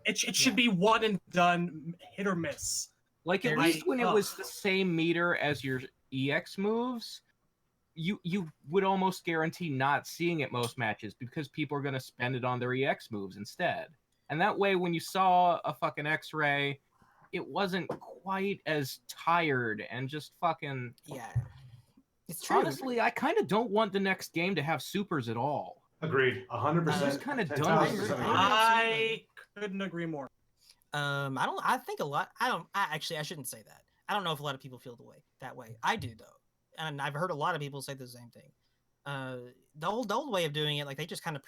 It should be one and done, hit or miss. Like, at least when it was the same meter as your EX moves, you would almost guarantee not seeing it most matches because people are going to spend it on their EX moves instead. And that way, when you saw a fucking X-ray, it wasn't quite as tired and just fucking... Yeah. It's true. Honestly, I kind of don't want the next game to have supers at all. Agreed. 100%. It's just kind of dumb. I couldn't agree more. I shouldn't say that. I don't know if a lot of people feel that way. I do, though. And I've heard a lot of people say the same thing. The old way of doing it, like, they just kind of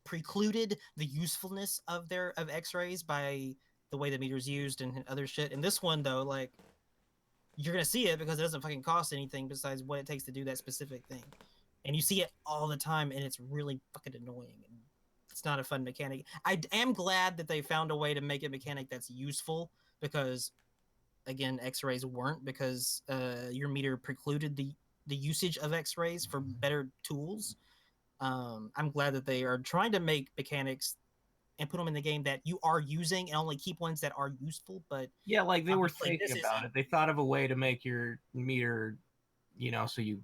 precluded the usefulness of X-rays by the way the meter's used and other shit. And this one, though, like, you're going to see it because it doesn't fucking cost anything besides what it takes to do that specific thing. And you see it all the time, and it's really fucking annoying. And it's not a fun mechanic. I am glad that they found a way to make a mechanic that's useful because, again, X-rays weren't because your meter precluded the usage of X-rays for better tools. I'm glad that they are trying to make mechanics and put them in the game that you are using and only keep ones that are useful. But yeah, like they were obviously thinking this about isn't. it. They thought of a way to make your meter, so you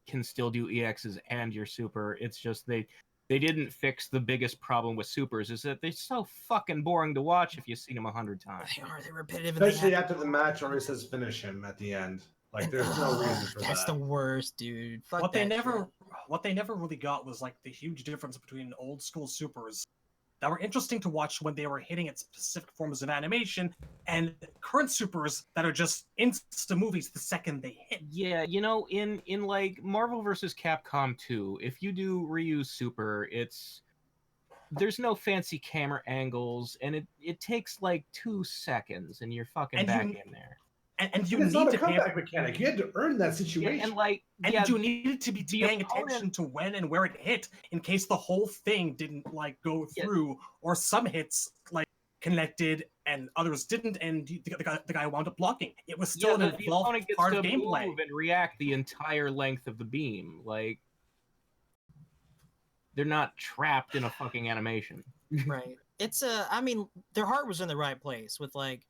can still do EXs and your super. It's just they didn't fix the biggest problem with supers, is that they're so fucking boring to watch if you've seen them 100 times. They're repetitive. And Especially after the match where he says finish him at the end. Like, there's no reason for that's that. the worst, dude. Fuck What they that never shit. what they never really got was like the huge difference between old school supers that were interesting to watch when they were hitting at specific forms of animation and current supers that are just insta movies the second they hit. Yeah, in like Marvel vs. Capcom 2, if you do Ryu's super, there's no fancy camera angles, and it takes like 2 seconds, and you're fucking And back you- in there. And you It's need not a to pay comeback mechanic. You had to earn that situation. Yeah, and like, and yeah, you needed to be the paying opponent- attention to when and where it hit in case the whole thing didn't like go through, or some hits like connected and others didn't, and the guy wound up blocking. It was still an the involved opponent gets part to of gameplay. move and react the entire length of the beam. Like, they're not trapped in a fucking animation. Right. It's I mean, their heart was in the right place with like,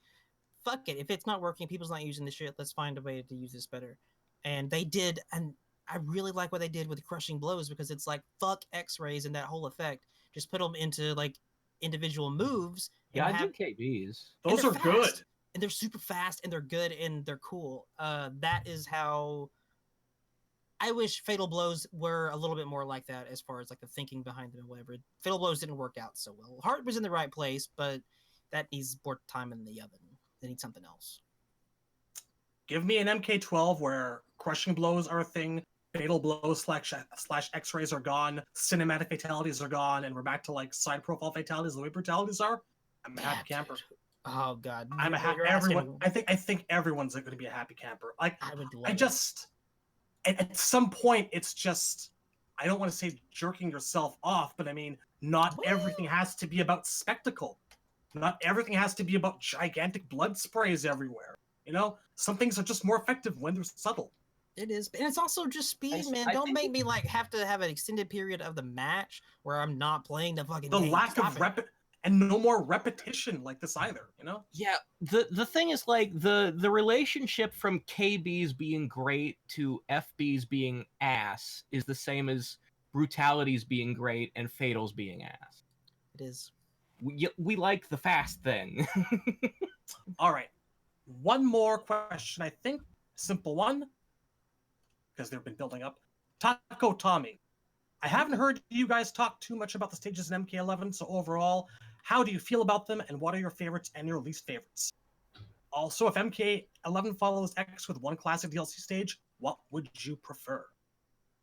fuck it. If it's not working, people's not using this shit. Let's find a way to use this better. And they did, and I really like what they did with crushing blows because it's like fuck X-rays and that whole effect. Just put them into like individual moves. Yeah, and I have, do KBs. Those they're are good. fast, and they're super fast, and they're good, and they're cool. That is how. I wish Fatal Blows were a little bit more like that as far as like the thinking behind them and whatever. Fatal Blows didn't work out so well. Heart was in the right place, but that needs more time in the oven. They need something else. Give me an MK12 where crushing blows are a thing, fatal blows slash X-rays are gone, cinematic fatalities are gone, and we're back to like side profile fatalities the way brutalities are. I'm a happy camper. Oh god, I'm a happy everyone. I think everyone's going to be a happy camper. Like I just at some point it's just I don't want to say jerking yourself off, but I mean not everything has to be about spectacle. Not everything has to be about gigantic blood sprays everywhere. Some things are just more effective when they're subtle. It is, and it's also just speed, man. Don't make me like have to have an extended period of the match where I'm not playing the fucking. The game. lack of and no more repetition like this either. Yeah, the thing is like the relationship from KBs being great to FBs being ass is the same as brutalities being great and fatals being ass. It is. We like the fast thing. All right. One more question, I think. Simple one. Because they've been building up. Taco Tommy. I haven't heard you guys talk too much about the stages in MK11, so overall, how do you feel about them, and what are your favorites and your least favorites? Also, if MK11 follows X with one classic DLC stage, what would you prefer?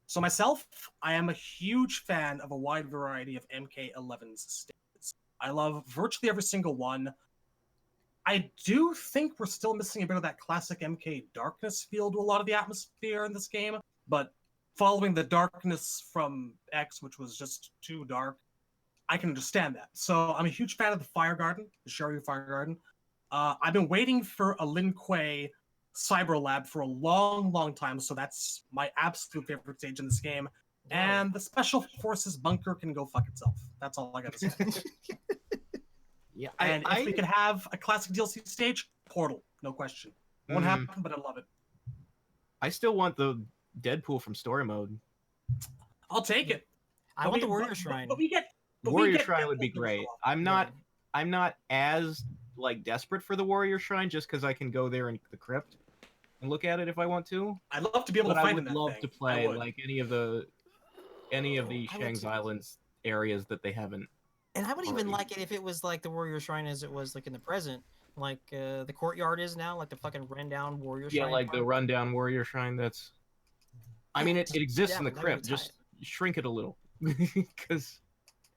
So myself, I am a huge fan of a wide variety of MK11's stages. I love virtually every single one. I do think we're still missing a bit of that classic MK darkness feel to a lot of the atmosphere in this game, but following the darkness from X, which was just too dark, I can understand that. So I'm a huge fan of the Fire Garden, the Shiryu Fire Garden. I've been waiting for a Lin Kuei Cyber Lab for a long, long time, so that's my absolute favorite stage in this game. And the Special Forces bunker can go fuck itself. That's all I gotta say. Yeah, and if we could have a classic DLC stage, Portal, no question. Won't happen, but I love it. I still want the Deadpool from story mode. I'll take it. I want the Warrior Shrine. But we get Warrior Shrine would be great. I'm not as like desperate for the Warrior Shrine just because I can go there in the crypt and look at it if I want to. I'd love to be able to fight in that I would love thing. to play like any of the Shangs Islands areas that they haven't. And I would even like it if it was like the Warrior Shrine as it was like in the present, like the courtyard is now, like the fucking rundown Warrior Shrine. Yeah, like the rundown Warrior Shrine. That's. I mean, it exists in the crypt. Just shrink it a little, because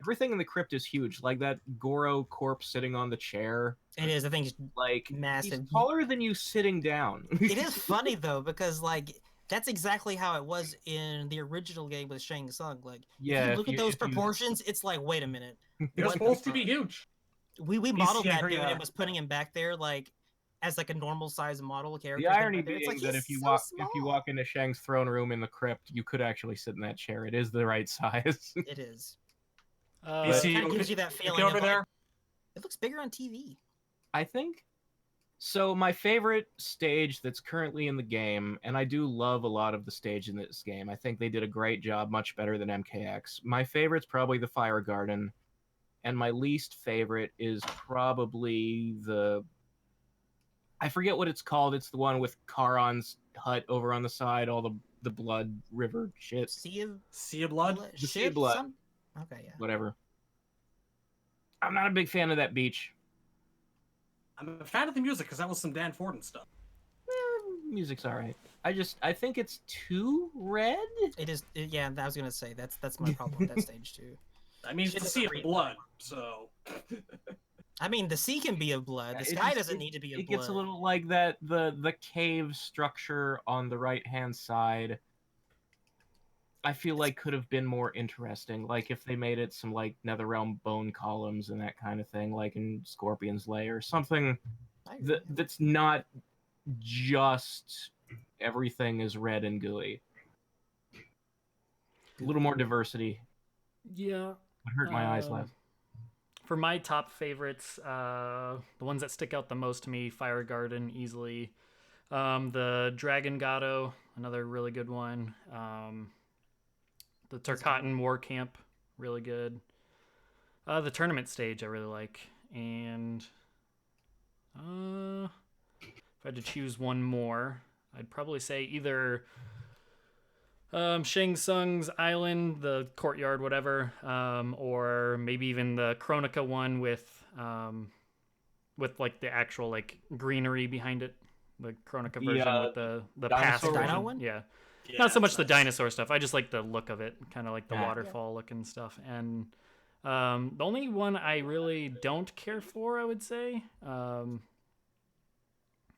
everything in the crypt is huge. Like that Goro corpse sitting on the chair. It is. I think it's like massive. He's taller than you sitting down. It is funny though because like That's exactly how it was in the original game with Shang Tsung. Like, Yeah, if you if look you- at those if you- proportions, it's like, wait a minute. They're What the supposed to fuck? be huge. We PC, modeled I that agree, dude and was putting him back there like as like a normal size model character. The irony It's being like, that he's if you so walk small. into Shang's throne room in the crypt, you could actually sit in that chair. It is the right size. It is. PC, it kind of okay, gives you that okay feeling over of, there. like, it looks bigger on TV. I think. So my favorite stage that's currently in the game, and I do love a lot of the stage in this game. I think they did a great job, much better than MKX. My favorite's probably the Fire Garden, and my least favorite is probably I forget what it's called. It's the one with Charon's hut over on the side, all the blood river shit. Sea of Blood. The Sea of Blood. Okay, yeah. Whatever. I'm not a big fan of that beach. I'm a fan of the music because that was some Dan Forden stuff. Music's alright. I think it's too red. It is. Yeah, I was gonna say that's my problem with that stage too. I mean, it's the Sea of Blood, so. I mean, the sea can be of blood. The It sky just- doesn't need to be of It blood. gets a little like that. The cave structure on the right hand side, I feel like could have been more interesting. Like if they made it some like Netherrealm bone columns and that kind of thing, like in Scorpion's Lair, something that's not just everything is red and gooey. A little more diversity Yeah. would hurt my eyes less. For my top favorites, the ones that stick out the most to me, Fire Garden easily. The Dragon Gato, another really good one. The Tarkatan War Camp, really good. The tournament stage I really like. And if I had to choose one more, I'd probably say either Shang Tsung's island, the courtyard, whatever, or maybe even the Chronica one with like the actual like greenery behind it, the Chronica version with the past dinosaur version. one? Yeah. Yeah, Not so much it's the nice. dinosaur stuff. I just like the look of it, kind of like the Yeah. waterfall looking stuff. And the only one I really don't care for, I would say,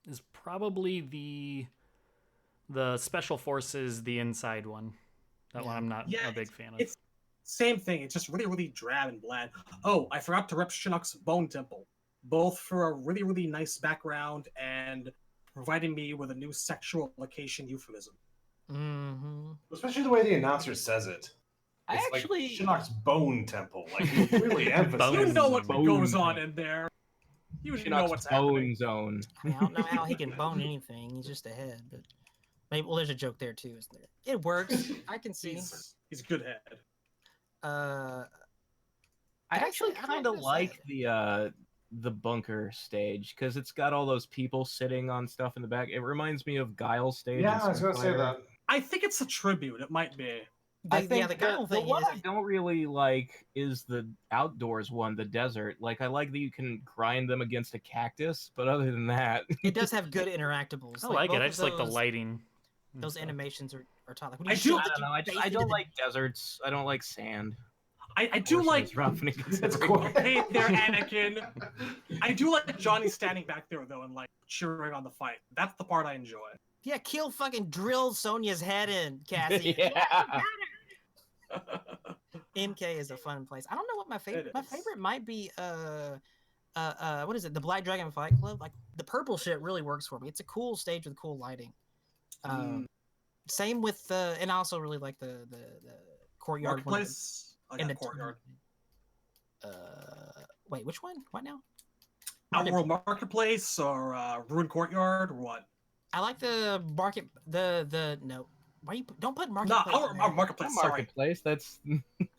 is probably the Special Forces, the inside one. That one I'm not Yeah, a big fan of. It's same thing. It's just really, really drab and bland. Oh, I forgot to rep Shinnok's Bone Temple, both for a really, really nice background and providing me with a new sexual location euphemism. Mm-hmm. Especially the way the announcer says it. I It's actually- like Shinnok's Bone Temple. Like, he really emphasizes You know what Bone goes on Temple. in there. You know Shinnok's what's bone happening. zone. I mean, I don't know how he can bone anything. He's just a head, but maybe well, there's a joke there too, isn't there? It works. I can see. He's a good head. Uh, I Did I actually say- I'm kind not of gonna say like the bunker stage because it's got all those people sitting on stuff in the back. It reminds me of Guile's stage. Yeah, in I was gonna say Starfire. that. I think it's a tribute. It might be. I yeah, think the Guile the thing one is. I don't really like is the outdoors one, the desert. Like I like that you can grind them against a cactus, but other than that, It does have good interactables. I like it. both I of just like the those- lighting. and Those stuff. animations are top. Like, when I you do- shoot I the don't know. I face don't into the- like deserts. I don't like sand. I do Fortunately, like. it's rough and It's considering- cool. Hey there, Anakin. I do like Johnny standing back there though and like cheering on the fight. That's the part I enjoy. Yeah, kill fucking drill Sonya's head in, Cassie. Yeah. MK is a fun place. I don't know what my favorite. It My is. favorite might be what is it? The Black Dragon Fight Club. Like the purple shit really works for me. It's a cool stage with cool lighting. Same with and I also really like the courtyard one. Marketplace. I In got the courtyard. Wait, which one? What now? Outworld Marketplace or Ruined Courtyard or what? I like the market. The no. Why you don't put No, marketplace? in there. Marketplace. Sorry, Marketplace. That's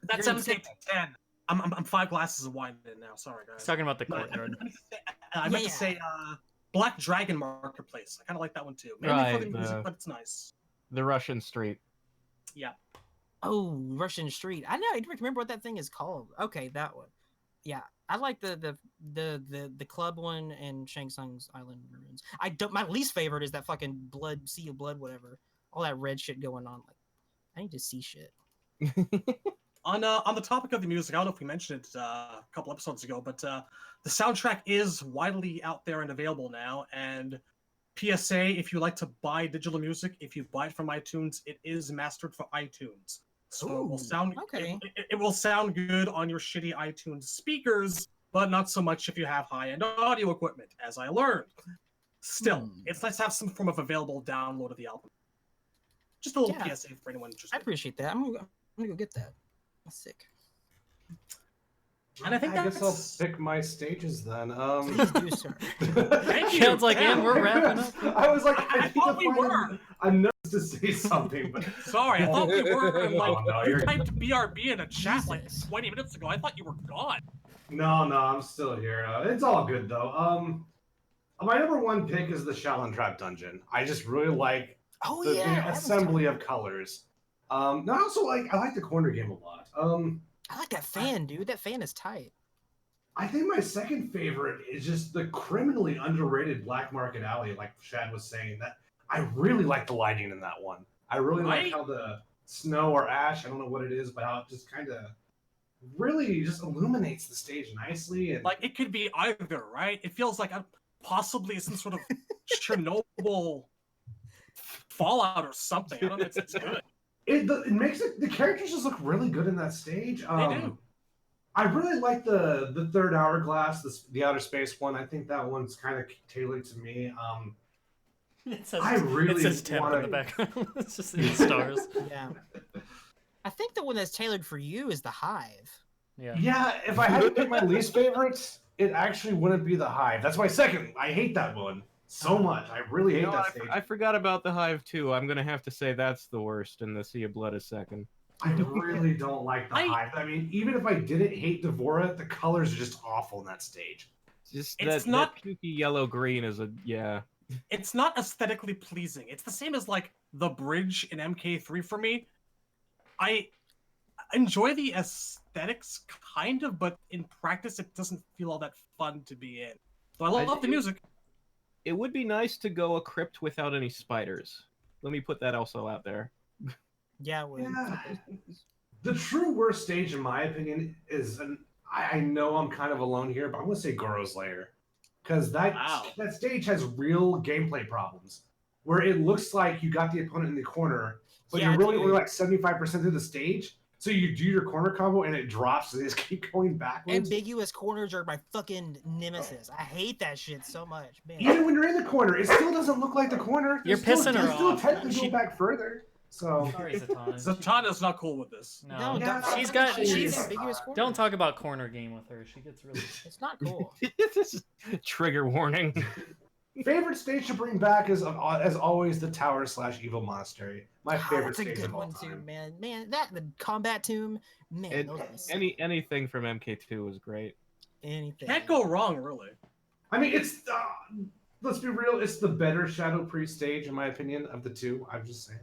that's You're 7-10. I'm 5 glasses of wine in now. Sorry, guys. He's talking about the No, courtyard. I meant to say Black Dragon Marketplace. I kind of like that one too. Mainly for the Right, music, but it's nice. the Russian street. Yeah. Oh, Russian Street. I know. I don't remember what that thing is called. Okay, that one. Yeah, I like the club one and Shang Tsung's Island Ruins. I don't. My least favorite is that fucking blood, sea of blood, whatever. All that red shit going on. Like, I need to see shit. On the topic of the music, I don't know if we mentioned it a couple episodes ago, but the soundtrack is widely out there and available now, and PSA, if you like to buy digital music, if you buy it from iTunes, it is mastered for iTunes. So it will sound okay. it will sound good on your shitty iTunes speakers, but not so much if you have high-end audio equipment, as I learned. Still, it's nice to have some form of available download of the album. Just a little PSA for anyone interested. I appreciate that. I'm gonna go get that. That's sick. And I think I guess I'll pick my stages then. Please do, sir. Thank you. Sounds like, and we're wrapping up. I was like, I thought we were. I know to say something, but Sorry, I thought we were. And like, no, you you're- typed BRB in a chat like Jesus. 20 minutes ago. I thought you were gone. no, I'm still here. It's all good though. My number one pick is the Shaolin Trap Dungeon. I just really like Oh the yeah. assembly of colors. I also I like the corner game a lot. I like that fan, dude. That fan is tight. I think my second favorite is just the criminally underrated Black Market Alley, like Shad was saying. That I really like the lighting in that one. I really like how the snow or ash, I don't know what it is, but how it just kind of really just illuminates the stage nicely. And Like, it could be either, right? It feels like possibly some sort of Chernobyl fallout or something. I don't know. It's good. it makes the characters just look really good in that stage. They do. I really like the third hourglass, the outer space one. I think that one's kind of tailored to me. It says, I really it says temp wanna- in the background. It's just the stars. Yeah. I think the one that's tailored for you is the Hive. Yeah. Yeah, if I had to pick my least favorite, it actually wouldn't be the Hive. That's my second. I hate that one so much. I really hate that stage. I forgot about the Hive too. I'm gonna have to say that's the worst, and the Sea of Blood is second. I really don't like the Hive. I mean, even if I didn't hate Devora, the colors are just awful in that stage. Just It's that, not- that pukey yellow green is It's not aesthetically pleasing. It's the same as like the bridge in MK3 for me. I enjoy the aesthetics kind of, but in practice it doesn't feel all that fun to be in. So I love the music. It would be nice to go a crypt without any spiders. Let me put that also out there. Yeah, it would. Yeah. The true worst stage, in my opinion, is I know I'm kind of alone here, but I'm gonna say Goro's Lair, because that stage has real gameplay problems, where it looks like you got the opponent in the corner, but Yeah, you're really dude. only like 75% through the stage. So you do your corner combo and it drops, so they just keep going backwards. Ambiguous corners are my fucking nemesis. I hate that shit so much, man. Even when you're in the corner, it still doesn't look like the corner. You're pissing her still off. technically She- go back further. So Sorry, Zatanna. Zatanna's not cool with this. No, No, she's got. she's She's. ambiguous corners. Don't talk about corner game with her. She gets really. It's not cool. This is trigger warning. favorite stage to bring back is, as always, the Tower / Evil Monastery. My favorite That's a stage good of all one time. too, man. Man, that the combat tomb, man. And those are sick. anything from MK2 was great. Anything. Can't go wrong, really. I mean, it's let's be real, it's the better Shadow Priest stage in my opinion of the two. I'm just saying.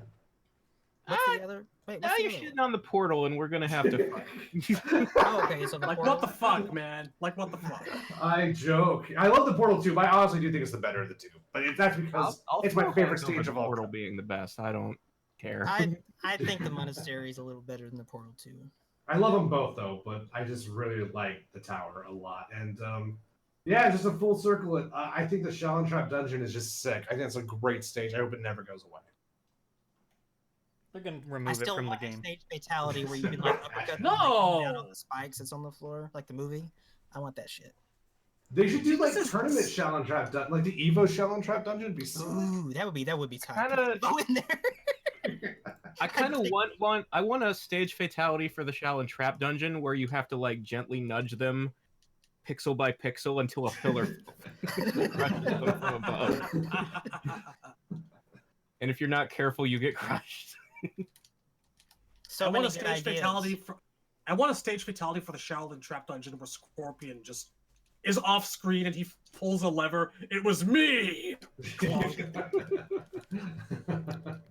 What's the other? Wait, Now what's you're the other? shitting on the portal, and we're gonna have to fight. Oh, okay, so the Like, portal. what the fuck, man? Like, what the fuck? I joke. I love the Portal too, but I honestly do think it's the better of the two. But that's because it's my throw favorite hands over stage the of all portal time. being the best. I don't care. I think the monastery is a little better than the portal too. I love them both though, but I just really like the Tower a lot. And yeah, just a full circle. I think the Shaolin Trap Dungeon is just sick. I think it's a great stage. I hope it never goes away. They're gonna I remove it still from the want a game. stage fatality where you can like uppercut the No! down on the spikes that's on the floor, like the movie. I want that shit. They should do like tournament Shaolin Trap Dungeon, like the Evo Shaolin Trap Dungeon. Would be sick. Ooh, that would be tight. Kinda- Go in there. I kind of want a stage fatality for the Shaolin Trap Dungeon where you have to like gently nudge them pixel by pixel until a pillar crushes them from above. And if you're not careful, you get crushed. So I many want a good stage ideas. fatality for. I want a stage fatality for the Shaolin Trap Dungeon where Scorpion just is off screen and he pulls a lever. It was me.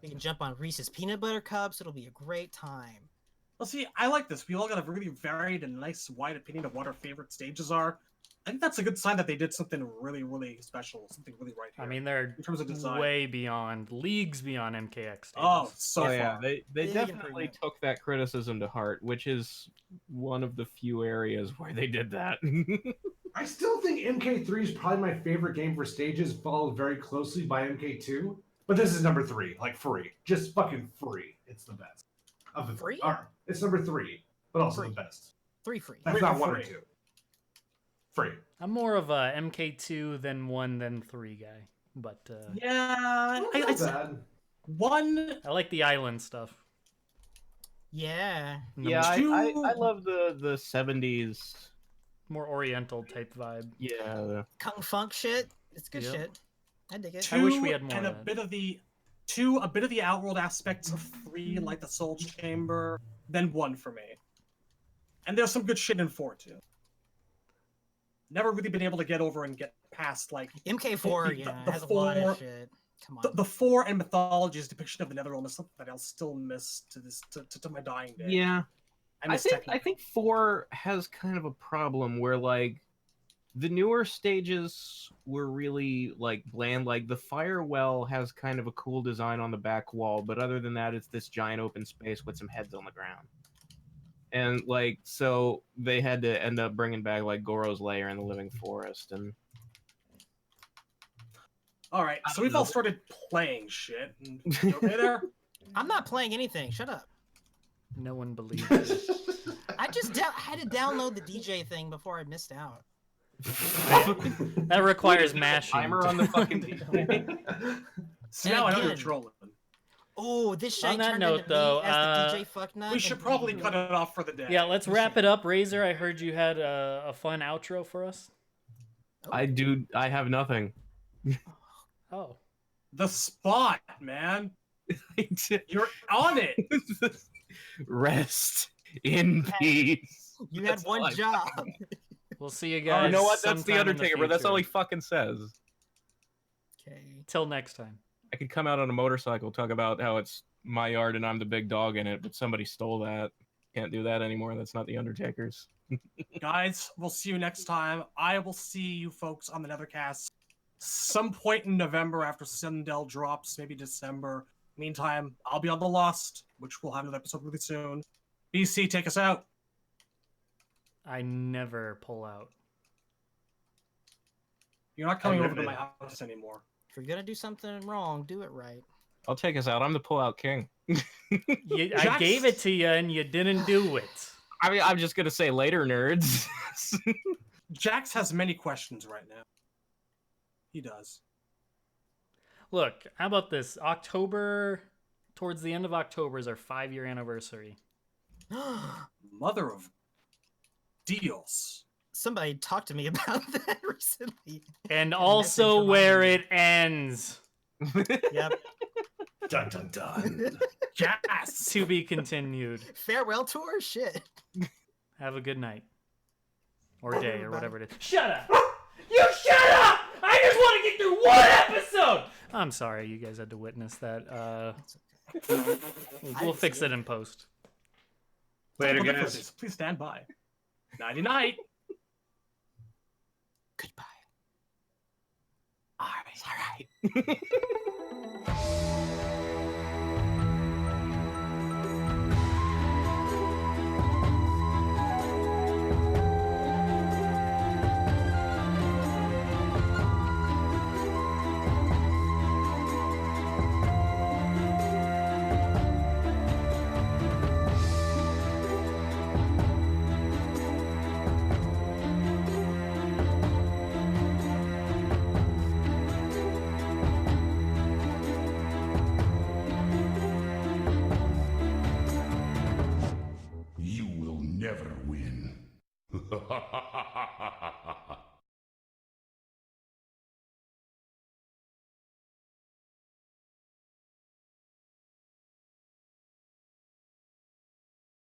We can jump on Reese's peanut butter cups. It'll be a great time. Well, see, I like this. We all got a really varied and nice, wide opinion of what our favorite stages are. I think that's a good sign that they did something really, really special, something really right here. I mean, they're in terms of design. way beyond, leagues beyond MKX stages. Oh, so far. Yeah, they Big definitely improvement. took that criticism to heart, which is one of the few areas where they did that. I still think MK3 is probably my favorite game for stages, followed very closely by MK2. But this is number 3, like free. Just fucking free. It's the best. Of the Free? It's number 3, but also Free. the best. Free. That's not 1 or 2. Free. I'm more of a MK2 than 1 than 3 guy, but Yeah, Not bad. one. I like the island stuff. Yeah. Yeah, I love the 70s. More Oriental type vibe. Yeah. Kung Funk shit. It's good Yep. shit. I dig it. I wish we had more and of a that. bit of the outworld aspects of 3, like the Soul Chamber, then 1 for me. And there's some good shit in 4 too. Never really been able to get over and get past like MK4, has a lot of shit. Come on. The 4 and Mythology's depiction of the Netherrealm is something that I'll still miss to my dying day. Yeah. I miss think 4 has kind of a problem where like the newer stages were really like bland. Like the Firewell has kind of a cool design on the back wall, but other than that, it's this giant open space with some heads on the ground. And like, so they had to end up bringing back like Goro's Lair and the Living Forest. And all right, so we've all started playing shit. And you okay there? I'm not playing anything. Shut up. No one believes it. I just had to download the DJ thing before I missed out. That requires mashing. Timer on the fucking DJ. So now I know you're trolling. Oh, this shit On that turned note, into though, me as the DJ fucknut. We should probably cut it off for the day. Yeah, let's wrap it up. Razor, I heard you had a fun outro for us. I have nothing. Oh. The spot, man. You're on it. Rest in peace. You had one job. We'll see you guys. You know what? That's the sometime in Undertaker, bro. That's all he future. fucking says. Okay. Till next time. I could come out on a motorcycle, talk about how it's my yard and I'm the big dog in it, but somebody stole that. Can't do that anymore. That's not the Undertaker's. Guys, we'll see you next time. I will see you folks on the Nethercast some point in November after Sindel drops, maybe December. Meantime, I'll be on The Lost, which we'll have another episode really soon. BC, take us out. I never pull out. You're not coming over to my house anymore. If you're gonna do something wrong, do it right. I'll take us out. I'm the pull-out king. I gave it to you and you didn't do it. I mean, I'm just gonna say later, nerds. Jax has many questions right now. He does. Look, how about this? October, towards the end of October is our 5-year anniversary. Mother of Dios. Somebody talked to me about that recently. And also where it ends. Yep. Dun dun dun. Yes. To be continued. Farewell tour? Shit. Have a good night. Or day, or whatever it is. Shut up! You shut up! I just want to get through one episode! I'm sorry you guys had to witness that. We'll fix it in post. Later, guys. Please stand by. Nighty night. Goodbye. All right. You will never win.